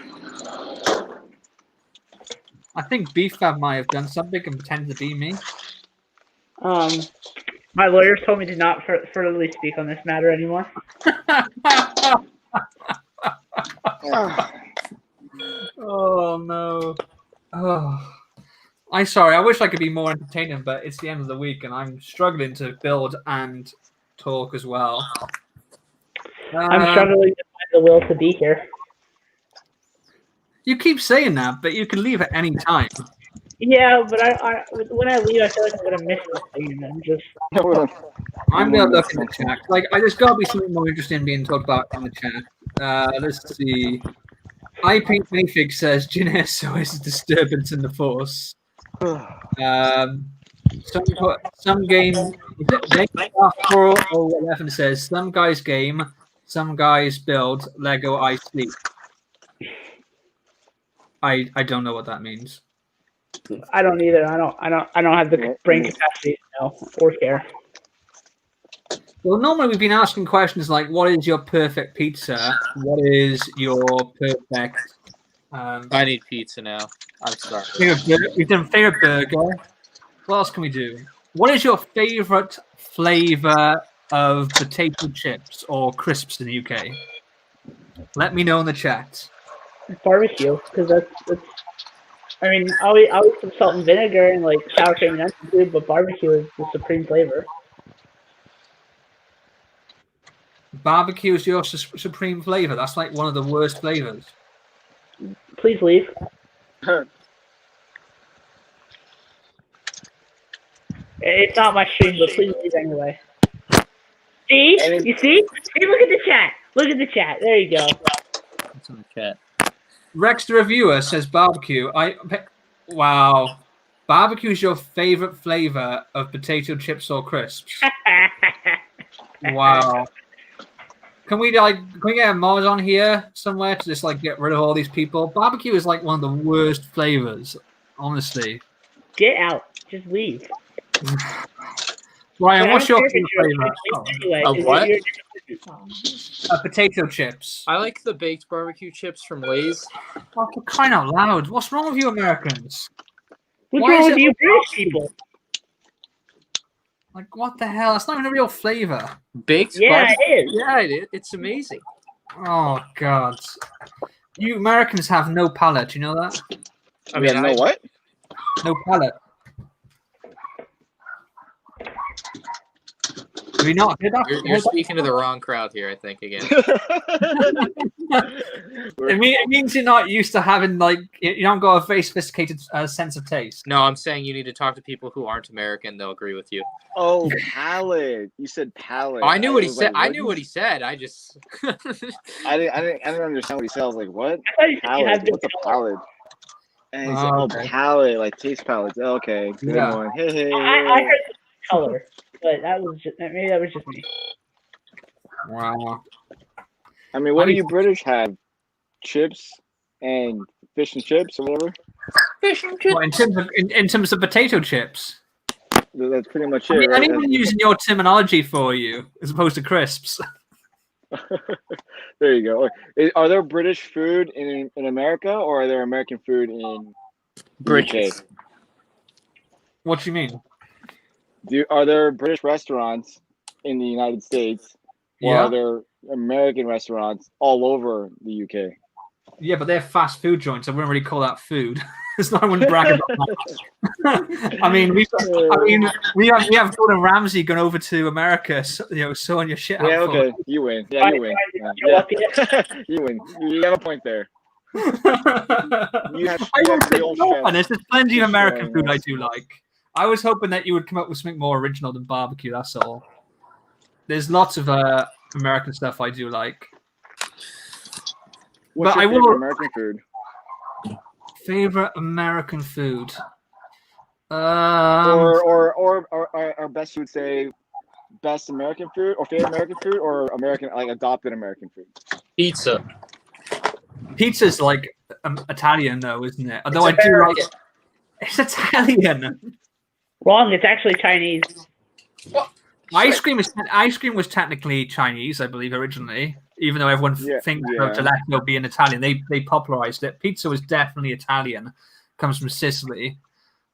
I think Beef Fab might have done something and pretend to be me. My lawyers told me to not furtherly speak on this matter anymore. Oh no. Oh. I'm sorry. I wish I could be more entertaining, but it's the end of the week and I'm struggling to build and talk as well. I'm struggling to find the will to be here. You keep saying that, but you can leave at any time. Yeah, but I when I leave, I feel like I'm gonna miss something, and I'm just. I'm gonna look in the chat. Like, there's gotta be something more interesting being talked about in the chat. Let's see. I Paint Mayfig says Ginesso is a disturbance in the force. Some game, or 11 says some guys game, some guys build Lego I sleep. I don't know what that means. I don't either. I don't have the brain capacity to know or care. Well, normally we've been asking questions like, "What is your perfect pizza? What is your perfect?" I need pizza now. I'm sorry. We've done favorite burger. What else can we do? What is your favorite flavor of potato chips or crisps in the UK? Let me know in the chat. Barbecue, because that's. I mean, I always put salt and vinegar and like sour cream and onion too, but barbecue is the supreme flavor. Barbecue is your supreme flavor. That's like one of the worst flavors. Please leave. It's not my stream, but please leave anyway. See? You see? Hey, look at the chat. Look at the chat. There you go. It's in the chat. Rex the Reviewer says barbecue. Wow. Barbecue is your favorite flavor of potato chips or crisps. Wow. Can we get a mod on here somewhere to just like get rid of all these people? Barbecue is like one of the worst flavors, honestly. Get out. Just leave. Ryan, what's your favorite flavor? Anyway, what? Potato chips. I like the baked barbecue chips from Lay's. Oh, for crying out loud! What's wrong with you Americans? What's Why wrong is with it- you British people? Like, what the hell? That's not even a real flavor. Baked Yeah, barbecue? it is. Yeah, it is. It's amazing. Oh God! You Americans have no palate. You know that? I mean, know what? No palate. Have you not heard that? You're speaking to the wrong crowd here, I think, again. It means you're not used to having, like, you don't got a very sophisticated sense of taste. No, I'm saying you need to talk to people who aren't American. They'll agree with you. Oh, palate. You said palate. Oh, I knew what he was said. like, I knew what he said. I just. I didn't understand what he said. I was like, what? I thought you said you had Palate. the What's a palate? And he said, Oh, oh, okay. palate, like taste palates. Okay, good Yeah. one. Hey. I heard the color, but that was just, maybe that was just me. Wow. I mean, what do you British have? Chips and fish and chips or whatever? Fish and chips. Well, in terms of potato chips. That's pretty much it. I mean, right? I'm even using your terminology for you as opposed to crisps. There you go. Are there British food in America, or are there American food in British. UK? What do you mean? Are there British restaurants in the United States, or Yeah. are there American restaurants all over the UK? Yeah, but they're fast food joints. I wouldn't really call that food. It's not. I wouldn't brag about that. I mean, we have Gordon Ramsay going over to America, sewing your shit out. Yeah, for okay, you win. Yeah, you win. Yeah. You win. You have a point there. You have real chefs. And there's plenty of American destroying food I us. do like. I was hoping that you would come up with something more original than barbecue. That's all. There's lots of American stuff I do like. What's But your I favorite will- American food? Favorite American food? Or best you would say best American food, or favorite American food, or American, like, adopted American food? Pizza. Pizza's like Italian, though, isn't it? Although I do like it. It's Italian. Wrong. It's actually Chinese. Ice cream was technically Chinese, I believe, originally. Even though everyone thinks of gelato being Italian, they popularized it. Pizza was definitely Italian. Comes from Sicily,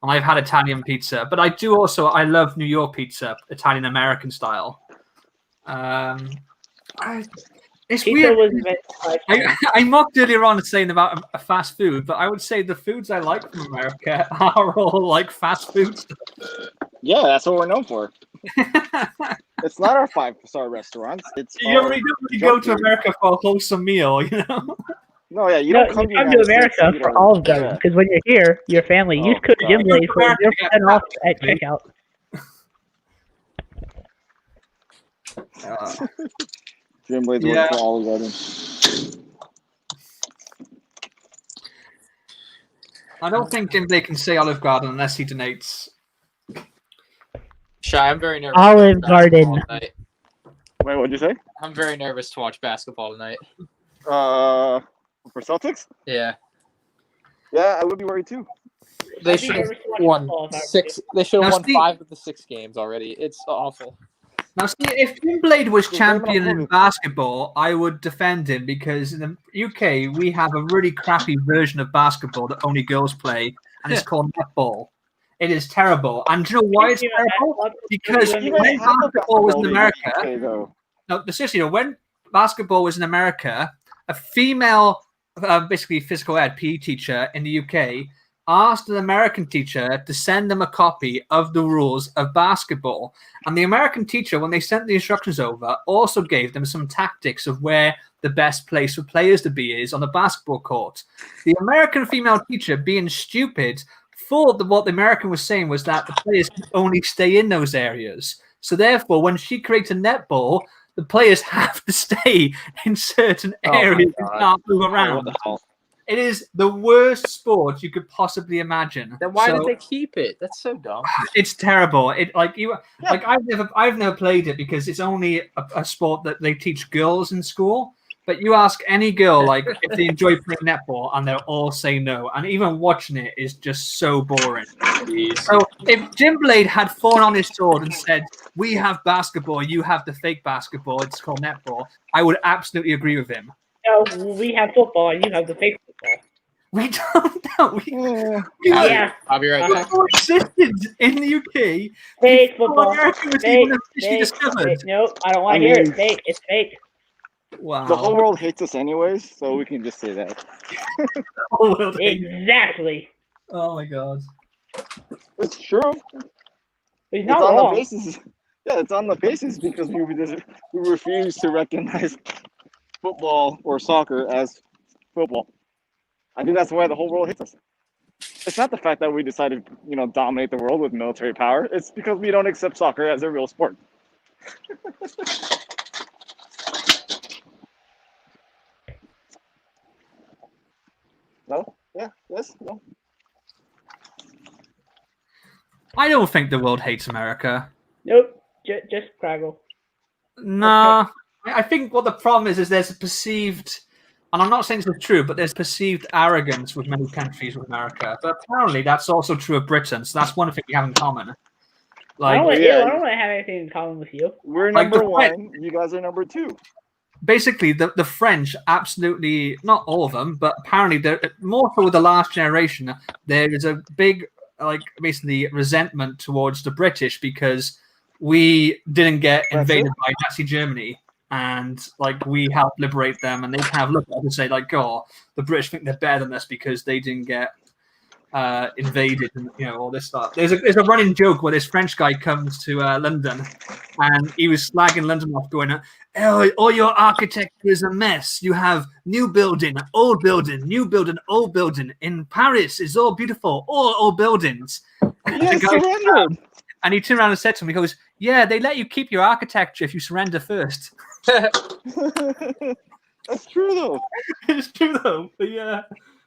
and I've had Italian pizza. But I love New York pizza, Italian American style. It's Pizza weird. was invented by China. I mocked earlier on saying about a fast food, but I would say the foods I like from America are all like fast food. Yeah, that's what we're known for. It's not our 5-star restaurants. It's You don't really go to junk food. America for a wholesome meal, you know? No, yeah, you No, don't come you to come to United States America to eat for our- all of them yeah. because when you're here, your family use Oh, code God. Jim Blaze for America, 0% off at yeah. checkout. Jim Blades Yeah. works for Olive Garden. I don't think Jim Blake can say Olive Garden unless he donates. Shy, I'm very nervous. Olive to watch basketball Garden. tonight. Wait, what'd you say? I'm very nervous to watch basketball tonight. For Celtics? Yeah. Yeah, I would be worried too. They I'd be should have nervous to watch won football if I were 6. They should have Now, won see- 5 of the 6 games already. It's awful. Now, see, if Jim Blade was Well, they're not champion in holding. basketball, I would defend him because in the UK we have a really crappy version of basketball that only girls play, and it's called netball. It is terrible, and do you know why it's terrible? Because You when guys have a basketball was in league America, UK, though. no, seriously, when basketball was in America, a female, basically physical ed PE teacher in the UK asked an American teacher to send them a copy of the rules of basketball. And the American teacher, when they sent the instructions over, also gave them some tactics of where the best place for players to be is on the basketball court. The American female teacher, being stupid, thought that what the American was saying was that the players can only stay in those areas. So therefore, when she creates a netball, the players have to stay in certain Oh my areas and God. not move Oh, what around. the hell? It is the worst sport you could possibly imagine. Then why So, did they keep it? That's so dumb. It's terrible. It like you Yeah. like I've never played it because it's only a sport that they teach girls in school. But you ask any girl like if they enjoy playing netball, and they'll all say no. And even watching it is just so boring. So if Jim Blade had fallen on his sword and said, "We have basketball, you have the fake basketball. It's called netball," I would absolutely agree with him. No, we have football and you have the fake football. We don't know. Yeah, I'll be right back. Football existed in the UK. fake before football. America was Fake, even officially fake, discovered. fake. Nope, I don't want I to hear mean- it. Fake. It's fake. Wow. The whole world hates us anyways, so we can just say that. The whole world hates- Exactly. Oh my god. It's true. He's It's not on wrong. the basis. Yeah, it's on the basis because we refuse to recognize football or soccer as football. I think that's why the whole world hates us. It's not the fact that we decided, dominate the world with military power. It's because we don't accept soccer as a real sport. No? Yeah? Yes? No? I don't think the world hates America. Nope. Just Kragle. Nah. I think what the problem is there's a perceived, and I'm not saying this is true, but there's perceived arrogance with many countries with America. But apparently that's also true of Britain. So that's one thing we have in common. I Like don't want yeah. you. I don't want to have anything in common with you. We're Like number the one. You guys are number two. basically the French absolutely, not all of them, but apparently more so with the last generation, there is a big basically resentment towards the British because we didn't get That's invaded it. by Nazi Germany, and we helped liberate them, and they kind of look at us and say oh, the British think they're better than us because they didn't get invaded, and all this stuff. There's a running joke where this French guy comes to London, and he was slagging London off, going, "Oh, all your architecture is a mess. You have new building, old building, new building, old building. In Paris, it's all beautiful, all old buildings." Yes, guy- surrendered. And he turned around and said to him, he goes, "Yeah, they let you keep your architecture if you surrender first." That's true though. It's true though. But yeah.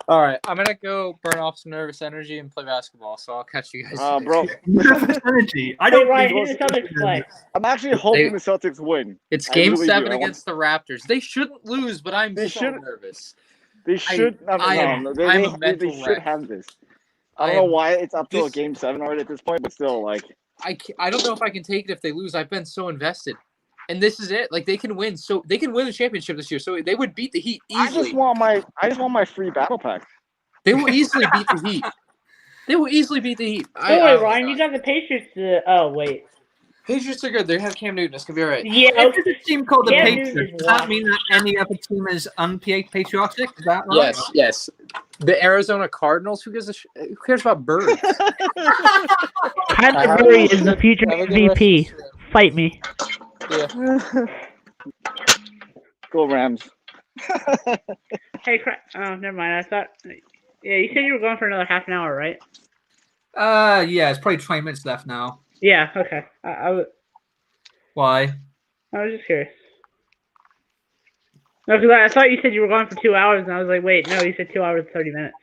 All right, I'm gonna go burn off some nervous energy and play basketball. So I'll catch you guys. Bro, Nervous energy. I Hey, don't Ryan, think who the Celtics play? I'm actually hoping the Celtics win. It's I Game really do. 7 I want- against the Raptors. They shouldn't lose, but I'm They so should- nervous. They should. I'm a They mental should wreck. have this. I I don't know am- why it's up to a this- Game 7 already at this point, but still, I don't know if I can take it if they lose. I've been so invested, and this is it. They can win. So they can win the championship this year. So they would beat the Heat I easily. just want my free battle pack. They will easily beat the Heat. They will easily beat the Heat. Oh wait, Ryan, you got the Patriots. Oh wait. Patriots are good. They have Cam Newton. It's gonna be all right. Yeah. If there's a team called the Yeah, Patriots, dude, does that mean that any other team is unpatriotic? Is that right? Yes, yes. The Arizona Cardinals. Who cares about birds? Kyler Murray is the future Have a good rest of MVP. the show. Fight me. Go Rams. Hey, oh, never mind. I thought. Yeah, you said you were going for another half an hour, right? Yeah, it's probably 20 minutes left now. Yeah. Okay. Why? I was just curious. No, because I thought you said you were going for 2 hours, and I was like, wait, no, you said 2 hours and 30 minutes.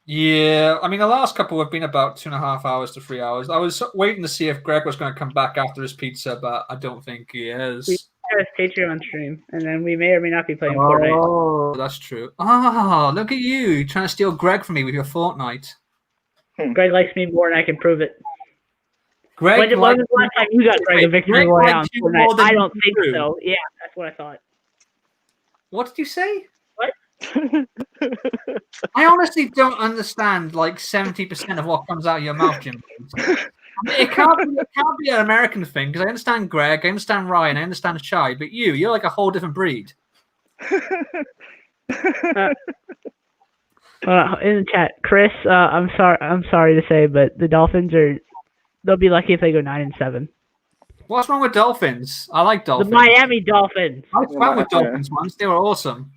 Yeah, I mean, the last couple have been about 2.5 hours to 3 hours. I was waiting to see if Greg was going to come back after his pizza, but I don't think he is. We have a Patreon stream, and then we may or may not be playing Fortnite. Oh, that's true. Oh, look at you trying to steal Greg from me with your Fortnite. Greg likes me more, and I can prove it. Greg, when was the last time you got Greg a victory royale on Fortnite? I don't think so. Yeah, that's what I thought. What did you say? What? I honestly don't understand like 70% of what comes out of your mouth, Jim. I mean, it can't be an American thing because I understand Greg, I understand Ryan, I understand Shy, but you're like a whole different breed. In the chat, Chris, I'm sorry to say, but the Dolphins they'll be lucky if they go 9-7. What's wrong with Dolphins? I like Dolphins. The Miami Dolphins. I went with Dolphins once. They were awesome.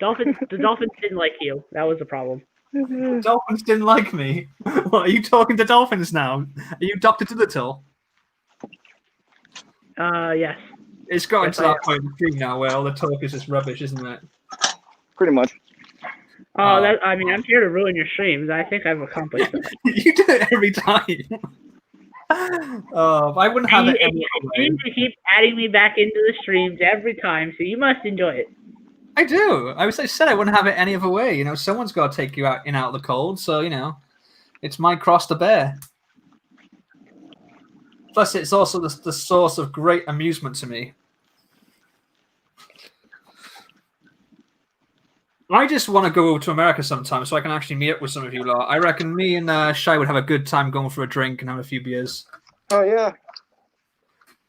The Dolphins didn't like you. That was the problem. The Dolphins didn't like me. What, are you talking to Dolphins now? Are you Dr. Dolittle? Yes. It's gotten to that point in the stream now where all the talk is just rubbish, isn't it? Pretty much. I mean, I'm here to ruin your streams. I think I've accomplished that. You do it every time. I wouldn't have it any other way. You keep adding me back into the streams every time, so you must enjoy it. I do. I said I wouldn't have it any other way. You know, someone's got to take you out of the cold, so you know, it's my cross to bear. Plus, it's also the source of great amusement to me. I just want to go over to America sometime so I can actually meet up with some of you lot. I reckon me and Shai would have a good time going for a drink and have a few beers. Oh, yeah.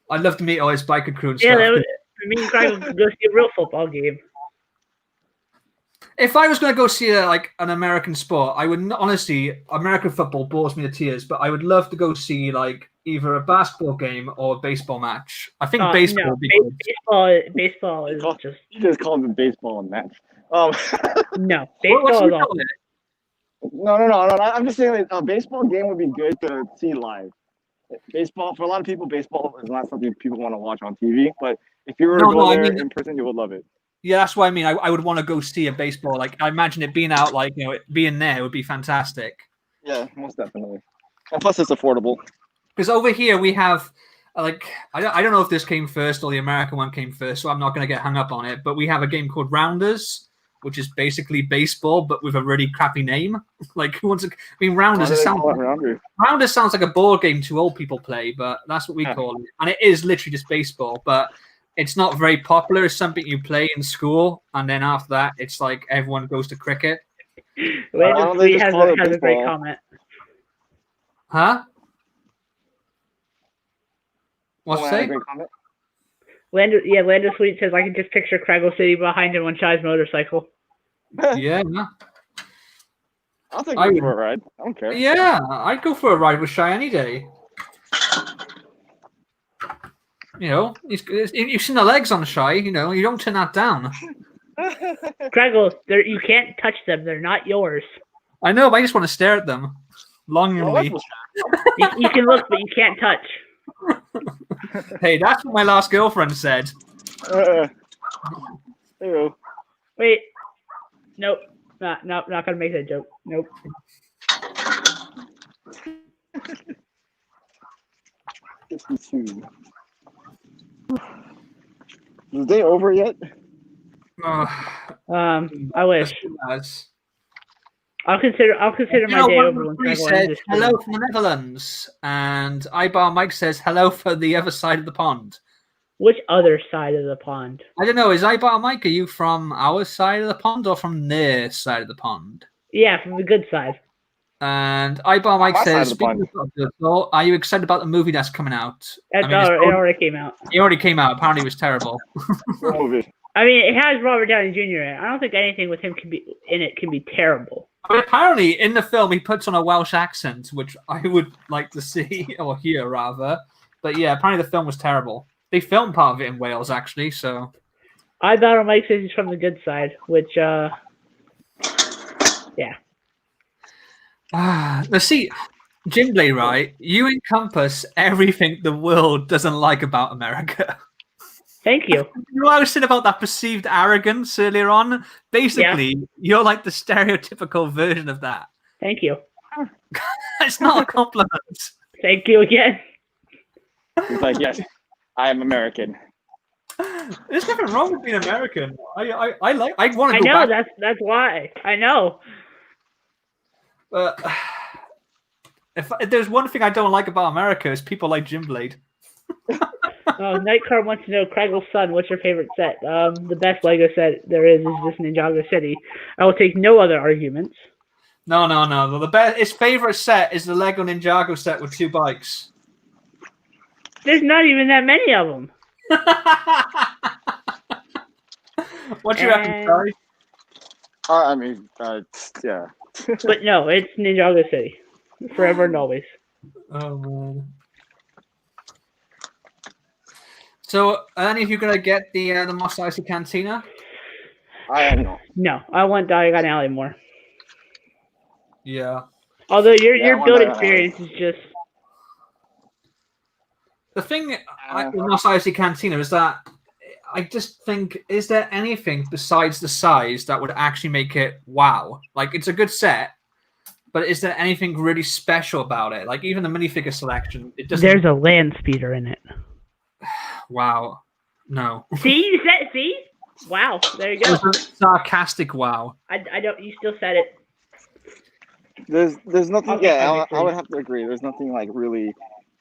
I'd love to meet all his biker crew and stuff. Yeah, me and Kragle could go see a real football game. If I was going to go see an American sport, I would honestly, American football bores me to tears, but I would love to go see either a basketball game or a baseball match. I think baseball would be good. Baseball is just... You just called it baseball and match. No, baseball is awesome. No. I'm just saying a baseball game would be good to see live. Baseball, for a lot of people, baseball is not something people want to watch on TV. But if you were to go there in person, you would love it. Yeah, that's what I mean. I would want to go see a baseball. I imagine it being out, being there would be fantastic. Yeah, most definitely. And plus, it's affordable. Because over here we have, I don't know if this came first or the American one came first, so I'm not going to get hung up on it. But we have a game called Rounders, which is basically baseball, but with a really crappy name. Who wants to? I mean, Rounders. Rounders sounds like a board game two old people play, but that's what we call it. And it is literally just baseball, but it's not very popular. It's something you play in school, and then after that, it's like everyone goes to cricket. Landon has a great comment. Huh? What's that? Landon Sweet says I can just picture Kragle City behind him on Shy's motorcycle. Yeah. I'll take you for a ride. I don't care. Yeah, I'd go for a ride with Shy any day. You know, you've seen the legs on Shy. You know, you don't turn that down. Kragle, you can't touch them. They're not yours. I know, but I just want to stare at them longingly. You can look, but you can't touch. Hey, that's what my last girlfriend said. Ew. Wait. Nope. Not gonna make that joke. Nope. Is the day over yet? I wish. I'll consider my day over when Kragle says hello from the Netherlands, and Ibar Mike says hello for the other side of the pond. Which other side of the pond? I don't know. Is Ibar Mike? Are you from our side of the pond or from their side of the pond? Yeah, from the good side. And Ibar Mike says, "Are you excited about the movie that's coming out?" It already came out. It already came out. Apparently, it was terrible. I mean, it has Robert Downey Jr. in it. I don't think anything with him can be terrible. But apparently, in the film, he puts on a Welsh accent, which I would like to see or hear rather. But yeah, apparently the film was terrible. They filmed part of it in Wales, actually. So I thought Mike says he's from the good side, which yeah. now see, Jim Blade, right? You encompass everything the world doesn't like about America. Thank you. You know what I was saying about that perceived arrogance earlier on? Basically, you're like the stereotypical version of that. Thank you. It's not a compliment. Thank you again. He's like, yes, I am American. There's nothing wrong with being American. I want I to go know back. that's why. I know. If there's one thing I don't like about America, it's people like Jim Blade. Nightcar wants to know, Kragle's son, what's your favorite set? The best Lego set there is this Ninjago City. I will take no other arguments. No. His favorite set is the Lego Ninjago set with 2 bikes. There's not even that many of them. What do you reckon, Charlie? I mean, yeah. But no, it's Ninjago City. Forever and always. Oh, man. So, are any of you going to get the Mos Eisley Cantina? I don't know. No, I want Diagon Alley more. Yeah. Although your I want build Diagon experience is just... The thing with Mos Eisley Cantina is that I just think, is there anything besides the size that would actually make it wow? Like, it's a good set, but is there anything really special about it? Like, even the minifigure selection, it doesn't... There's a land speeder in it. Wow. No. See? You said, see? Wow. There you go. It was a sarcastic wow. I don't... You still said it. There's nothing. Okay, Yeah, okay, I would have to agree. There's nothing like really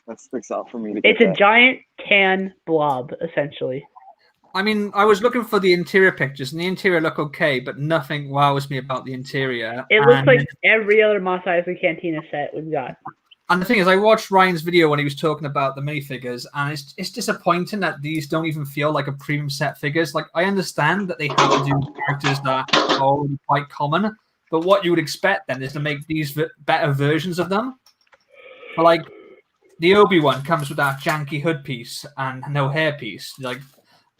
that sticks out for me to It's get a that. giant tan blob, essentially. I mean, I was looking for the interior pictures, and the interior look okay, but nothing wows me about the interior. It looks like every other Mos Eisley Cantina set we've got. And the thing is, I watched Ryan's video when he was talking about the minifigures, and it's disappointing that these don't even feel like a premium set figures. Like, I understand that they have to do characters that are already quite common, but what you would expect then is to make these better versions of them. But like, the Obi-Wan comes with that janky hood piece and no hair piece. Like,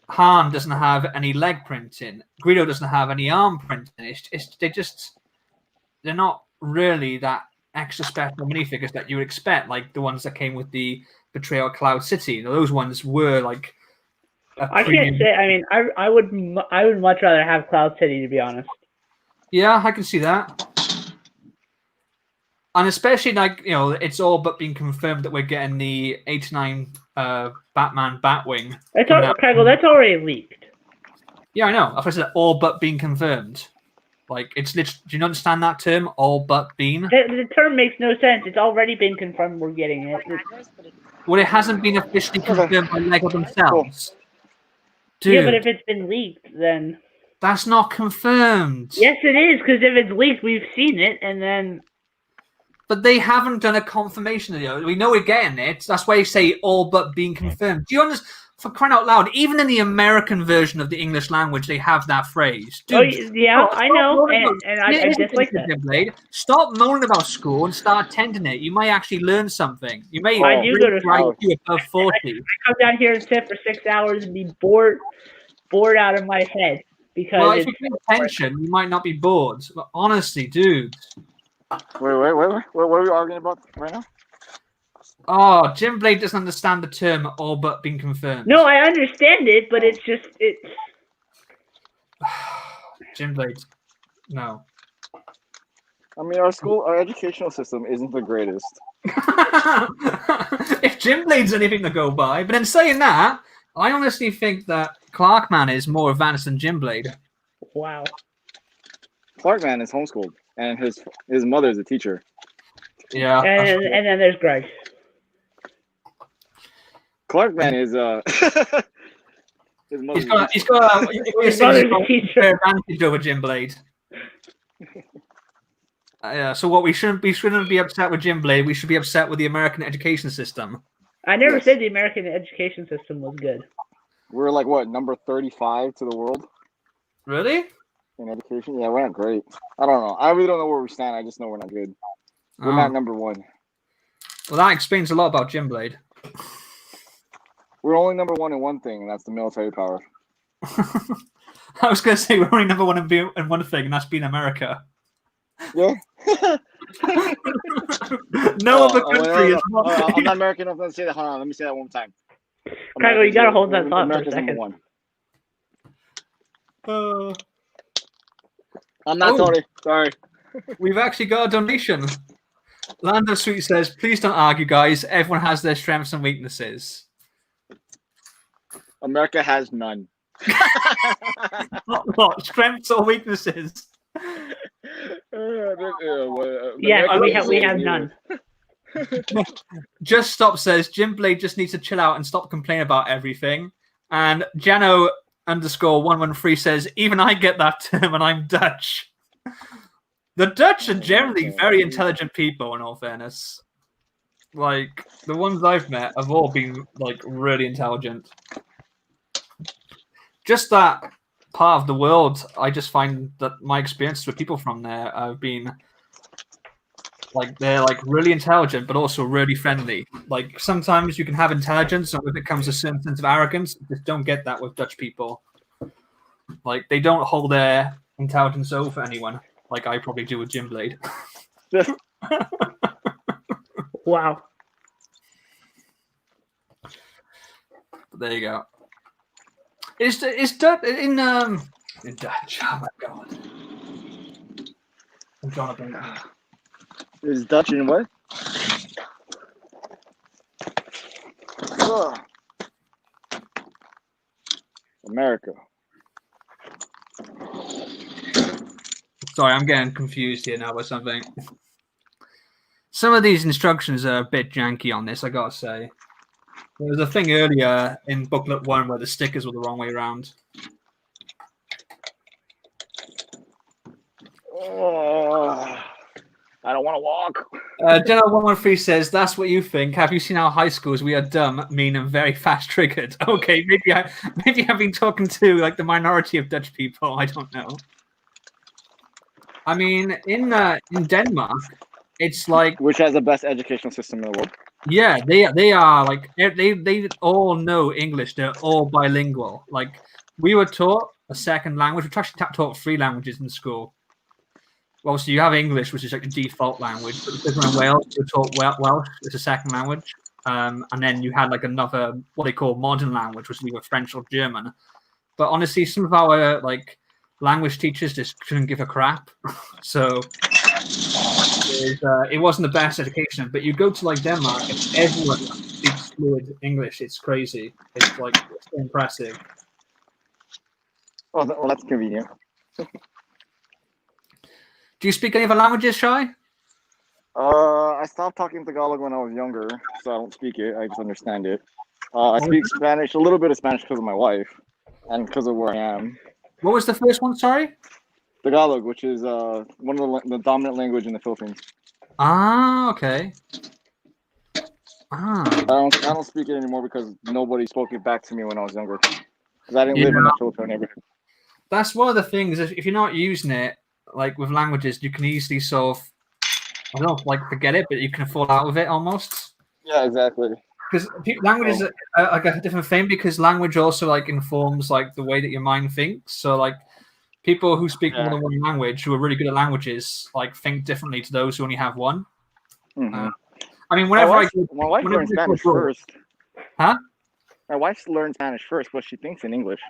Han doesn't have any leg printing. Greedo doesn't have any arm printing. They're not really that extra special minifigures that you would expect, like the ones that came with the Betrayal at Cloud City. Those ones were like. I can't say. I mean, I would much rather have Cloud City, to be honest. Yeah, I can see that. And especially, like, you know, it's all but been confirmed that we're getting the 89 Batman Batwing. Kragle, that's already leaked. Yeah, I know. I said all but being confirmed. Like, it's literally, do you understand that term? All but been? The term makes no sense. It's already been confirmed we're getting it. Well, it hasn't been officially confirmed by Lego themselves. Dude, yeah, but if it's been leaked, then... That's not confirmed. Yes, it is, because if it's leaked, we've seen it, and then... But they haven't done a confirmation video. We know we're getting it. That's why you say all but being confirmed. Do you understand? For crying out loud, even in the American version of the English language, they have that phrase. Dude, yeah, I know, and I dislike that. Blade. Stop moaning about school and start attending it. You might actually learn something. You may I do go to school. above 40. I come down here and sit for 6 hours and be bored out of my head. Because well, if you pay attention, you might not be bored. But honestly, dude. Wait. What are we arguing about right now? Oh, Jim Blade doesn't understand the term all but being confirmed. No, I understand it, but it's just... Jim Blade, no. I mean, our educational system isn't the greatest. If Jim Blade's anything to go by. But in saying that, I honestly think that Clarkman is more advanced than Jim Blade. Wow. Clarkman is homeschooled, and his mother is a teacher. Yeah. And then there's Greg. Clarkman is his mother. He's got a teacher advantage over Jim Blade. So what we shouldn't be upset with Jim Blade. We should be upset with the American education system. I never said the American education system was good. We're like what, number 35 to the world? Really? In education? Yeah, we're not great. I don't know. I really don't know where we stand. I just know we're not good. We're not number one. Well, that explains a lot about Jim Blade. We're only number one in one thing, and that's the military power. I was going to say we're only number one in one thing, and that's being America. Yeah. No other country is. I'm not American enough to say that. Hold on, let me say that one more time. Kragle, you gotta hold that thought for a America's number second. one. Uh, I'm not Tony. Sorry. We've actually got a donation. Lando Sweet says, "Please don't argue, guys. Everyone has their strengths and weaknesses." America has none. What strengths or weaknesses? Yeah, we have none. Just Stop says Jim Blade just needs to chill out and stop complaining about everything. And Jano _113 says, even I get that term and I'm Dutch. The Dutch are generally very intelligent people, in all fairness. Like, the ones I've met have all been, like, really intelligent. Just that part of the world, I just find that my experiences with people from there have been, like, they're, like, really intelligent, but also really friendly. Like, sometimes you can have intelligence, and when it comes to a certain sense of arrogance, you just don't get that with Dutch people. Like, they don't hold their intelligence over anyone, like I probably do with Jim Blade. Wow. But there you go. Is Dutch in Dutch? Oh my god! I'm Jonathan. Is Dutch in what? Ugh. America. Sorry, I'm getting confused here now by something. Some of these instructions are a bit janky on this, I gotta say. There was a thing earlier in booklet 1 where the stickers were the wrong way around. I don't want to walk. General 113 says, that's what you think. Have you seen how high schools we are dumb, mean, and very fast triggered? Okay, maybe I've been talking to like the minority of Dutch people. I don't know. I mean, in Denmark, it's like, which has the best educational system in the world. Yeah, they are like they all know English. They're all bilingual. Like we were taught a second language. We're actually taught 3 languages in school. Well, so you have English, which is like the default language. But because we're in Wales, we're taught Welsh as a second language. And then you had like another what they call modern language, which is either French or German. But honestly, some of our like language teachers just couldn't give a crap. So it wasn't the best education. But you go to like Denmark, and everyone speaks fluid English. It's crazy. It's like it's impressive. Oh, well, that's convenient. Do you speak any other languages, Shai? I stopped talking Tagalog when I was younger, so I don't speak it. I just understand it. I speak Spanish, a little bit of Spanish because of my wife, and because of where I am. What was the first one? Sorry. Tagalog, which is one of the dominant language in the Philippines. Ah, okay. I don't speak it anymore because nobody spoke it back to me when I was younger. Because I didn't live in a Filipino neighborhood. That's one of the things. If you're not using it, like with languages, you can easily sort of, I don't know, like forget it, but you can fall out of it almost. Yeah, exactly. Because languages are like a different thing. Because language also like informs like the way that your mind thinks. So like people who speak more than one language, who are really good at languages, like think differently to those who only have one. Mm-hmm. I mean, whenever my wife learned Spanish first. Huh? My wife learned Spanish first, but she thinks in English.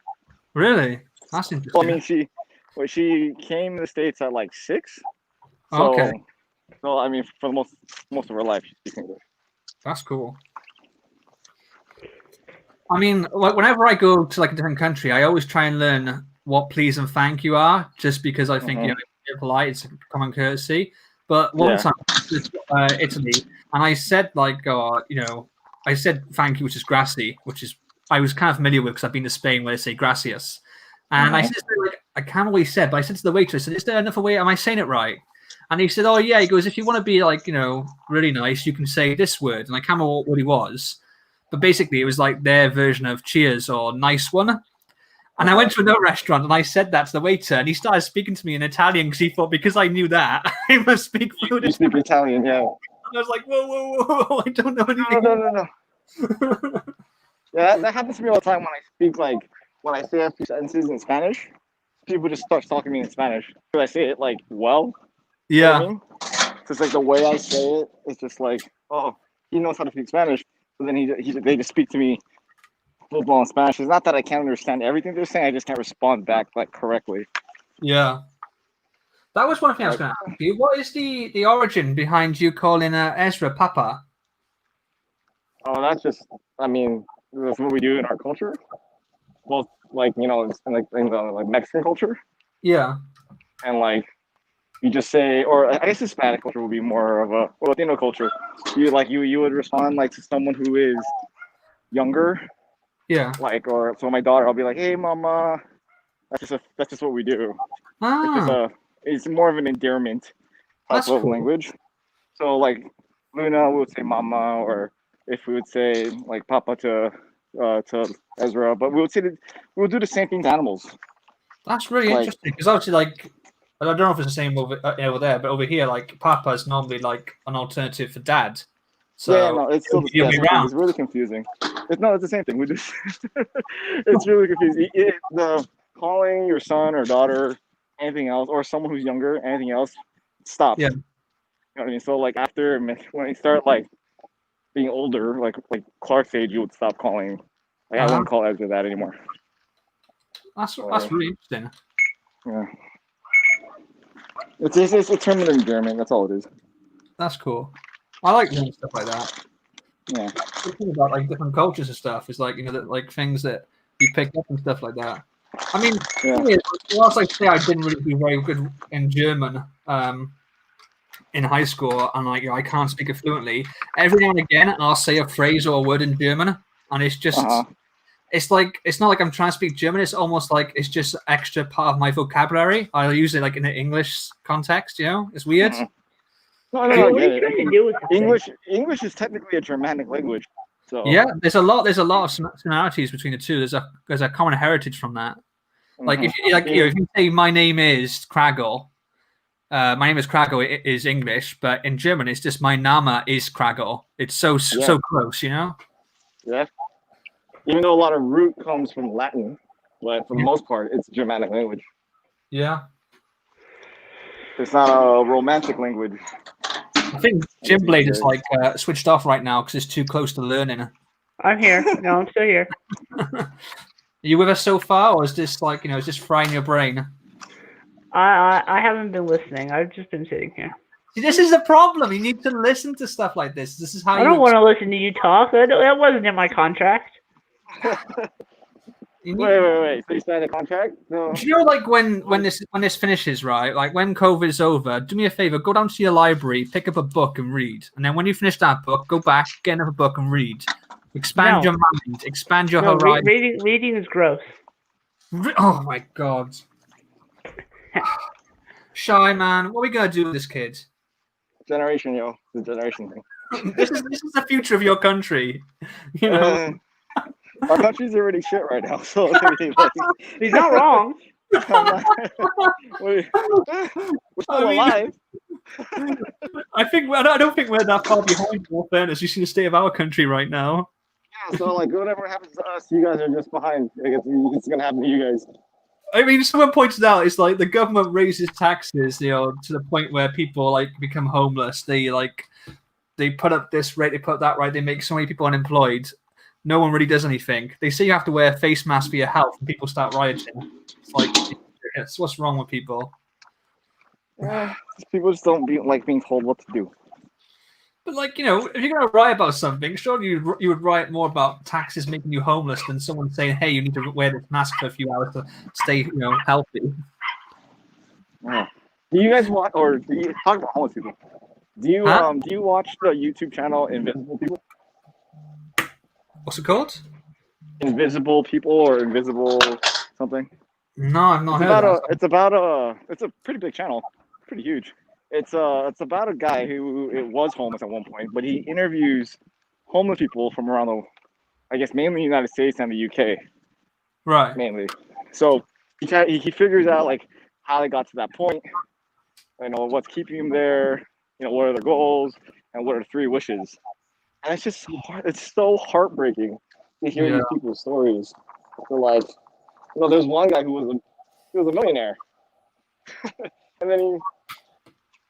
Really? That's interesting. Well, I mean, she came to the States at like 6. So, okay. So I mean, for most of her life, she speaks English. That's cool. I mean, whenever I go to like a different country, I always try and learn what please and thank you are, just because I think you're polite, it's a common courtesy. But one time, Italy, and I said like, I said thank you, which is grazie, which is I was kind of familiar with because I've been to Spain where they say gracias. And I said, like, I can't remember what he said, but I said to the waiter, I said, is there another way? Am I saying it right? And he said, oh, yeah. He goes, if you want to be, like, really nice, you can say this word. And I can't remember what he was. But basically, it was like their version of cheers or nice one. And I went to another restaurant and I said that to the waiter. And he started speaking to me in Italian because he thought because I knew that, I must speak fluent. You speak Italian, yeah. And I was like, whoa. I don't know anything. No. Yeah, that happens to me all the time when I speak, like, when I say a few sentences in Spanish, people just start talking to me in Spanish. Because I say it, like, well, you know what I Yeah. mean? So it's like the way I say it, it's just like, oh, he knows how to speak Spanish, but then they just speak to me football in Spanish. It's not that I can't understand everything they're saying, I just can't respond back, like, correctly. Yeah. That was one thing I was Like, going to ask you. What is the origin behind you calling Ezra Papa? oh, that's just, I mean, that's what we do in our culture. Both, like, you know, in the like Mexican culture, Yeah. and like you just say, or I guess Hispanic culture would be more of a, or Latino culture. You would respond like to someone who is younger, Yeah. like, or so my daughter, I'll be like, hey, mama. That's just what we do. It's just Ah, it's more of an endearment type that's of cool. language. So like Luna would say mama, or if we would say like papa to Ezra, but we would do the same thing to animals. That's really Like, interesting because obviously, like, I don't know if it's the same over there, but over here, like, Papa is normally like an alternative for Dad. yeah, So no, it's still the other way same thing. around. It's really confusing. It's the same thing. We just it's really confusing. The calling your son or daughter anything else, or someone who's younger anything else, stops. Yeah. You know what I mean? So like after when you start like being older, like Clark's age, you would stop calling. Like I wouldn't call Ezra that anymore. That's So, really interesting. yeah. It's a term of endearment. That's all it is. That's cool. I like doing stuff like that. Yeah. The thing about like different cultures and stuff is like that like things that you pick up and stuff like that. I mean, Yeah. whilst I say I didn't really do very good in German in high school, and like I can't speak it fluently. Every now and again, I'll say a phrase or a word in German, and it's just it's like it's not like I'm trying to speak German. It's almost like it's just extra part of my vocabulary. I use it like in an English context. You know, it's weird. No, What I are get you it. trying to do with this thing? English is technically a Germanic language. So Yeah, there's a lot of similarities between the two. There's a common heritage from that. Like if you say my name is Kragle, my name is Kragle. It is English, but in German it's just my Name is Kragle. It's so close, you know. Yeah. Even though a lot of root comes from Latin, but for the most part, it's Germanic language. Yeah. It's not a romantic language. I think Jim Blade is like switched off right now because it's too close to learning. I'm here. No, I'm still here. Are you with us so far, or is this like is this frying your brain? I haven't been listening. I've just been sitting here. See, this is the problem. You need to listen to stuff like this. This is how I don't want to listen to you talk. That wasn't in my contract. Wait. So you signed a contract? No. Do you know, like when this finishes, right? Like when COVID is over, do me a favor, go down to your library, pick up a book and read, and then when you finish that book, go back, get another book and read. Expand your mind, expand your horizon. Reading is gross. Oh my god. Shy man, what are we gonna do with this kid? Generation, yo. The generation thing. This is the future of your country. You know. Our country's already shit right now, so I mean, like, he's not wrong. We're still alive. I don't think we're that far behind. In all fairness, you see the state of our country right now. Yeah, so like whatever happens to us, you guys are just behind. Like, it's gonna happen to you guys. I mean, someone pointed out it's like the government raises taxes, to the point where people like become homeless. They put up this rate, they put up that rate, they make so many people unemployed. No one really does anything. They say you have to wear a face mask for your health, and people start rioting. It's like, what's wrong with people? People just don't like being told what to do. But like, if you're gonna riot about something, surely you would riot more about taxes making you homeless than someone saying, "Hey, you need to wear this mask for a few hours to stay, healthy." Yeah. Do you guys watch, or do you talk about homeless people? Do you watch the YouTube channel Invisible People? What's it called? Invisible People or Invisible something? No, I've not heard of that. It's a pretty big channel, pretty huge. It's about a guy who was homeless at one point, but he interviews homeless people from around I guess mainly the United States and the UK. Right. Mainly. So he figures out like how they got to that point, what's keeping them there, what are their goals, and what are the 3 wishes. And it's just it's so heartbreaking to hear Yeah. these people's stories. So like, there's one guy who was a millionaire, and then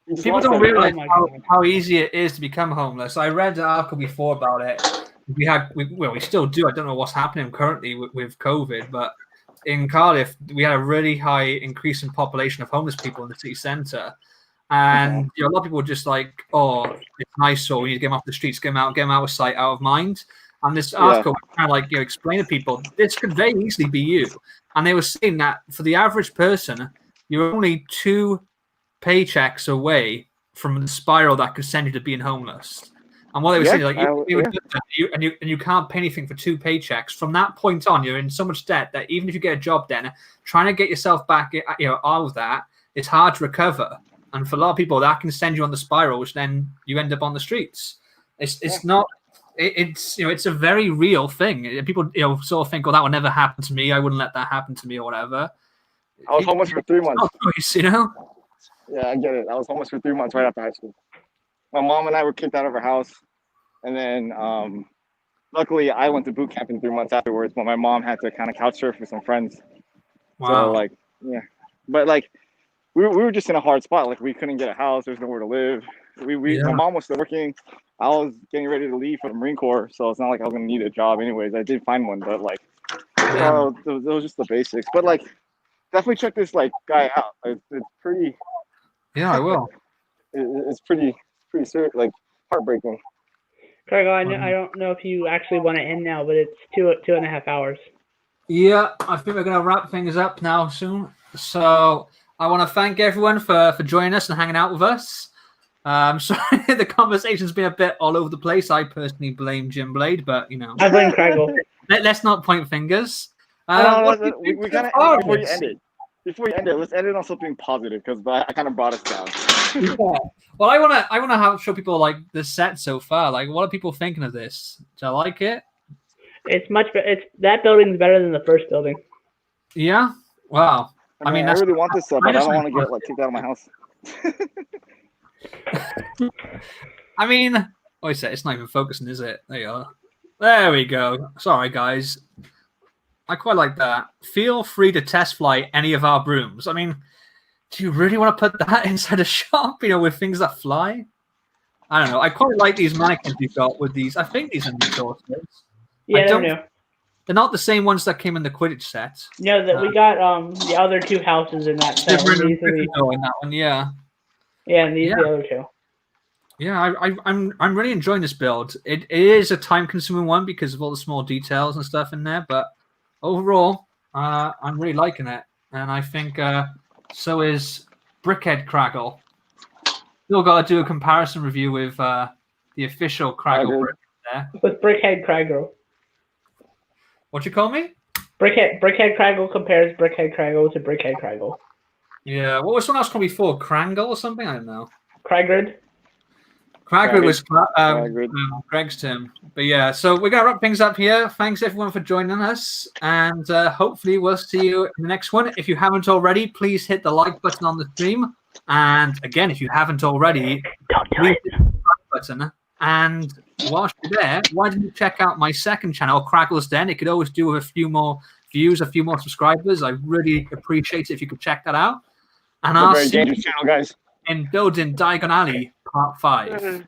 he just People lost don't everything. realize Oh my how, God. how easy it is to become homeless. I read an article before about it. We still do. I don't know what's happening currently with COVID, but in Cardiff, we had a really high increase in population of homeless people in the city centre. And a lot of people were just like, oh, it's nice, so we need to get them off the streets, get them out of sight, out of mind. And this article kind of like explain to people this could very easily be you. And they were saying that for the average person, you're only 2 paychecks away from the spiral that could send you to being homeless. And what they were saying, like you can't pay anything for 2 paychecks. From that point on, you're in so much debt that even if you get a job, then trying to get yourself back, out of that, it's hard to recover. And for a lot of people, that can send you on the spiral, which then you end up on the streets. It's not. It's a very real thing. People sort of think, "Oh, that would never happen to me. I wouldn't let that happen to me, or whatever." I was homeless for 3 months. Choice, Yeah, I get it. I was homeless for 3 months right after high school. My mom and I were kicked out of our house, and then luckily I went to boot camp in 3 months afterwards. But my mom had to kind of couch surf with some friends. Wow. So but we were just in a hard spot. Like we couldn't get a house. There's nowhere to live. My mom was still working. I was getting ready to leave for the Marine Corps, so it's not like I was gonna need a job anyways. I did find one, but it was just the basics. But definitely check this guy out. It's pretty. Yeah, I will. It's pretty heartbreaking. Kragle, I don't know if you actually want to end now, but it's 2.5 hours. Yeah, I think we're going to wrap things up now soon. So I want to thank everyone for joining us and hanging out with us. Sorry, the conversation's been a bit all over the place. I personally blame Jim Blade, but I blame Kragle. let's not point fingers. We kind of before you end it, let's end it on something positive because I kind of brought us down. Yeah. Well, I want to show people the set so far. What are people thinking of this? Do I like it? It's much better. That building's better than the first building. Yeah. Wow. I really want this stuff, but I don't want to get kicked out of my house. I mean, it's not even focusing, is it? There you are. There we go. Sorry, guys. I quite like that. Feel free to test fly any of our brooms. I mean, do you really want to put that inside a shop, with things that fly? I don't know. I quite like these mannequins you've got with these. I think these are new sources. Yeah, they're new. They're not the same ones that came in the Quidditch set. No, that we got the other 2 houses in that set. In that one, yeah. Yeah, and these are the other 2. Yeah, I'm really enjoying this build. It is a time-consuming one because of all the small details and stuff in there, but overall, I'm really liking it, and I think so is Brickhead Kragle. Still got to do a comparison review with the official Kragle brick there. With Brickhead Kragle. What you call me? Brickhead Kragle compares Brickhead Kragle to Brickhead Kragle. Yeah, what was someone else called before? Krangle or something? I don't know. Kragrid. Kragrid was Greg's term. But yeah, so we're going to wrap things up here. Thanks everyone for joining us. And hopefully we'll see you in the next one. If you haven't already, please hit the like button on the stream. And again, if you haven't already, please hit the like button. And whilst you're there, why don't you check out my second channel, Kraggle's Den? It could always do with a few more views, a few more subscribers. I really appreciate it if you could check that out. And I'll see you channel, guys. in Building Diagon Alley Part 5.